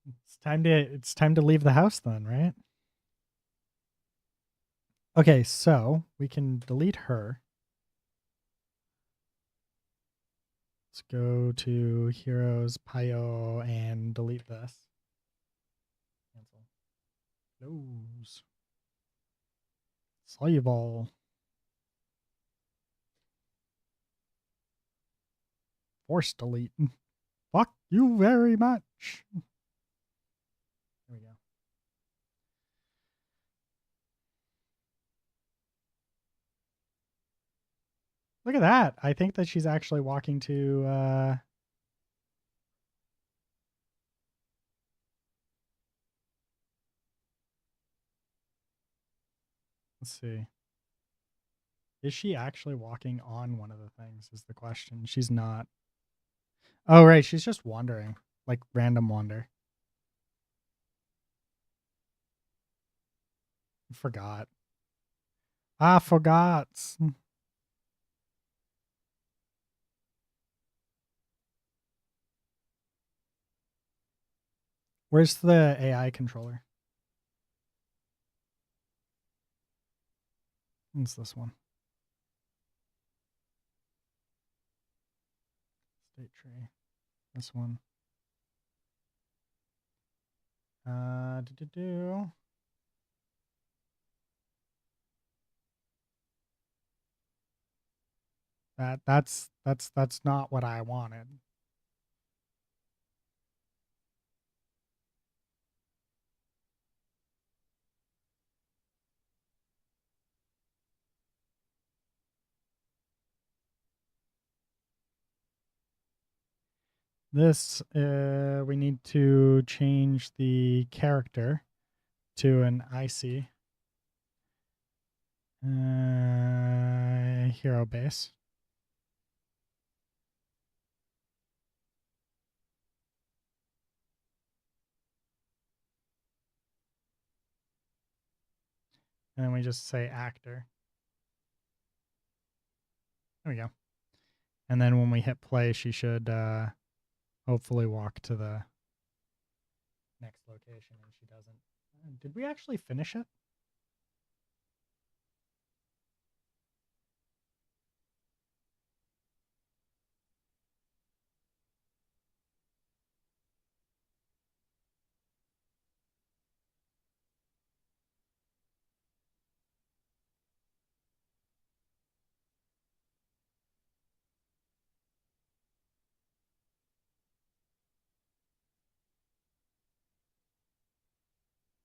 It's time to leave the house then, right? Okay, so we can delete her. Let's go to Heroes, Pio, and delete this. Cancel. Close. Soluble. Force delete. Fuck you very much. There we go. Look at that. I think that she's actually walking to let's see. Is she actually walking on one of the things is the question. She's not. Oh right, she's just wandering. Like random wander. Forgot. I forgot. Where's the AI controller? It's this one. State tree. This one. Do. That's not what I wanted. This we need to change the character to an icy hero base. And then we just say actor. There we go. And then when we hit play, she should hopefully walk to the next location, and she doesn't. Did we actually finish it?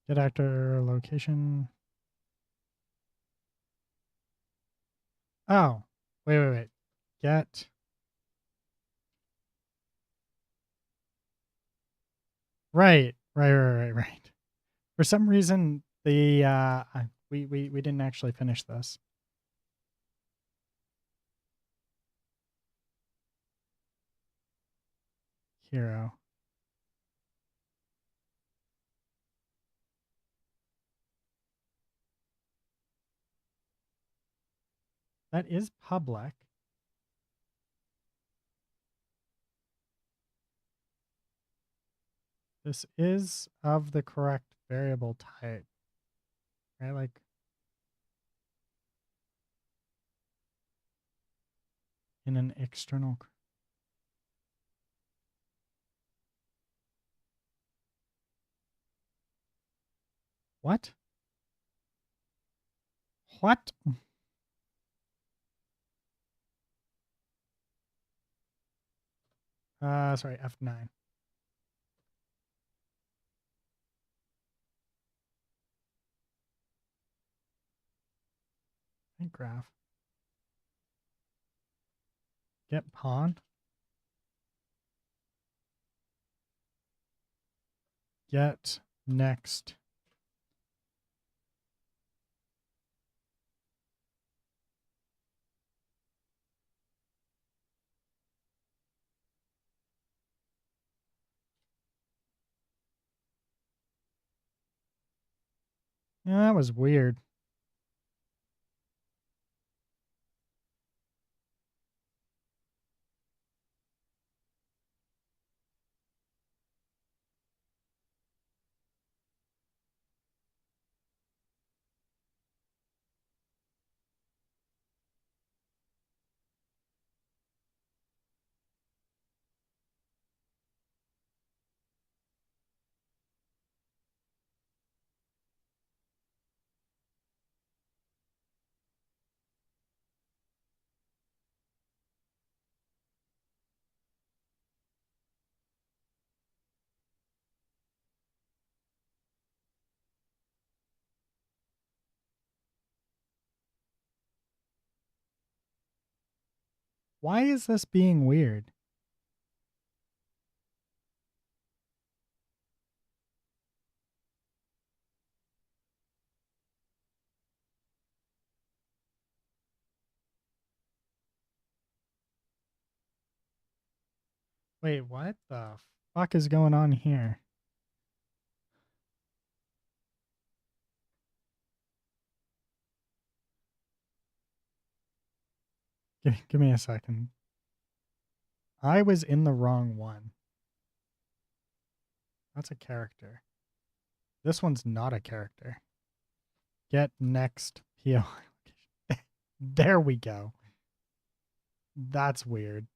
Get actor location. Oh, wait. Get. Right. For some reason, we didn't actually finish this. Hero. That is public. This is of the correct variable type. Right? Like, in an external. What? What? Sorry, F9. Graph. Get pawn. Get next. Yeah, that was weird. Why is this being weird? Wait, what the fuck is going on here? Give me a second. I was in the wrong one. That's a character. This one's not a character. Get next PO. There we go. That's weird.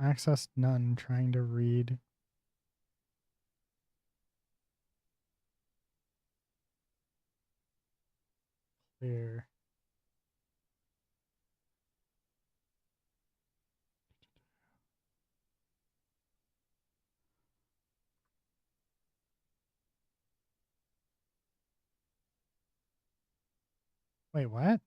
Access none. Trying to read. Clear. Wait, what?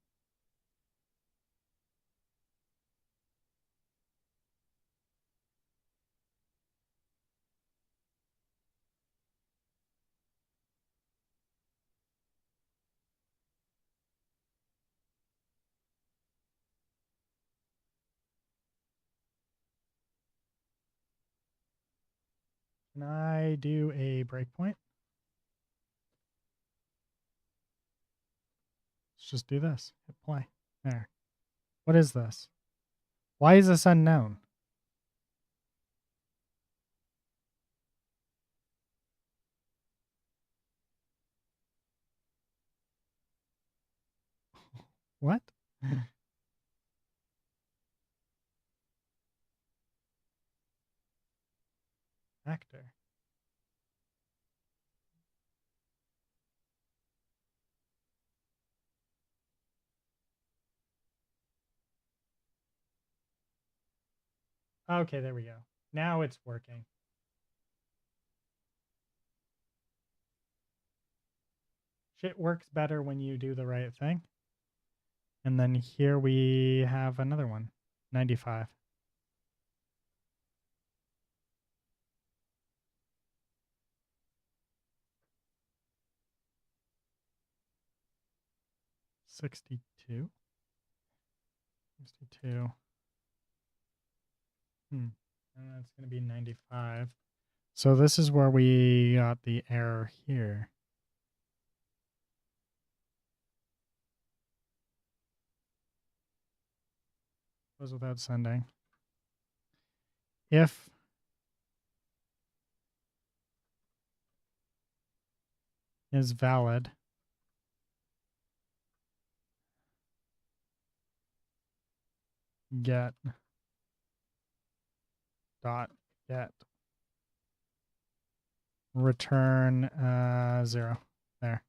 Can I do a breakpoint? Let's just do this. Hit play. There. What is this? Why is this unknown? What? Actor. Okay, there we go. Now it's working. Shit works better when you do the right thing. And then here we have another one. 95. $62. 62. And that's going to be 95. So this is where we got the error here. Goes without sending. If is valid, get dot get return 0. There.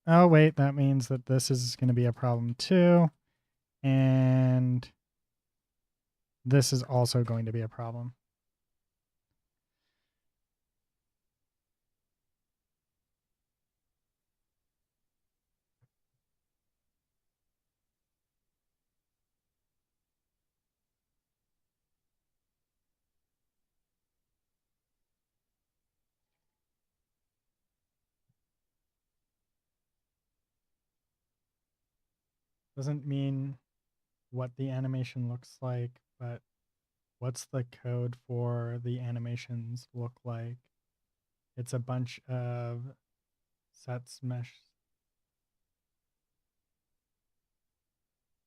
Oh, wait, that means that this is going to be a problem too. And this is also going to be a problem. Doesn't mean what the animation looks like, but what's the code for the animations look like? It's a bunch of sets mesh.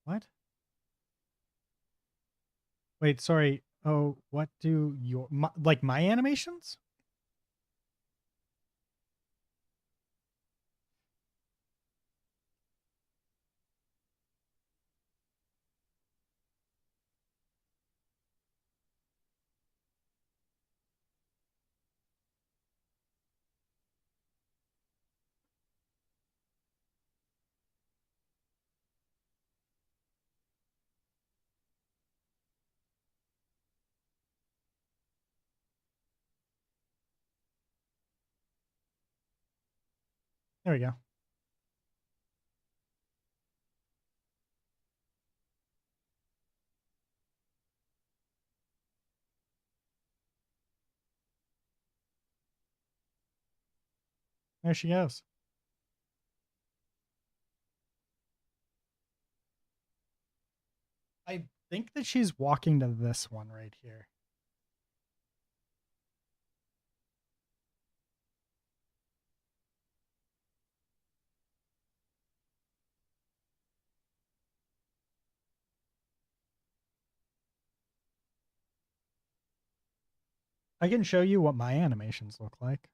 What? Wait, sorry. Oh, what do your like my animations? There we go. There she goes. I think that she's walking to this one right here. I can show you what my animations look like.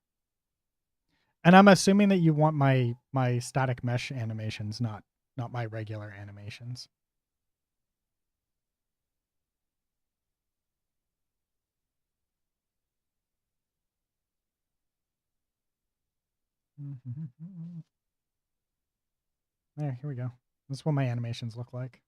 And I'm assuming that you want my static mesh animations, not my regular animations. There, here we go. This is what my animations look like.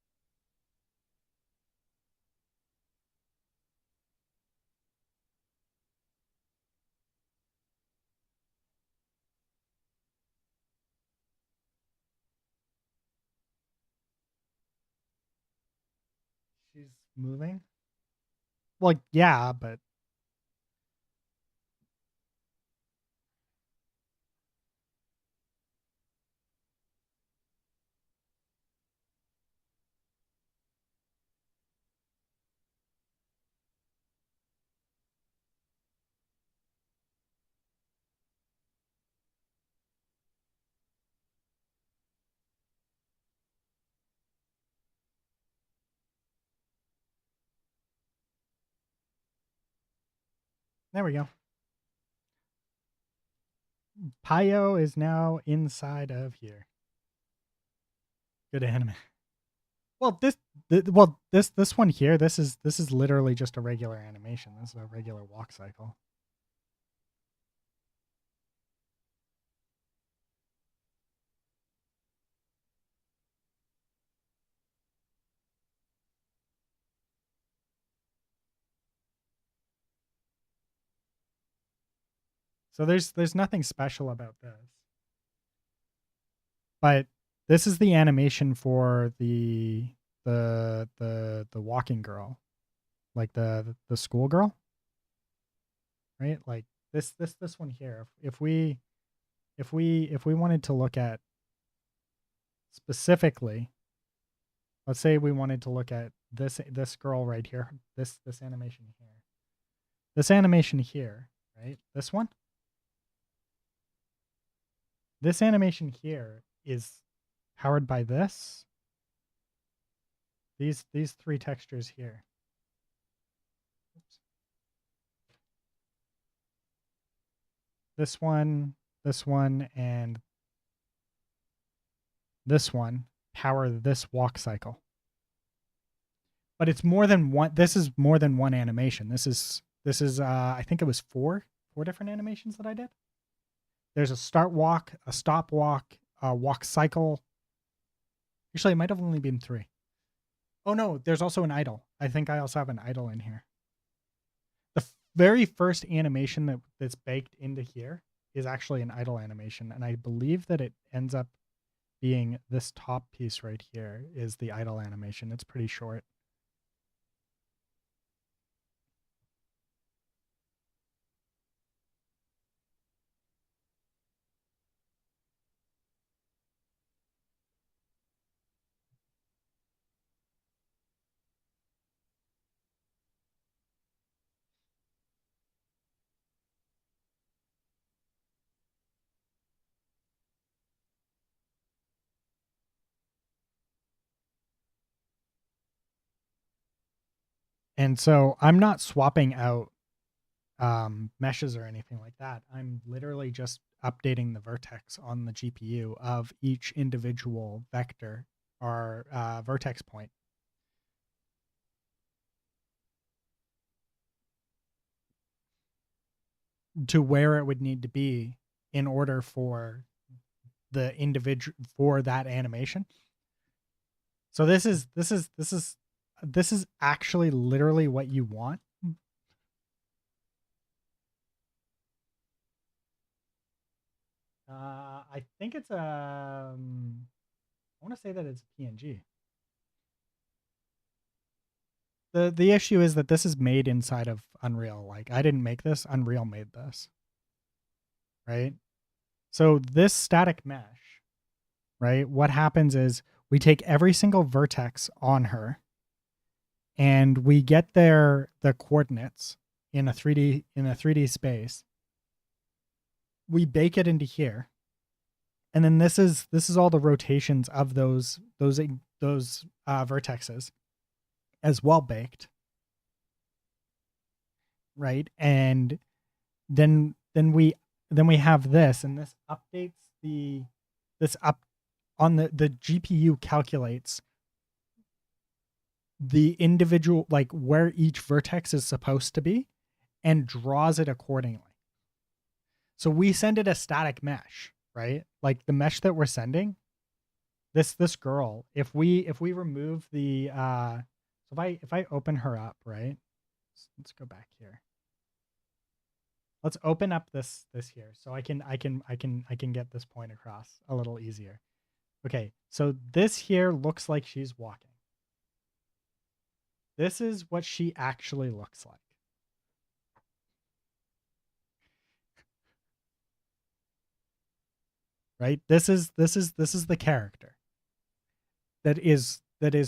She's moving. Well, yeah, but there we go. Payo is now inside of here. Good anime. Well, this one here, this is literally just a regular animation. This is a regular walk cycle. So there's nothing special about this. But this is the animation for the walking girl, like the school girl, right? Like this one here. If we wanted to look at specifically, let's say we wanted to look at this girl right here, this animation here. This animation here, right? This one? This animation here is powered by this. These three textures here. Oops. This one, and this one power this walk cycle. But it's more than one. This is more than one animation. This is I think it was four different animations that I did. There's a start walk, a stop walk, a walk cycle. Actually, it might have only been three. Oh no, there's also an idle. I think I also have an idle in here. The very first animation that's baked into here is actually an idle animation, and I believe that it ends up being this top piece right here is the idle animation. It's pretty short. And so I'm not swapping out meshes or anything like that. I'm literally just updating the vertex on the GPU of each individual vector or vertex point. To where it would need to be in order for the individual for that animation. So this is actually literally what you want. I think it's I want to say that it's a PNG. The issue is that this is made inside of Unreal. Like I didn't make this, Unreal made this. Right? So this static mesh, right? What happens is we take every single vertex on her and we get the coordinates in a 3D space. We bake it into here. And then this is all the rotations of those vertexes as well baked. Right? And then we have this, and this updates this up on the GPU calculates the individual, like where each vertex is supposed to be and draws it accordingly. So we send it a static mesh, right? Like the mesh that we're sending, this girl, if we remove the so if I open her up, right? Let's go back here. Let's open up this here so I can get this point across a little easier. Okay, so this here looks like she's walking. This is what she actually looks like. Right? This is the character that is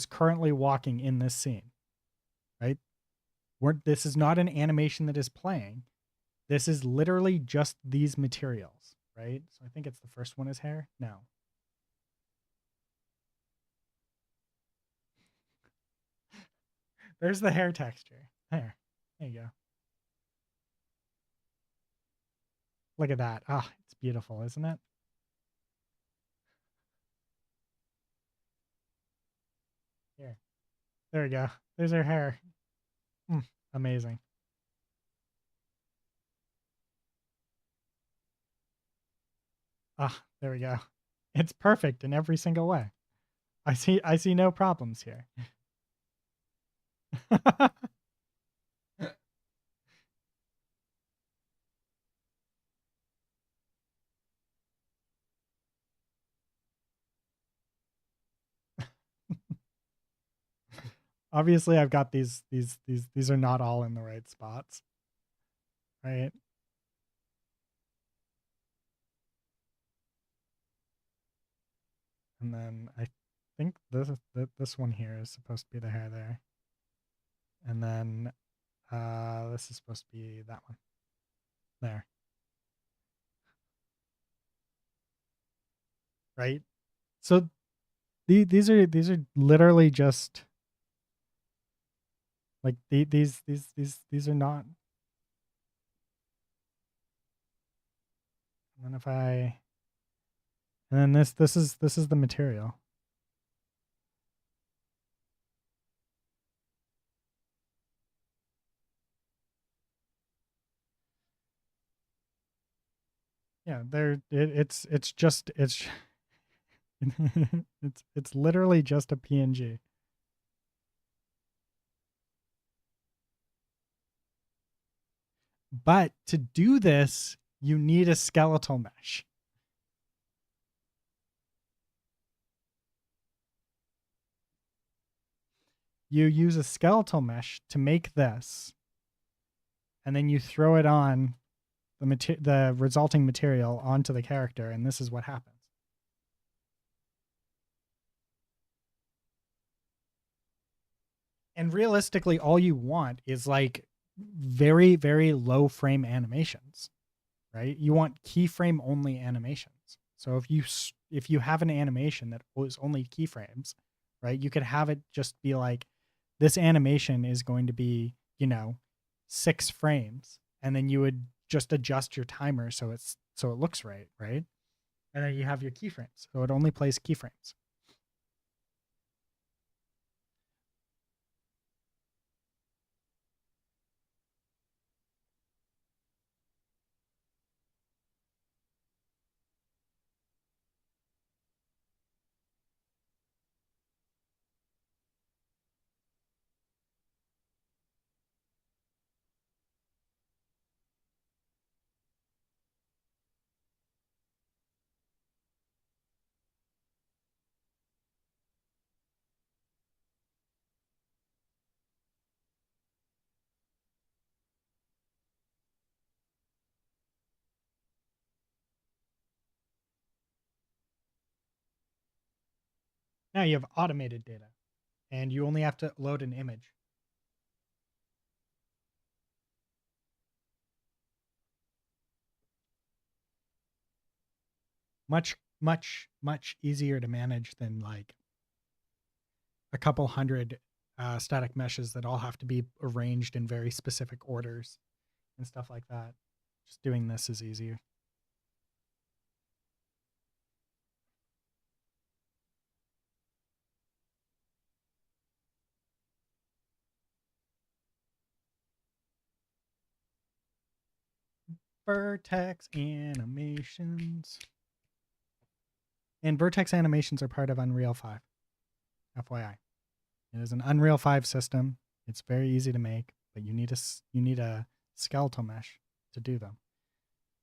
currently walking in this scene. Right? This is not an animation that is playing. This is literally just these materials, right? So I think it's the first one is hair. No. There's the hair texture. There you go. Look at that. Ah, it's beautiful, isn't it? Here. There we go. There's her hair. Mm, amazing. Ah, there we go. It's perfect in every single way. I see no problems here. Obviously I've got these are not all in the right spots, right? And then I think this one here is supposed to be the hair there. And then this is supposed to be that one. There. Right? So these are literally just like these are not. And then if I and then this is the material. Yeah, it's just it's literally just a PNG. But to do this, you need a skeletal mesh. You use a skeletal mesh to make this, and then you throw it on the resulting material onto the character, and this is what happens. And realistically, all you want is like very, very low frame animations, right? You want keyframe only animations. So if you have an animation that was only keyframes, right, you could have it just be like this animation is going to be 6 frames, and then you would just adjust your timer so it looks right, right? And then you have your keyframes, so it only plays keyframes. Now you have automated data, and you only have to load an image. Much, much, much easier to manage than like a couple hundred static meshes that all have to be arranged in very specific orders and stuff like that. Just doing this is easier. Vertex animations. And vertex animations are part of Unreal 5, FYI. It is an Unreal 5 system. It's very easy to make, but you need a skeletal mesh to do them.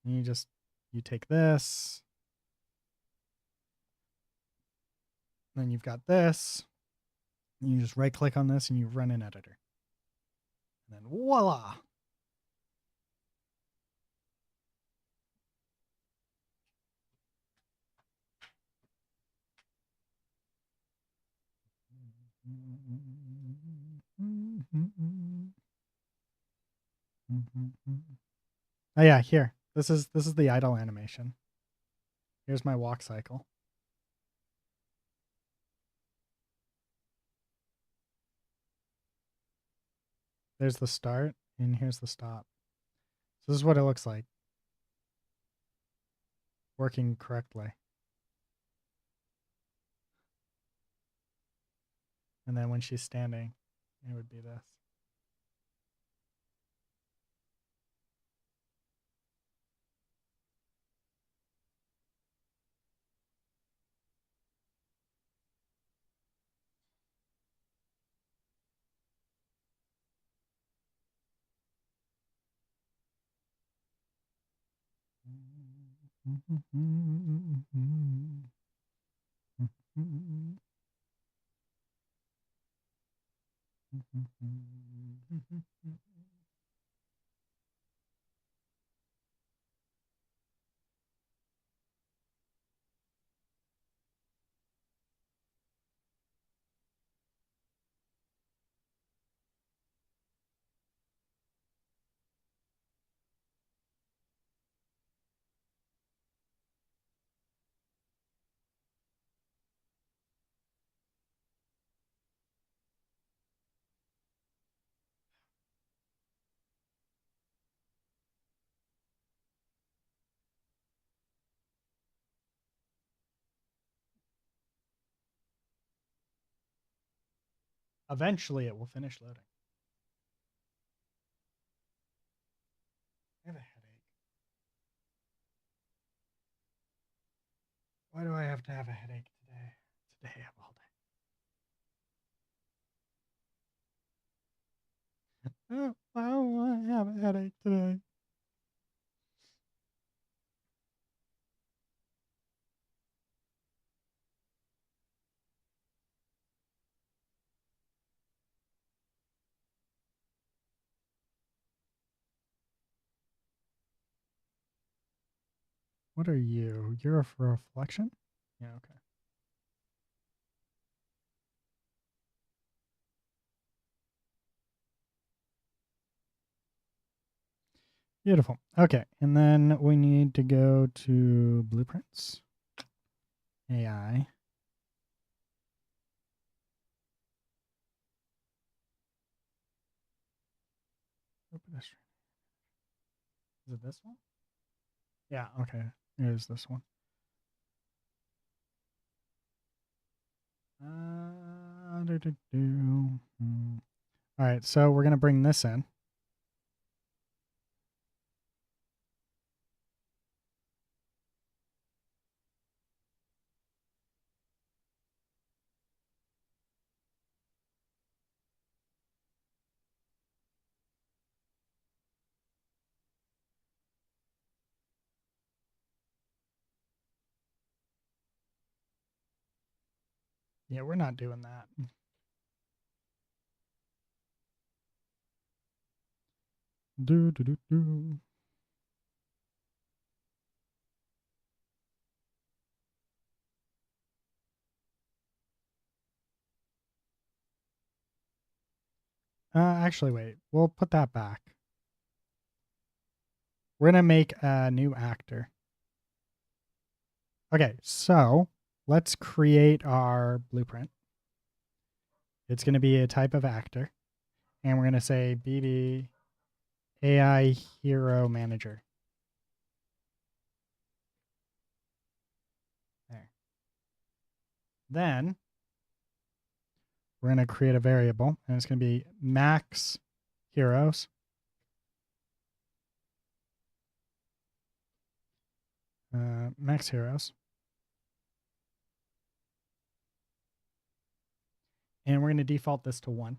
And you take this, then you've got this, and you just right click on this and you run an editor. And then voila. Oh yeah, here. This is the idle animation. Here's my walk cycle. There's the start, and here's the stop. So this is what it looks like. working correctly. And then when she's standing, it would be this. Eventually, it will finish loading. I have a headache. Why do I have to have a headache today? Today of all day. Why do I have a headache today? What are you? You're a reflection? Yeah, okay. Beautiful. Okay, and then we need to go to blueprints, AI. Is it this one? Yeah, okay. Here's this one. All right, so we're going to bring this in. Yeah, we're not doing that. Do, do, do, do. Actually, wait. We'll put that back. We're going to make a new actor. Okay, so let's create our blueprint. It's going to be a type of actor. And we're going to say BB AI Hero Manager. There. Then we're going to create a variable, and it's going to be max heroes. Max heroes. And we're going to default this to 1.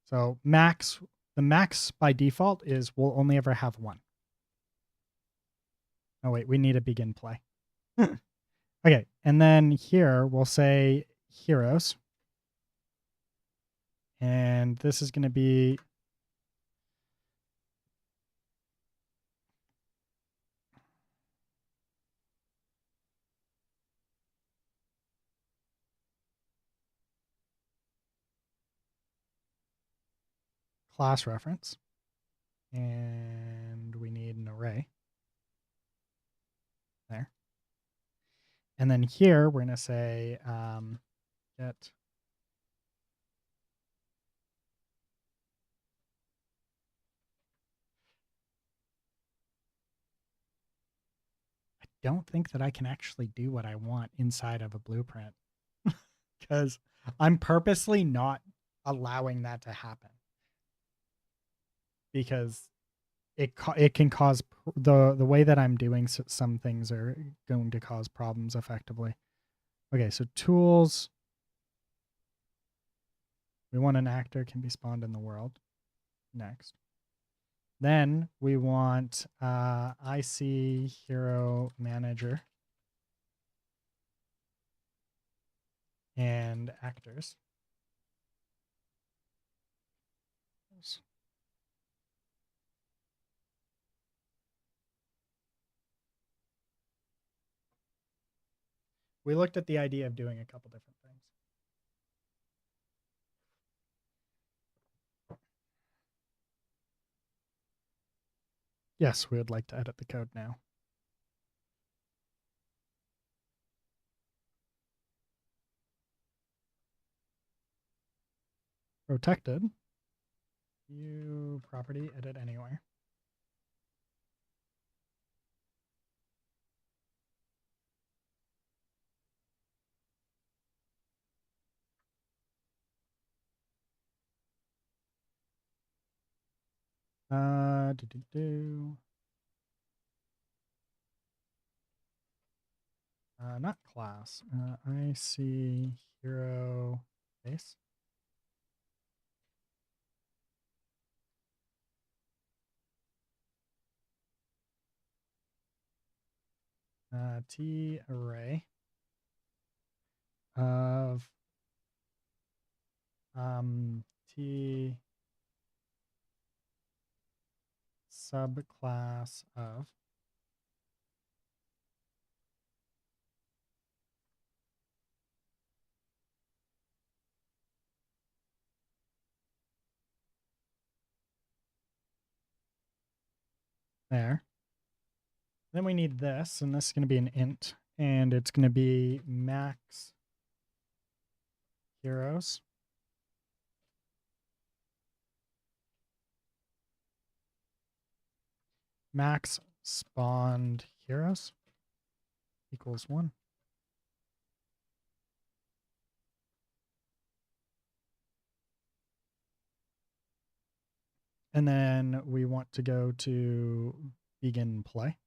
So the max by default is we'll only ever have 1. Oh, wait, we need a begin play. Okay, and then here we'll say heroes. And this is going to be class reference. And we need an array. There. And then here we're going to say get don't think that I can actually do what I want inside of a blueprint because I'm purposely not allowing that to happen because it can cause the way that I'm doing some things are going to cause problems effectively. Okay, so tools. We want an actor can be spawned in the world. Next. Then we want IC hero manager and actors. We looked at the idea of doing a couple different things. Yes, we would like to edit the code now. Protected. View property, edit anywhere. Do do do. Not class. IC hero base. T array of T subclass of there. Then we need this, and this is going to be an int, and it's going to be max heroes. Max spawned heroes equals 1. And then we want to go to begin play.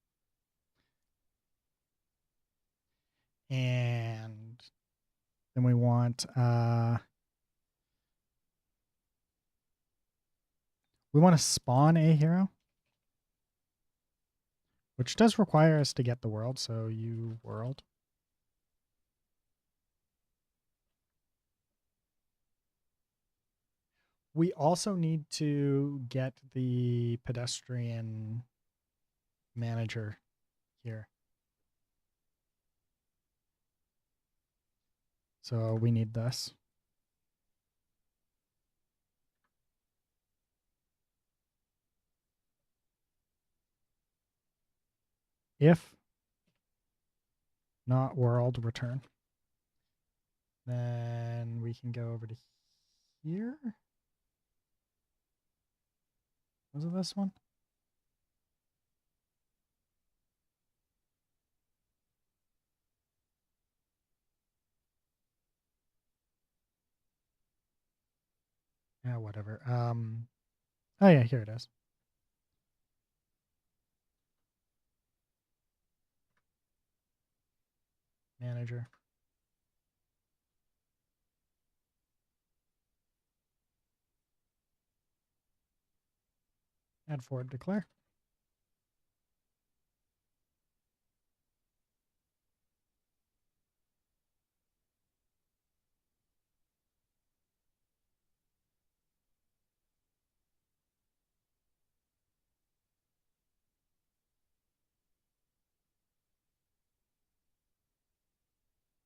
And then we want to spawn a hero, which does require us to get the world. So you world. We also need to get the pedestrian manager here. So we need this. If not world, return. Then we can go over to here. Was it this one? Yeah, whatever. Oh yeah, here it is. Manager. Add forward declare.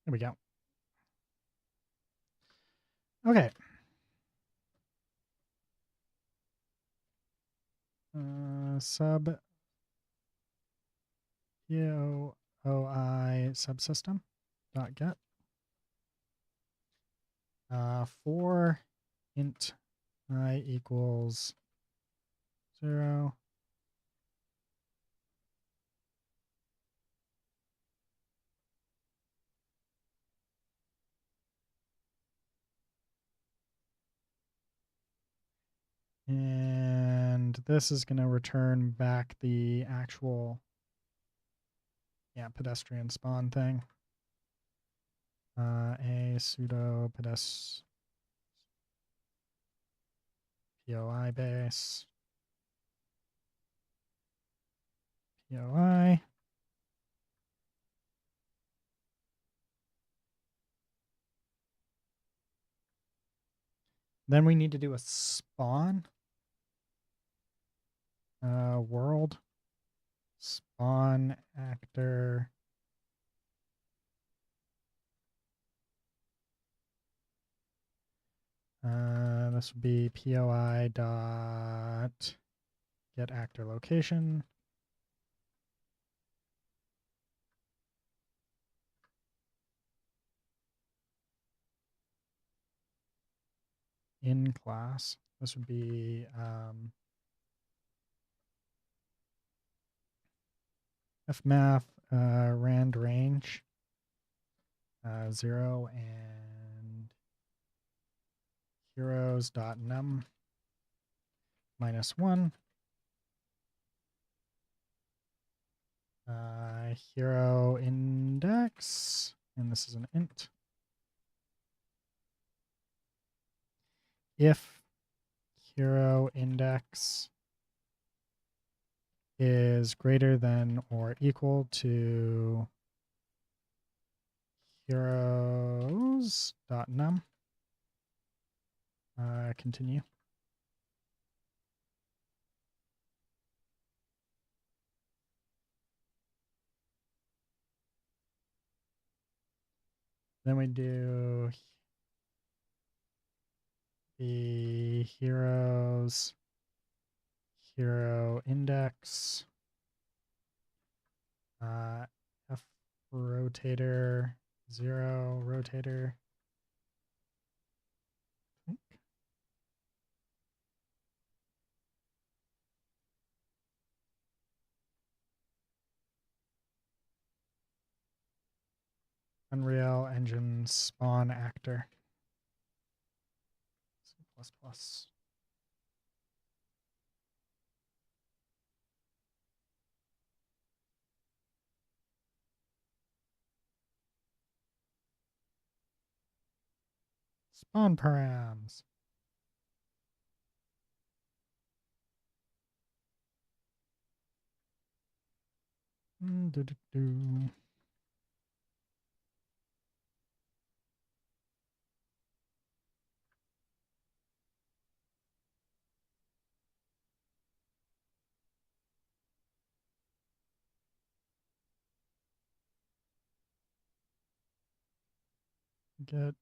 There we go. Okay. Sub POI subsystem dot get. For int I equals 0. And this is going to return back the actual, pedestrian spawn thing. A sudo pedes POI base. POI. Then we need to do a spawn. World spawn actor. This would be POI dot get actor location. In class. This would be fmath rand range 0 and heroes.num -1. Hero index, and this is an int. If hero index is greater than or equal to heroes.num, continue. Then we do the heroes hero index f rotator 0 rotator. Unreal Engine spawn actor. C++. Spawn params. Get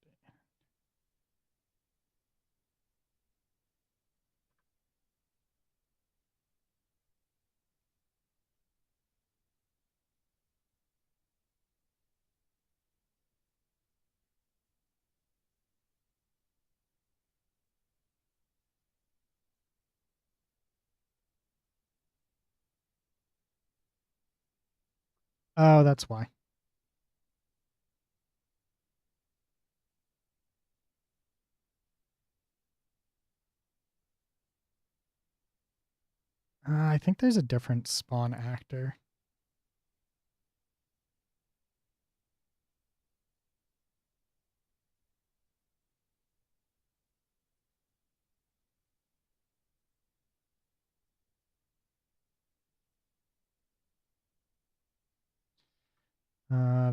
Oh, that's why. I think there's a different spawn actor.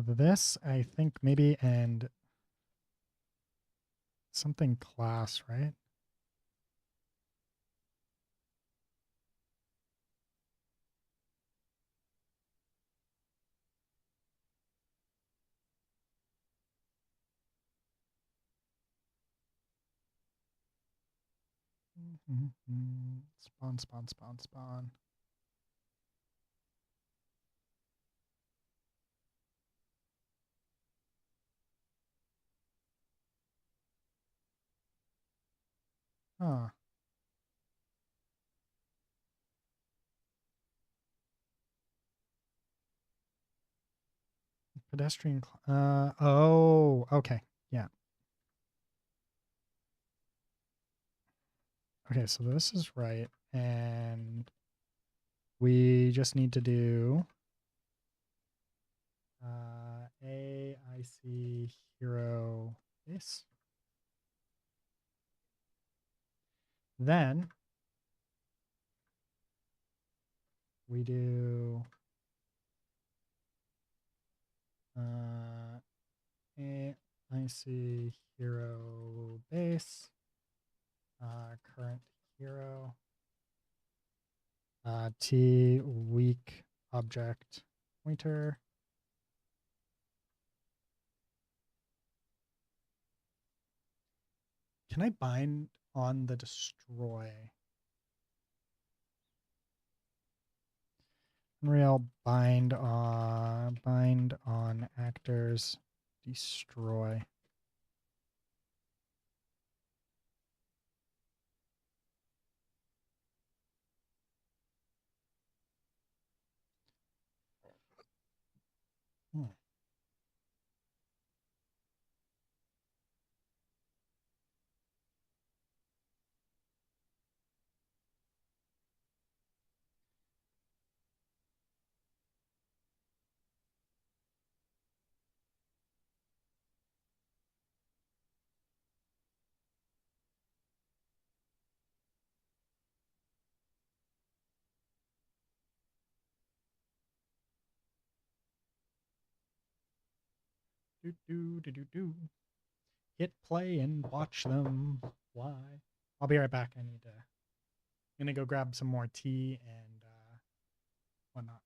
This, I think maybe, and something class, right? Spawn, spawn, spawn, spawn. Huh. Pedestrian. Oh, okay. Yeah. Okay, so this is right. And we just need to do AIC hero base. Then we do AIC hero base, current hero, T weak object pointer. Can I bind on the destroy? Unreal bind on actors destroy. Hmm. Do do do do do. Hit play and watch them fly. I'll be right back. I'm gonna go grab some more tea and whatnot.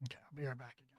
Okay, I'll be right back again.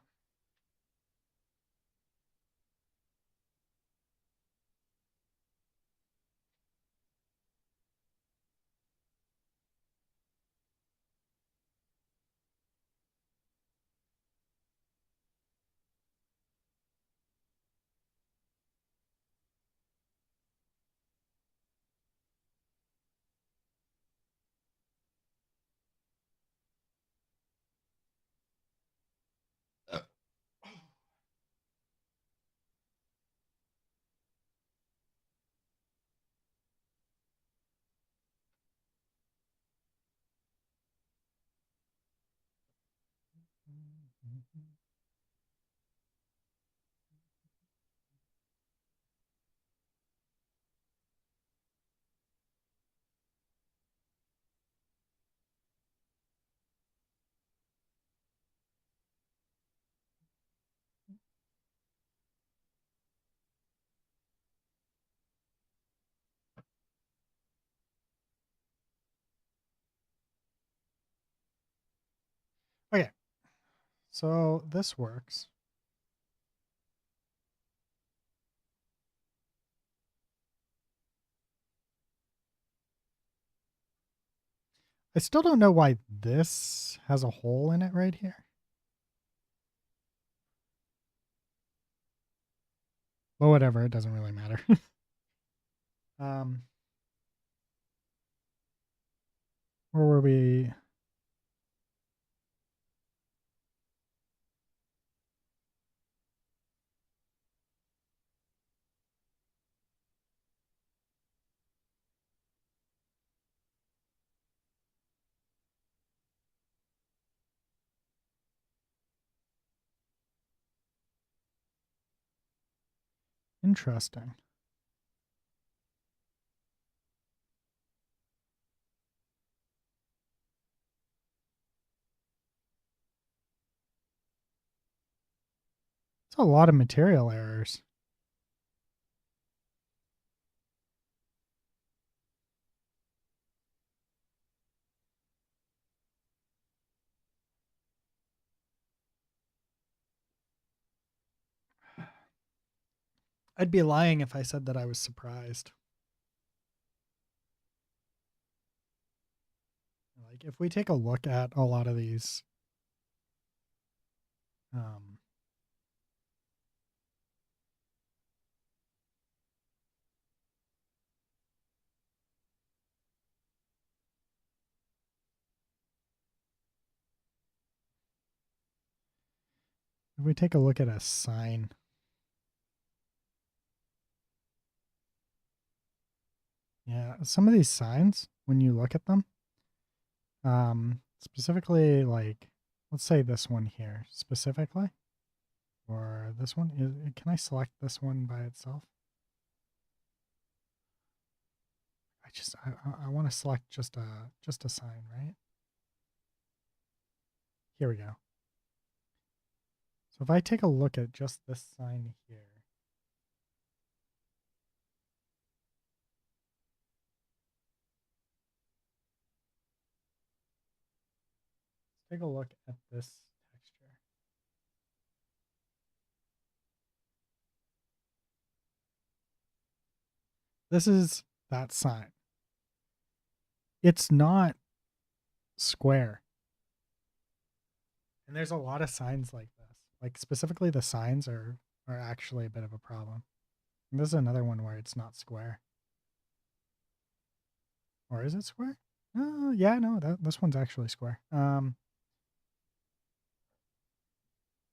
Okay, so this works. I still don't know why this has a hole in it right here. Well, whatever, it doesn't really matter. um, where were we? Interesting. It's a lot of material errors. I'd be lying if I said that I was surprised. Like, if we take a look at a lot of these, um, If we take a look at a sign, yeah, some of these signs, when you look at them, specifically like, let's say this one here specifically, or this one, can I select this one by itself? I want to select just a sign, right? Here we go. So if I take a look at just this sign here, let's take a look at this texture. This is that sign. It's not square. And there's a lot of signs like this. Like specifically the signs are actually a bit of a problem. And this is another one where it's not square. Or is it square? Yeah, no, this one's actually square.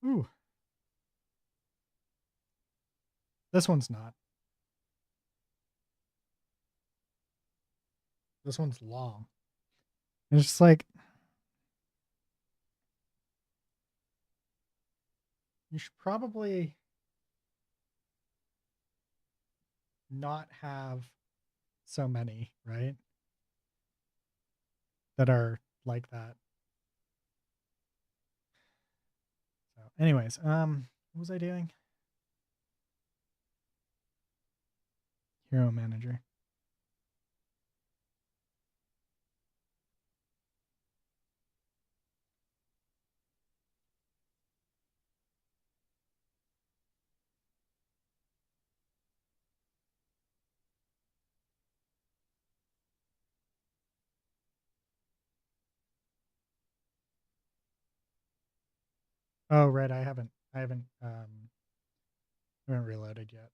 Ooh, this one's not. This one's long. And it's just like you should probably not have so many, right? That are like that. So, anyways, what was I doing? Hero manager. Oh, right. I haven't reloaded yet.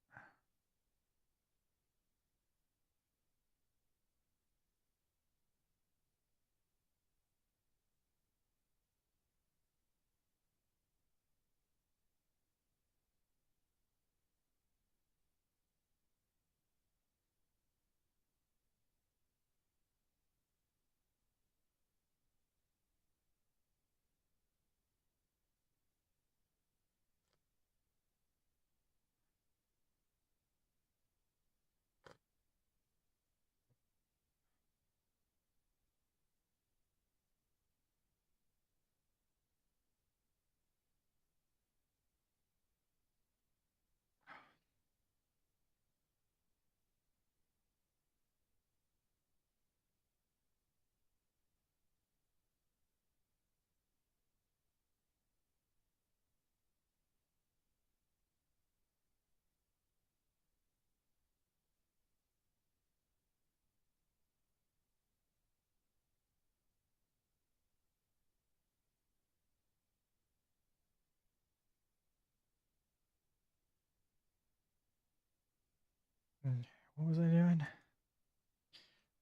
What was I doing?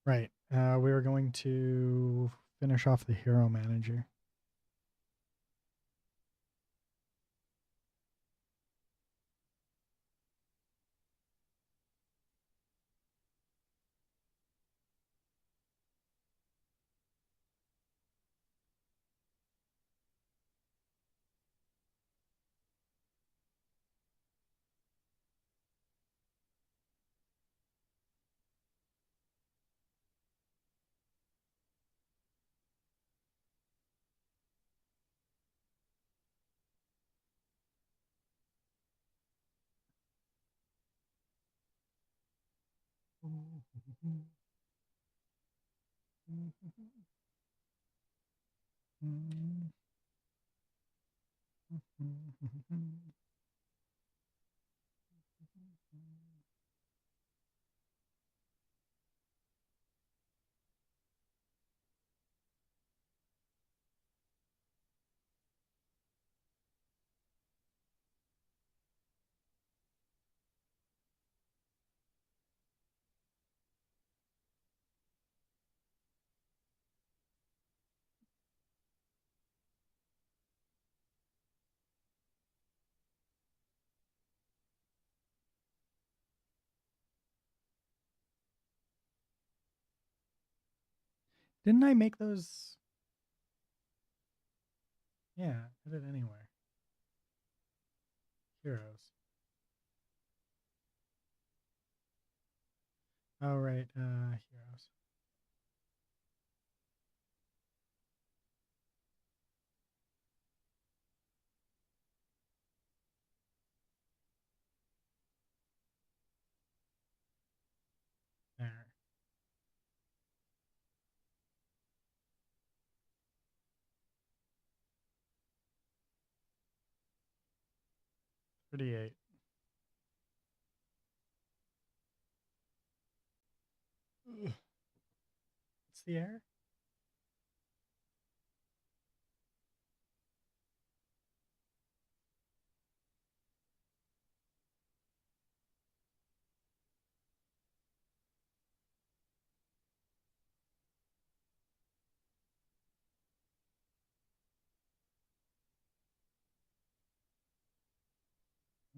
Right. We were going to finish off the hero manager. Didn't I make those? Yeah, edit anywhere. Heroes. Oh, right. Heroes. There. $38. Ugh. What's the error?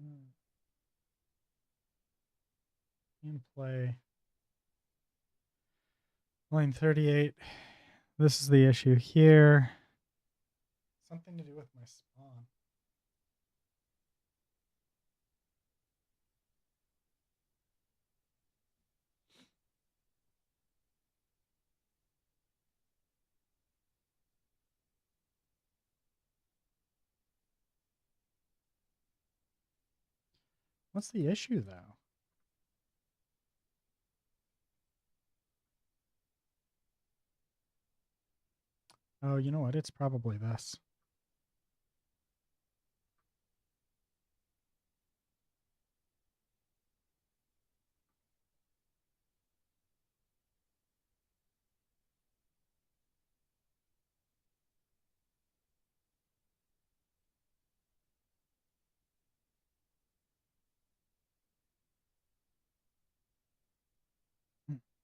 Hmm. Gameplay. Line 38. This is the issue here. Something to do with my spawn. What's the issue, though? Oh, you know what? It's probably this.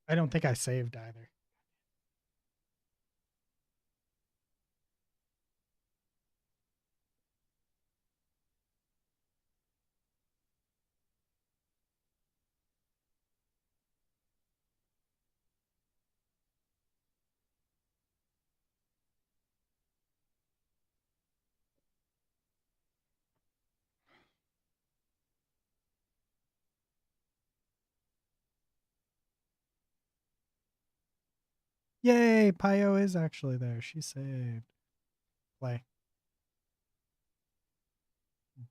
I don't think I saved either. Yay! Pio is actually there. She saved. Play.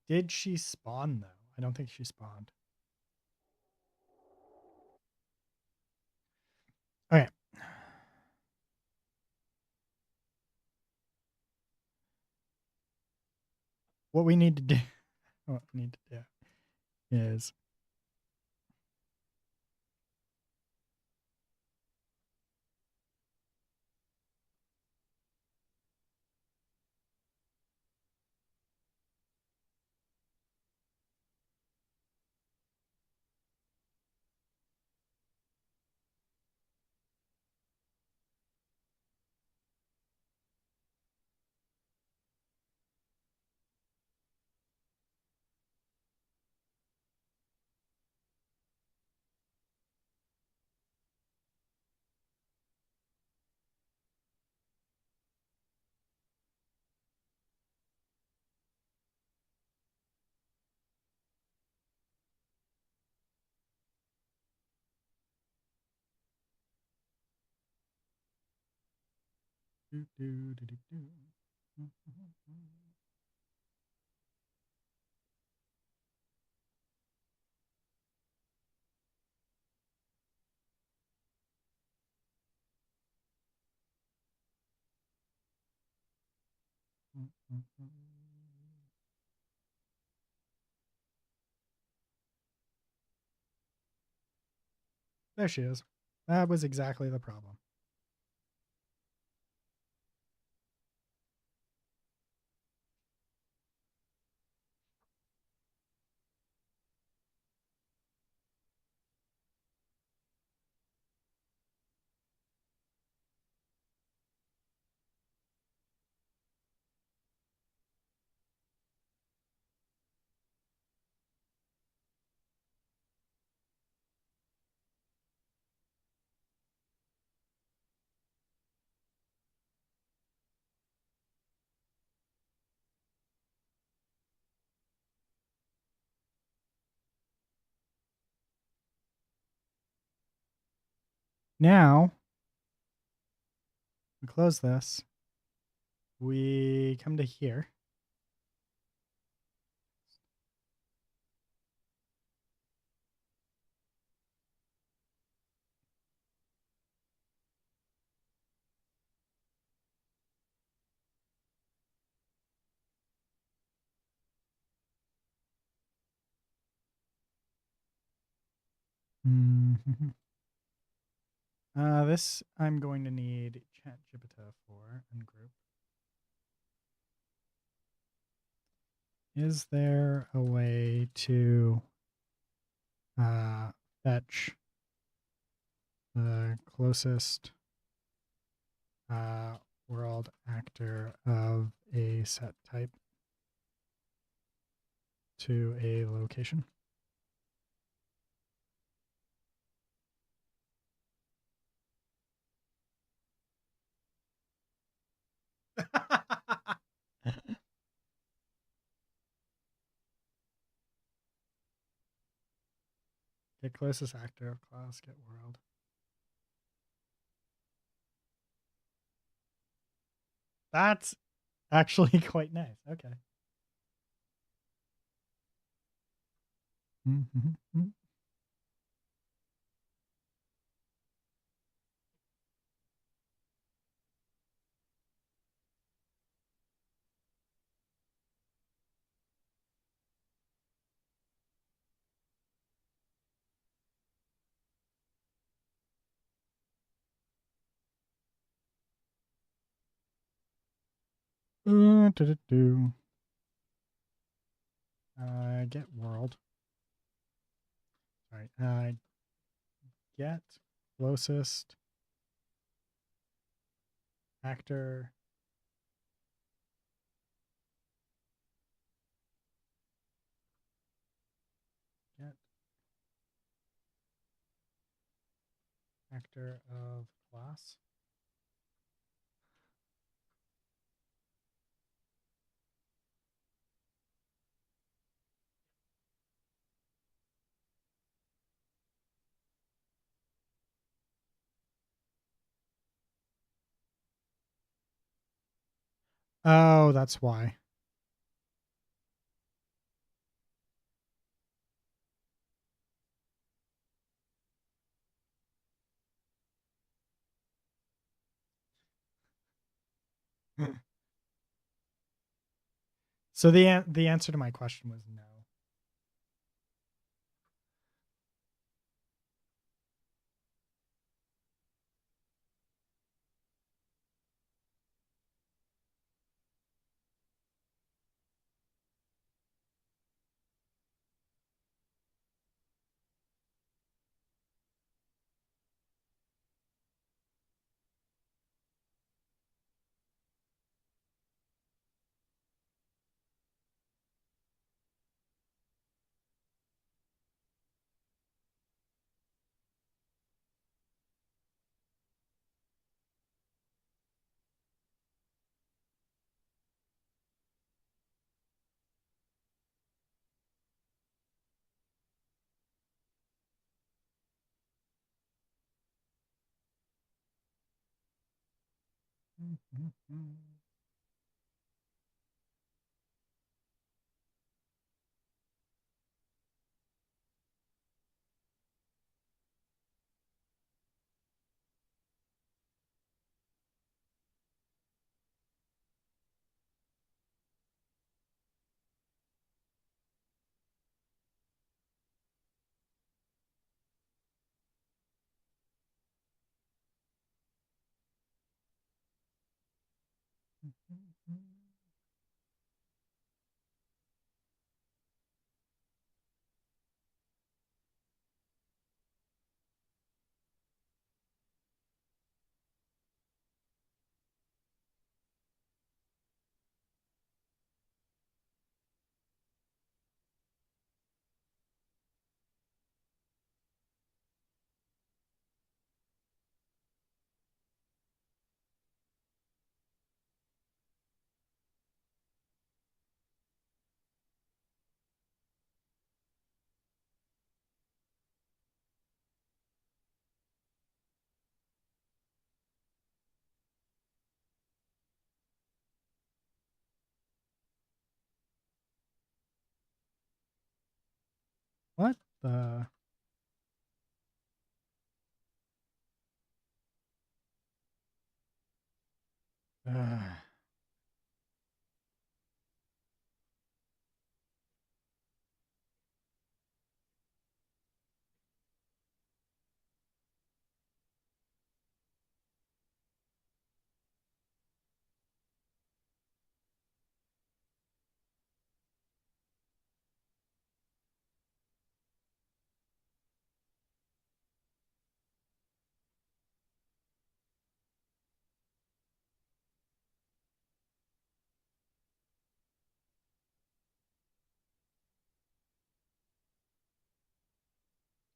Did she spawn, though? I don't think she spawned. Okay. What we need to do. What we need to do is do, do, do, do, do. There she is. That was exactly the problem. Now we close this. We come to here. This I'm going to need ChatGPT for ungroup. Is there a way to fetch the closest world actor of a set type to a location? Get closest actor of class, get world. That's actually quite nice. Okay. Get world. All right. Get closest actor. Get actor of class. Oh, that's why. So the answer to my question was no. What the? Uh,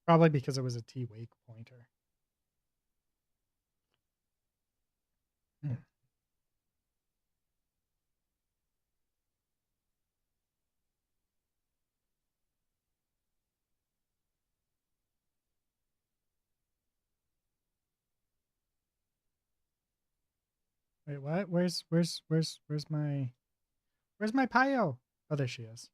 Probably because it was a T wake pointer. Hmm. Wait, what? Where's my Pio? Oh, there she is.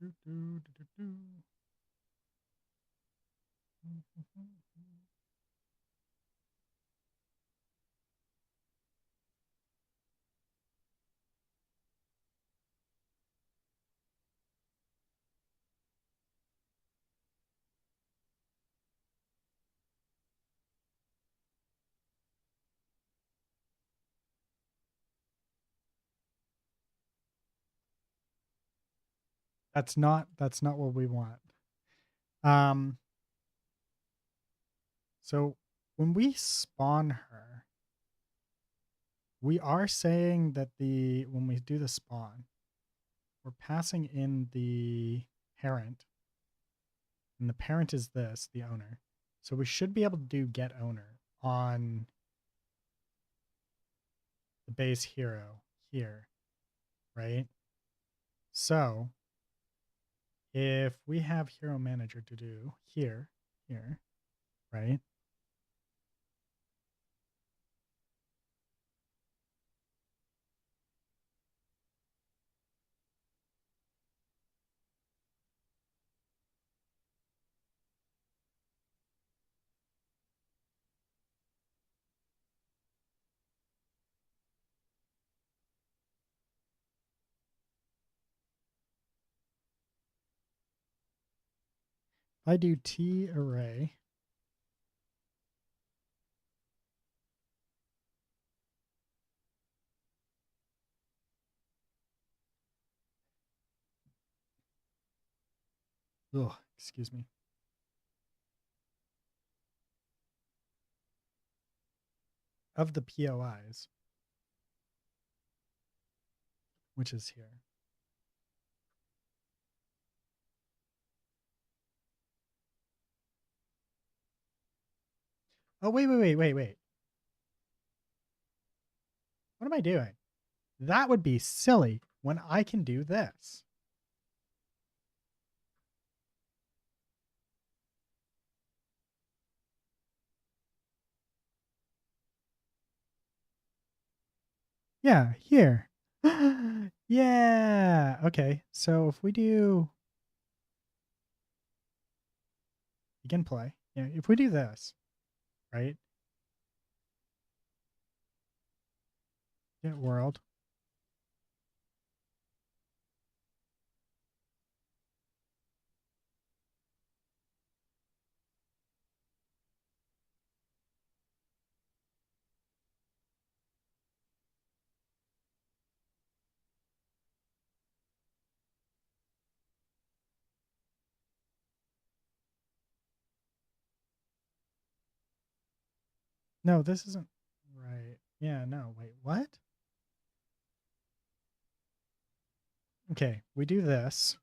Do, do, do, do, do. That's not what we want. Um so when we spawn her, we are saying that the when we do the spawn, we're passing in the parent, and the parent is this, the owner. So we should be able to do get owner on the base hero here, right? So if we have hero manager to do here, right? If I do T array, oh, excuse me. Of the POIs, which is here. Oh, wait. What am I doing? That would be silly when I can do this. Yeah, here. Yeah. Okay. So if we do begin play, yeah, if we do this, right? Get world. No, this isn't right. Yeah, no, wait, what? Okay, we do this.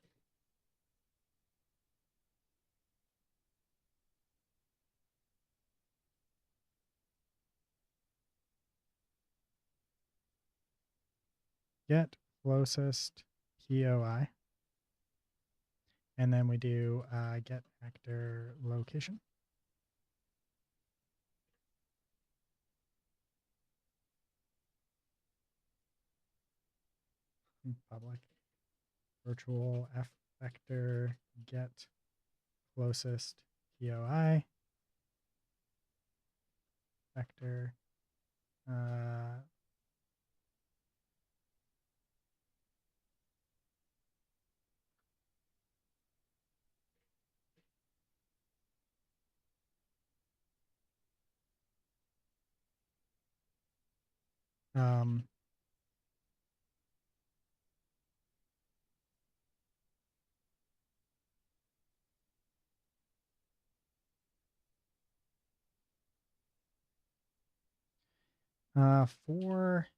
Get closest POI. And then we do get actor location. Public virtual f vector get closest POI vector. Um, for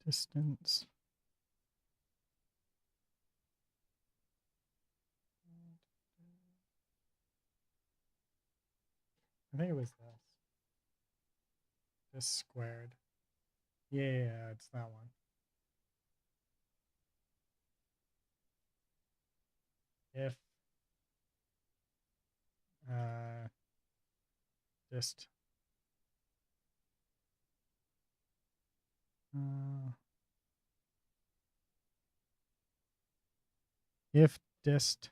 distance. I think it was this. This squared. Yeah, it's that one. If dist uh, if dist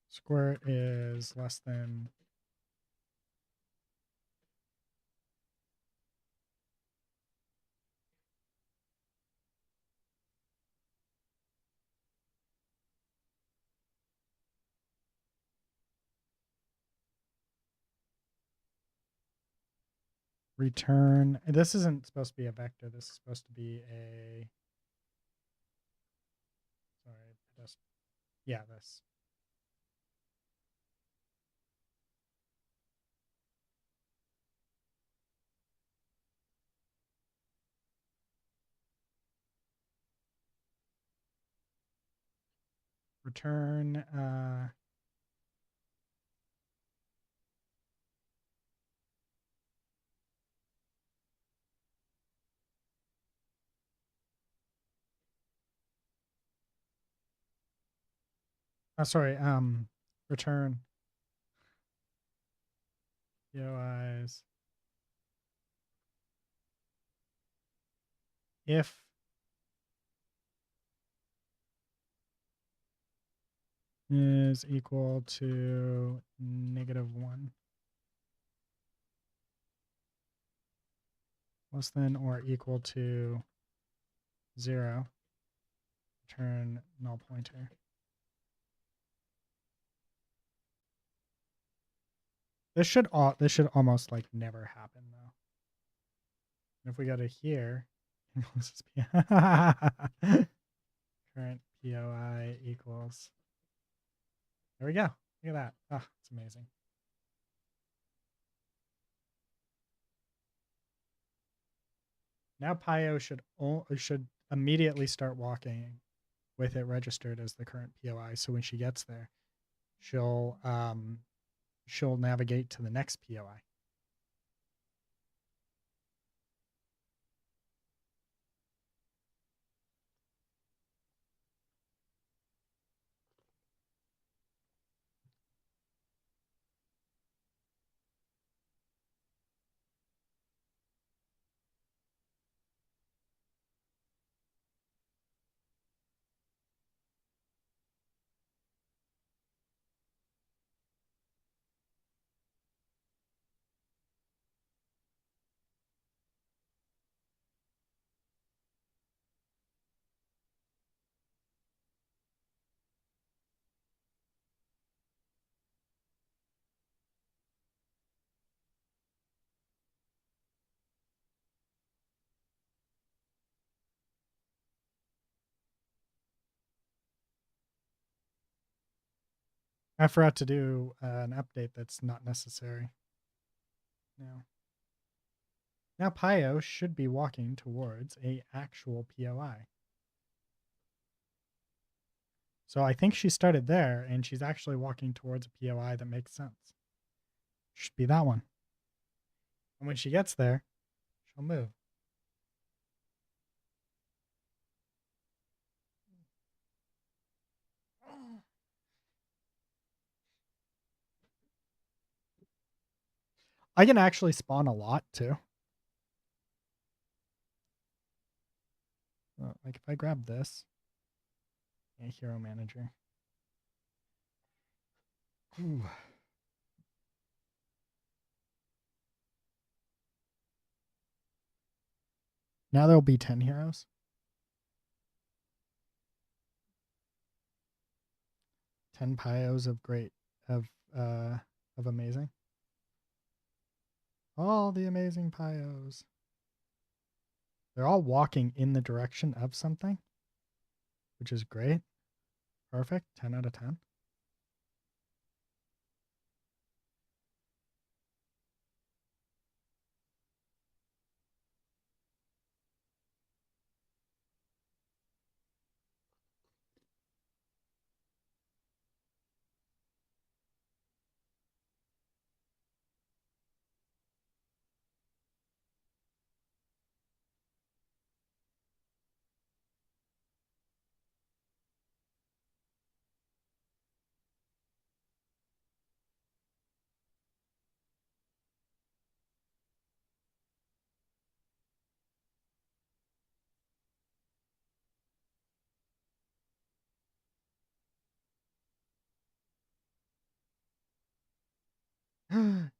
square is less than return. This isn't supposed to be a vector. This is supposed to be a sorry, just yeah, this. Return sorry, return POIs if is equal to -1 less than or equal to 0, return null pointer. This should almost like never happen though. And if we go to here, let's just be current POI equals. There we go. Look at that. Oh, it's amazing. Now Pio should immediately start walking with it registered as the current POI. So when she gets there, she'll navigate to the next POI. I forgot to do an update that's not necessary. Now Pio should be walking towards a actual POI. So I think she started there, and she's actually walking towards a POI that makes sense. Should be that one. And when she gets there, she'll move. I can actually spawn a lot too. Like if I grab this, a hero manager. Ooh. Now there'll be 10 heroes. 10 Pios of great of amazing. All the amazing Pios. They're all walking in the direction of something, which is great. Perfect. 10 out of 10.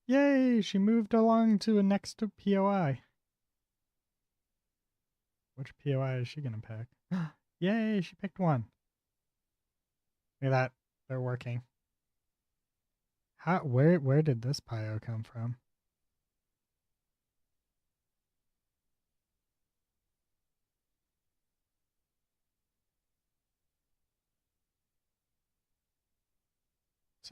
Yay, she moved along to a next POI. Which POI is she going to pick? Yay, she picked one. Look at that. They're working. Where did this Pio come from? It's,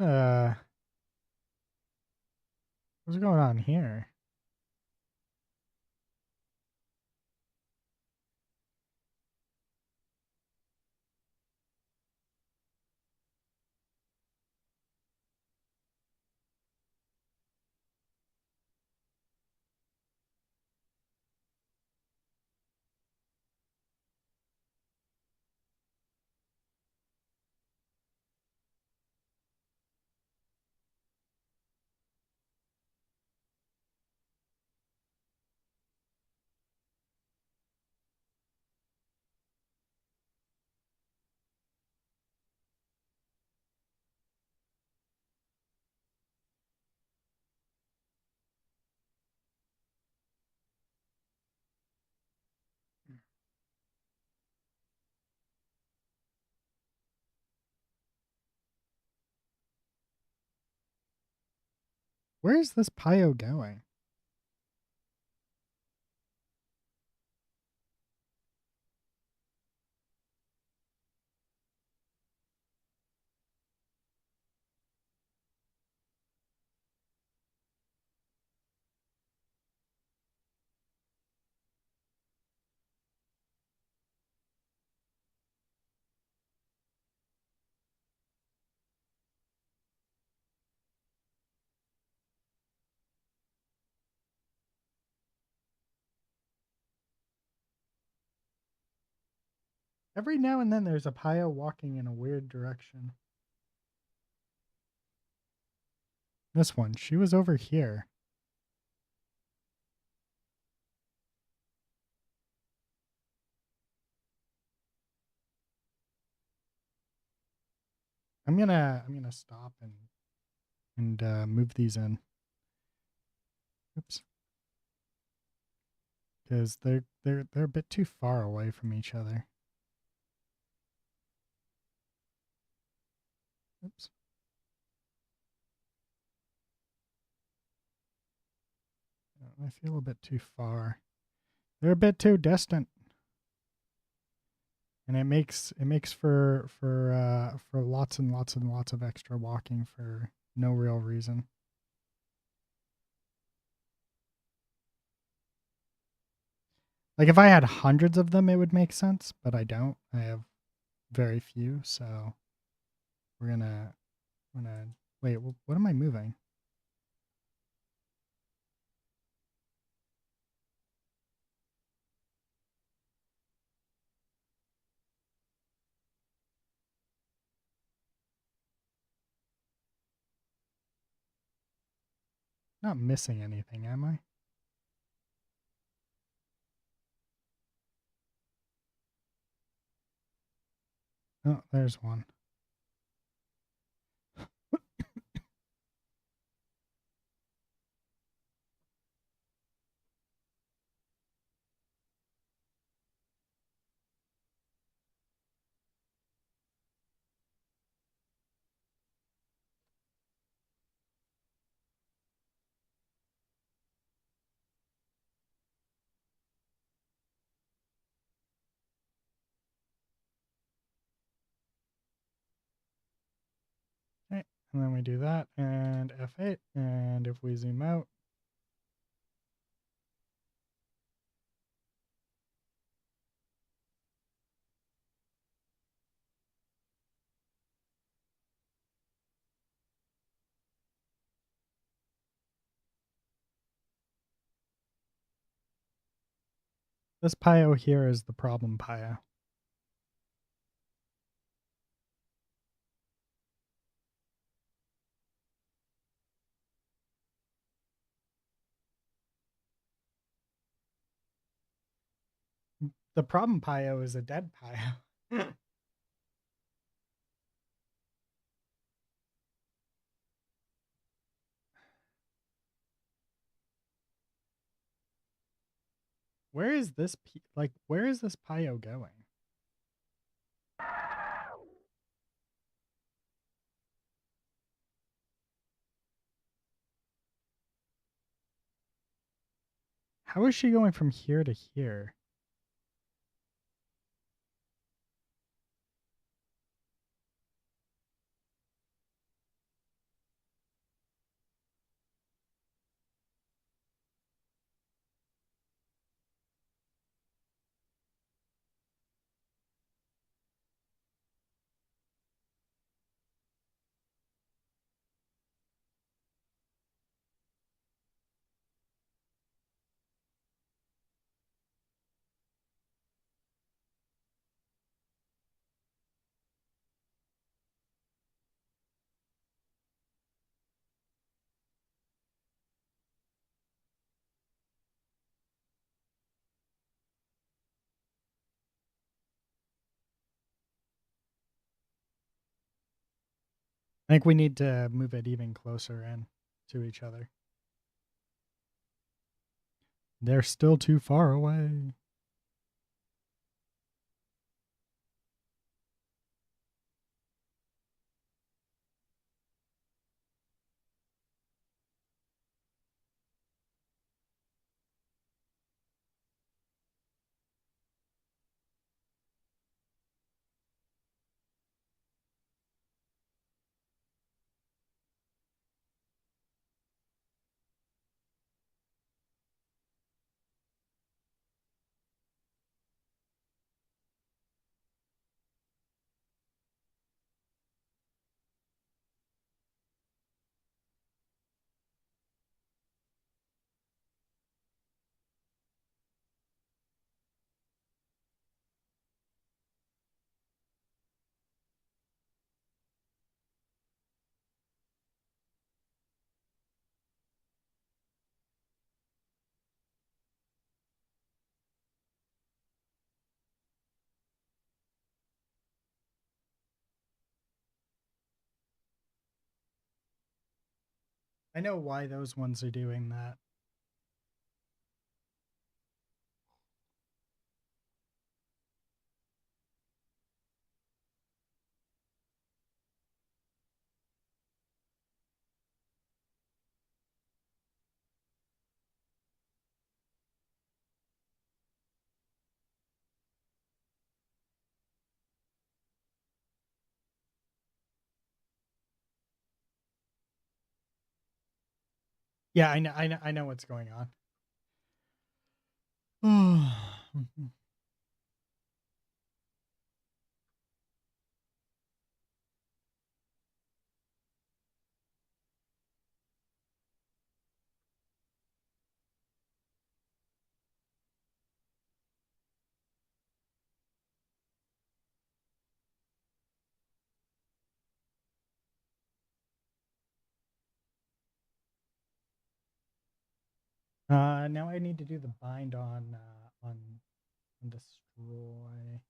what's going on here? Where is this Pio going? Every now and then there's a Pio walking in a weird direction. This one, she was over here. I'm gonna stop and move these in. Oops. Because they're a bit too far away from each other. Oops. I feel a bit too far. They're a bit too distant. and it makes for lots and lots and lots of extra walking for no real reason. Like if I had hundreds of them, it would make sense, but I don't. I have very few, so we're gonna wait. What am I moving? Not missing anything, am I? Oh, there's one. Okay, and then we do that and F8, and if we zoom out, this pio here is the problem pio. The problem pio is a dead pio. Where is this where is this pio going? How is she going from here to here? I think we need to move it even closer in to each other. They're still too far away. I know why those ones are doing that. Yeah, I know what's going on. Now I need to do the bind on destroy.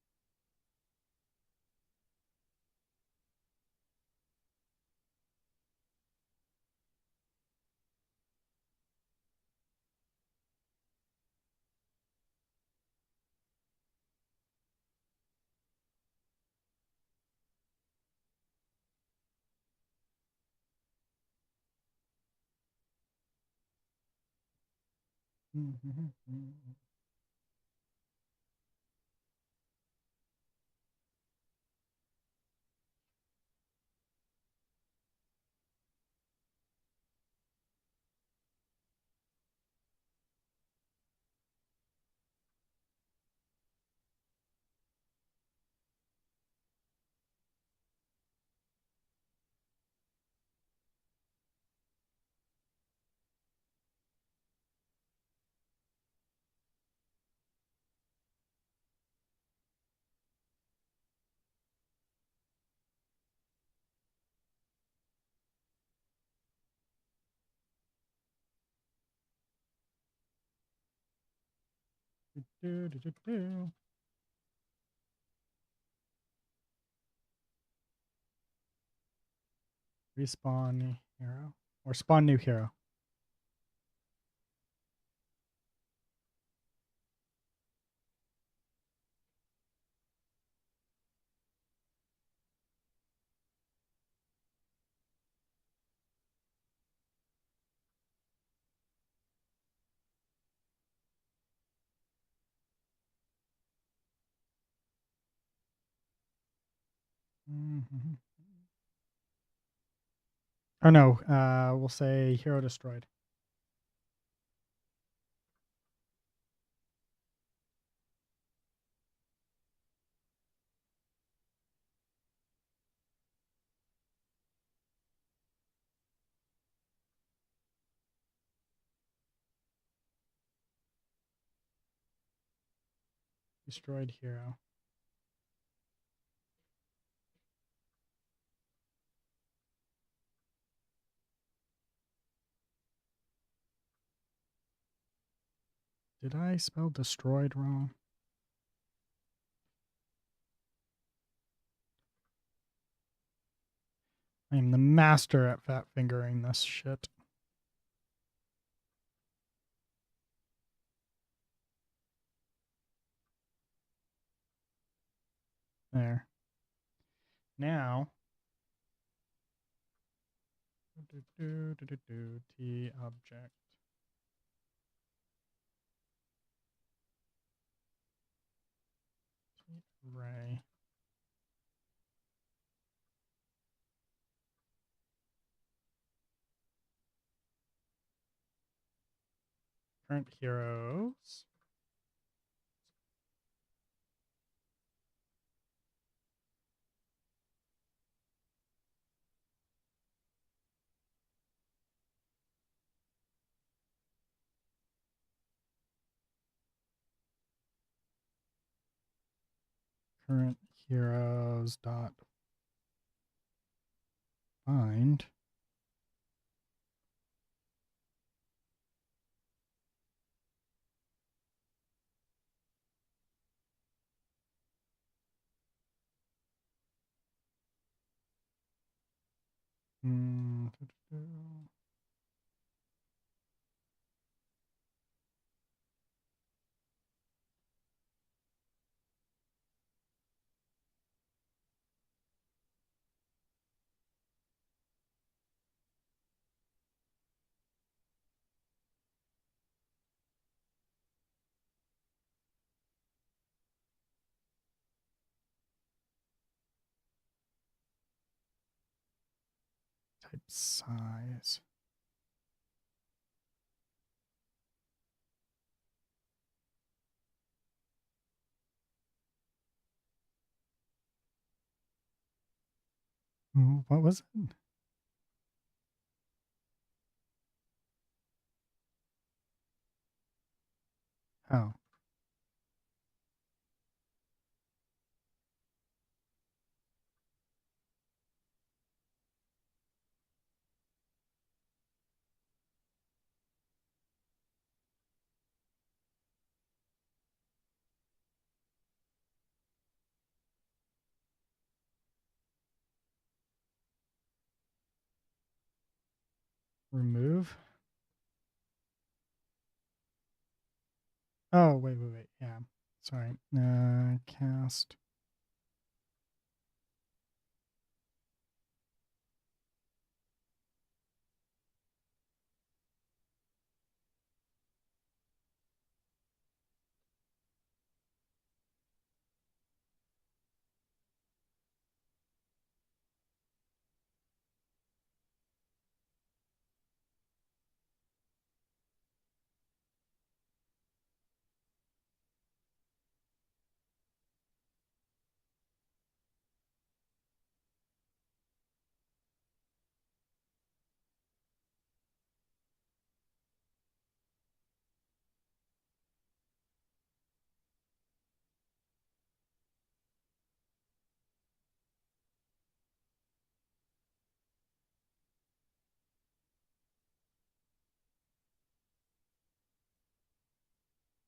Respawn new hero or spawn new hero. Oh no, we'll say hero destroyed. Destroyed hero. Did I spell destroyed wrong? I am the master at fat fingering this shit. There. Now, T object. T array. Current heroes. Current heroes dot find. Type size. What was it? Oh. Remove? Oh, wait. Yeah. Sorry. Cast.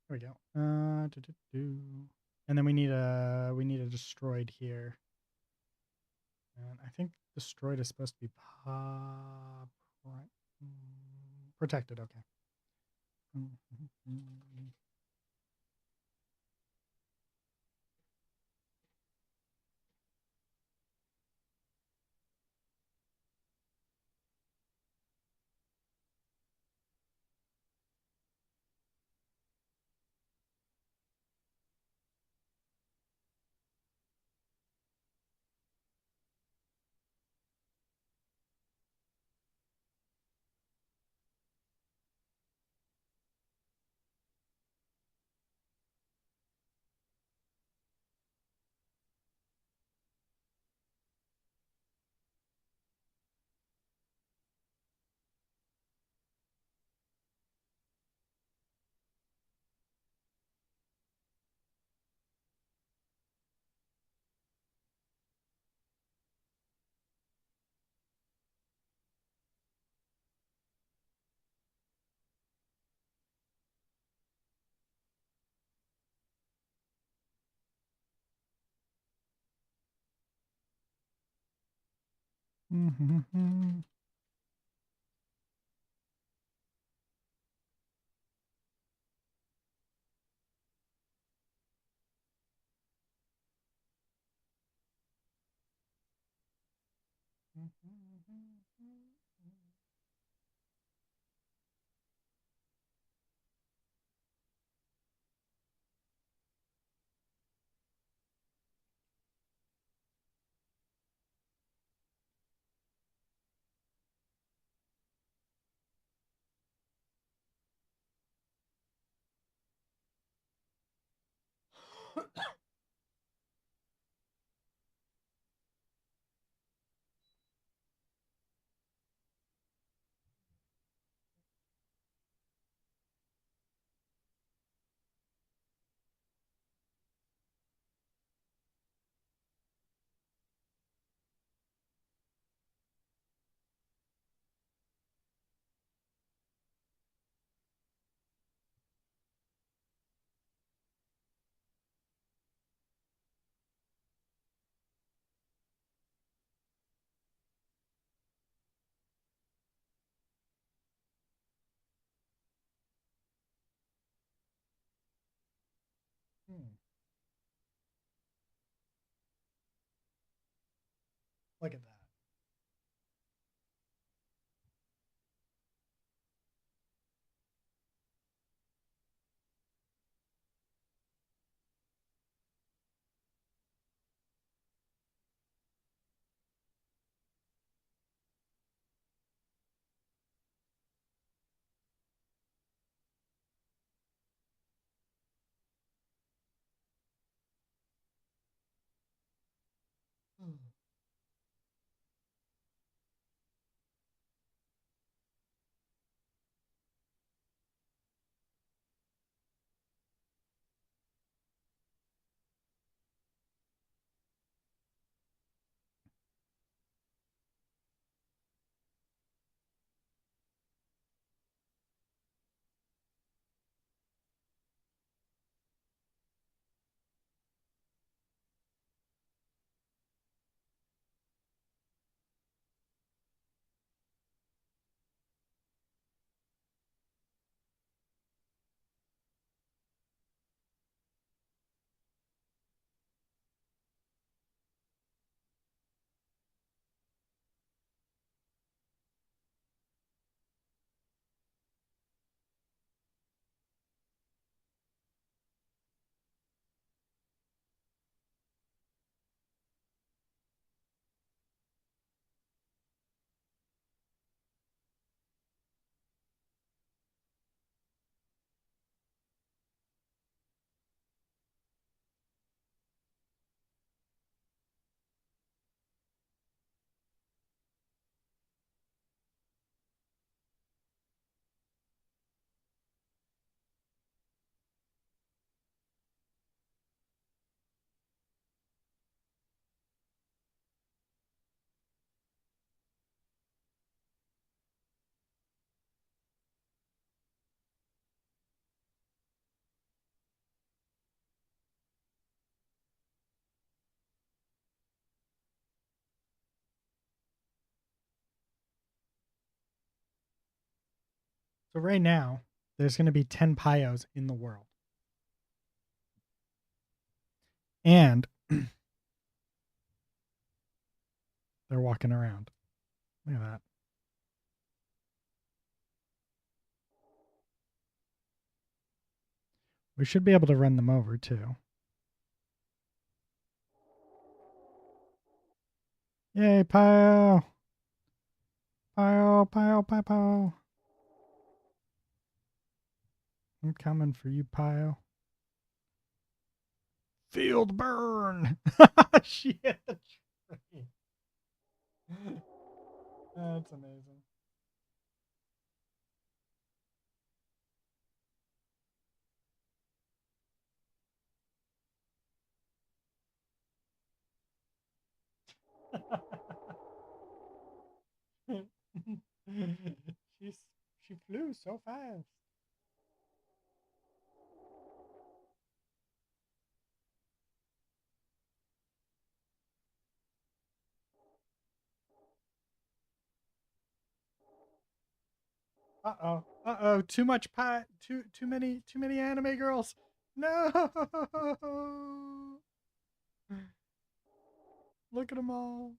There we go. And then we need a destroyed here. And I think destroyed is supposed to be protected. Okay. Look at that. So right now, there's going to be 10 Pyos in the world. And they're walking around. Look at that. We should be able to run them over too. Yay, Pyo! Pyo, Pyo, Pyo, Pyo. I'm coming for you, Pyo. Field burn! She hit the tree. That's amazing. She's she flew so fast. Uh oh. Uh oh. Too much pie. Too many. Too many anime girls. No. Look at them all.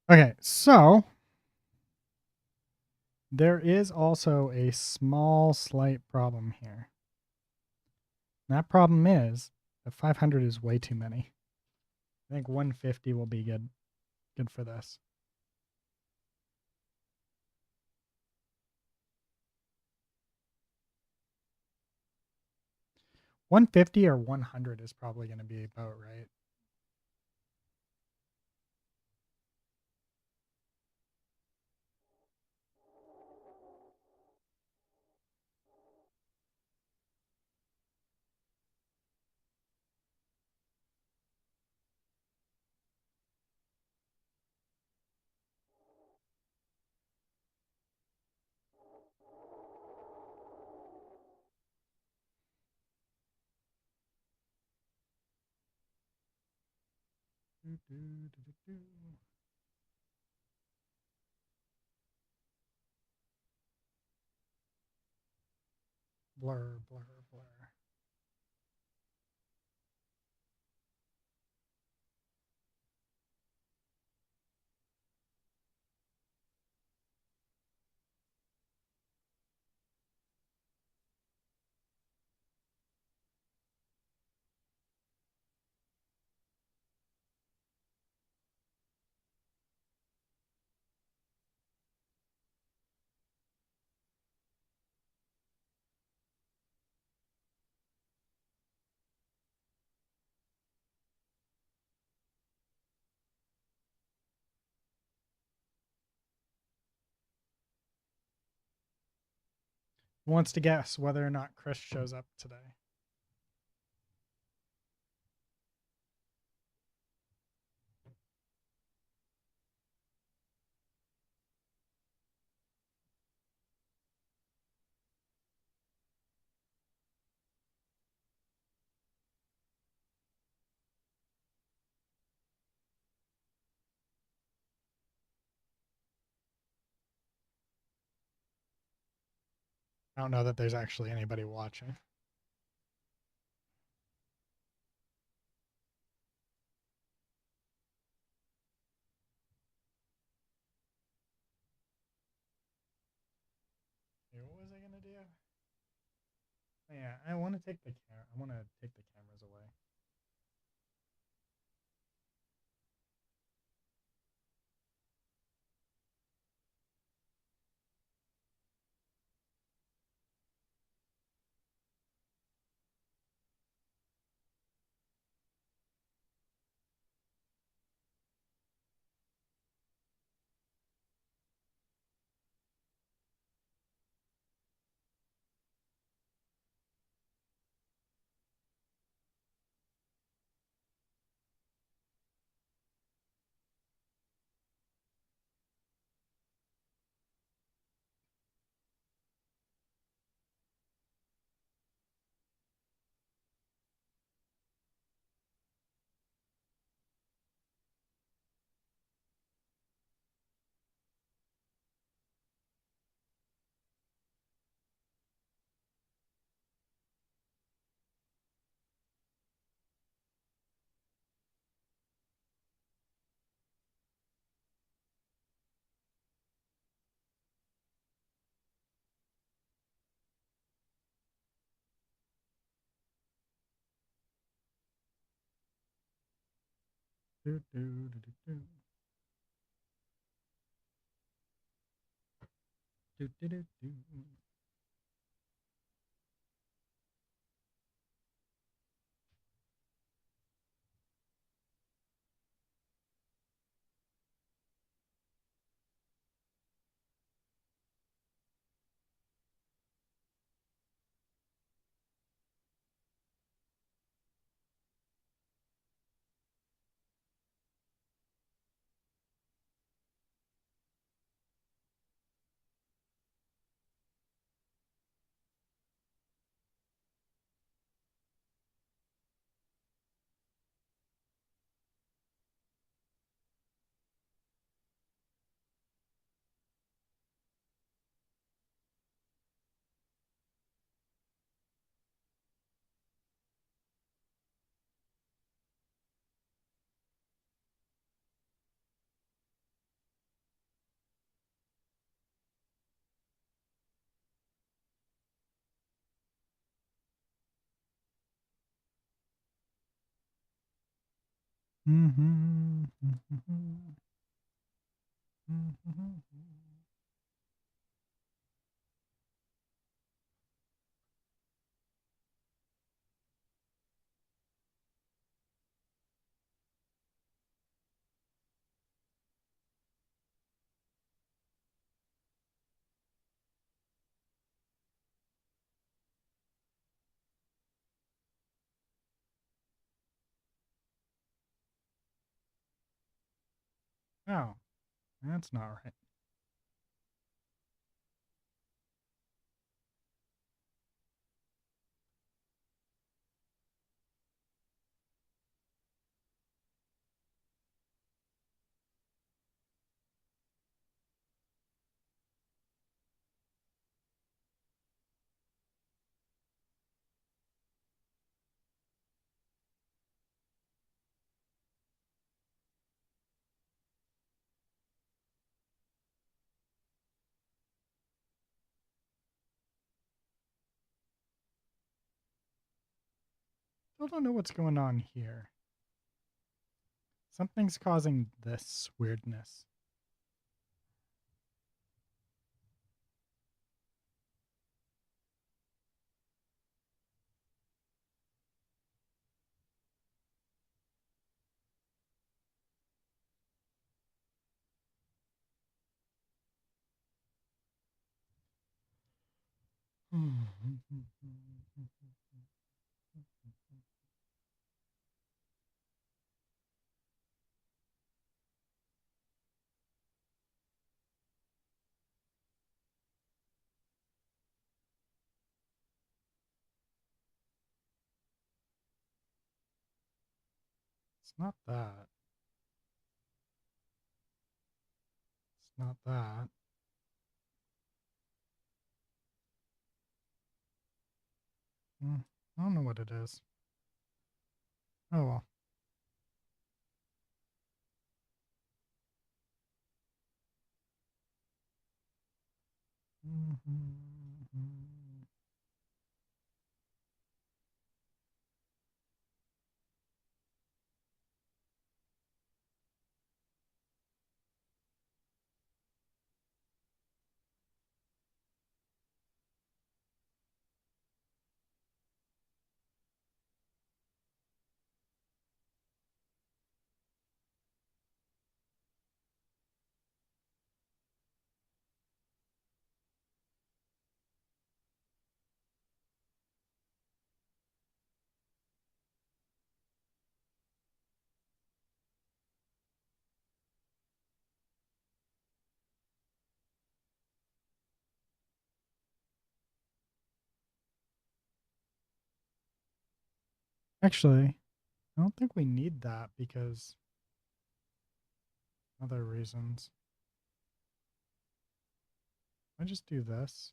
Okay, so there is also a small, slight problem here. And that problem is that 500 is way too many. I think 150 will be good. Good for this. 150 or 100 is probably going to be about right. Blur, blur, blur. Who wants to guess whether or not Chris shows up today? I don't know that there's actually anybody watching. Hey, what was I gonna do? Yeah, I want to take the camera. I want to take the cameras away. Do, do, do, do, do. Do, do, do, do. Mm-hmm. Mm-hmm. Mm-hmm. Oh, that's not right. Still don't know what's going on here. Something's causing this weirdness. It's not that. It's not that. I don't know what it is. Oh well. Actually, I don't think we need that because other reasons. I just do this.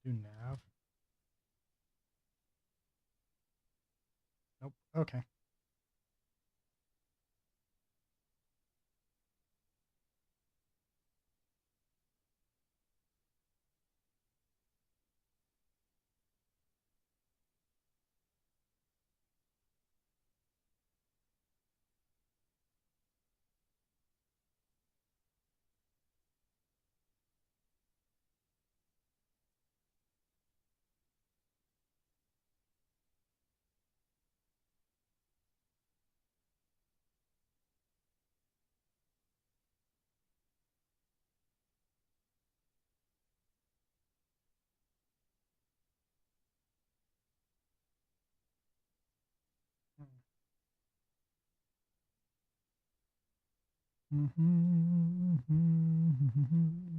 Do nav. Nope. Okay.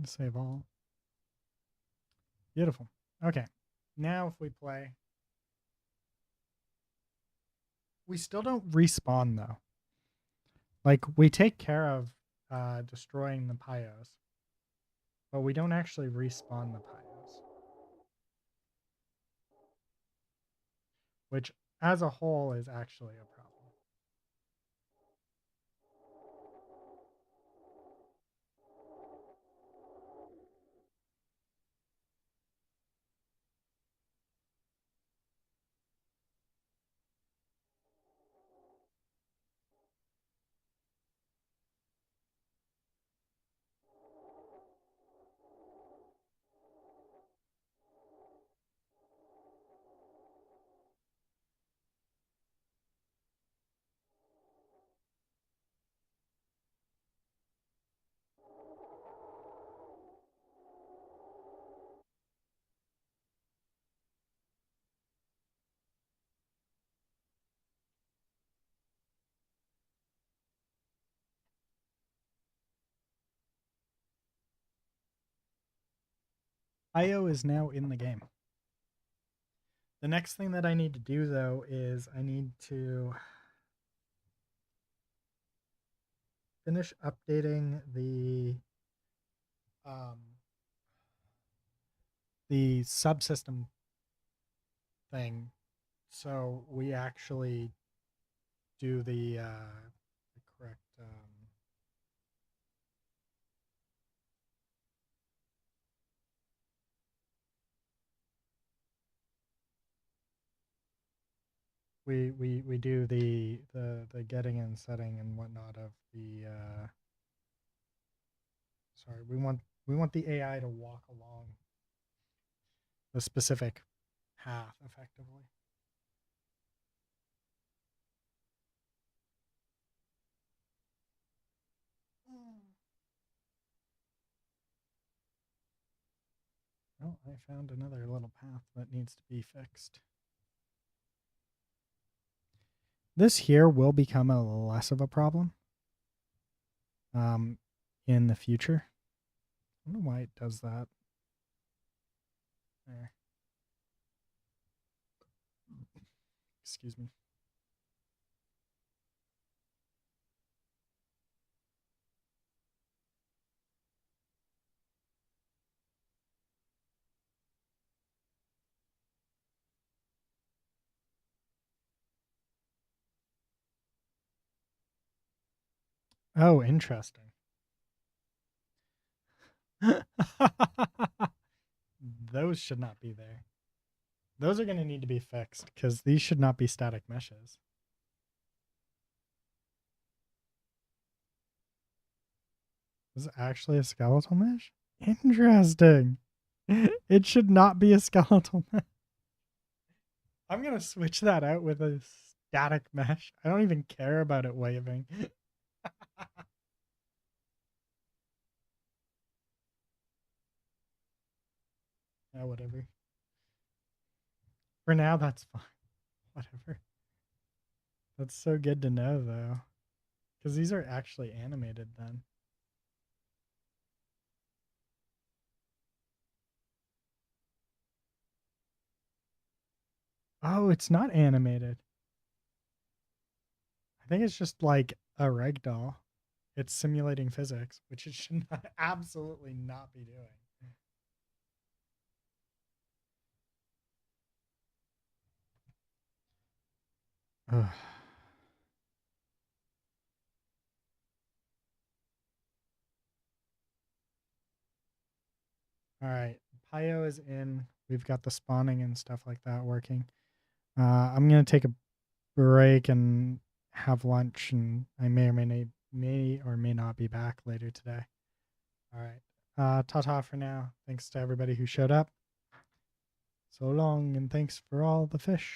Save all. Beautiful. Okay. Now if we play, we still don't respawn though. Like we take care of destroying the pyos, but we don't actually respawn the pyos, which as a whole is actually a problem. IO is now in the game. The next thing that I need to do though is I need to finish updating um, the subsystem thing, so we actually do the correct. We do the getting and setting and whatnot of the. Sorry, we want the AI to walk along the specific path effectively. Oh, I found another little path that needs to be fixed. This here will become a less of a problem in the future. I don't know why it does that. There. Excuse me. Oh, interesting. Those should not be there. Those are going to need to be fixed because these should not be static meshes. This is actually a skeletal mesh? Interesting. It should not be a skeletal mesh. I'm going to switch that out with a static mesh. I don't even care about it waving. Yeah, whatever. For now, that's fine. Whatever. That's so good to know, though. Because these are actually animated then. Oh, it's not animated. I think it's just like a ragdoll. It's simulating physics, which it should not, absolutely not be doing. Ugh. All right, Pio is in. We've got the spawning and stuff like that working. I'm gonna take a break and have lunch, and I may or may not be back later today. All right. Ta-ta for now. Thanks to everybody who showed up. So long, and thanks for all the fish.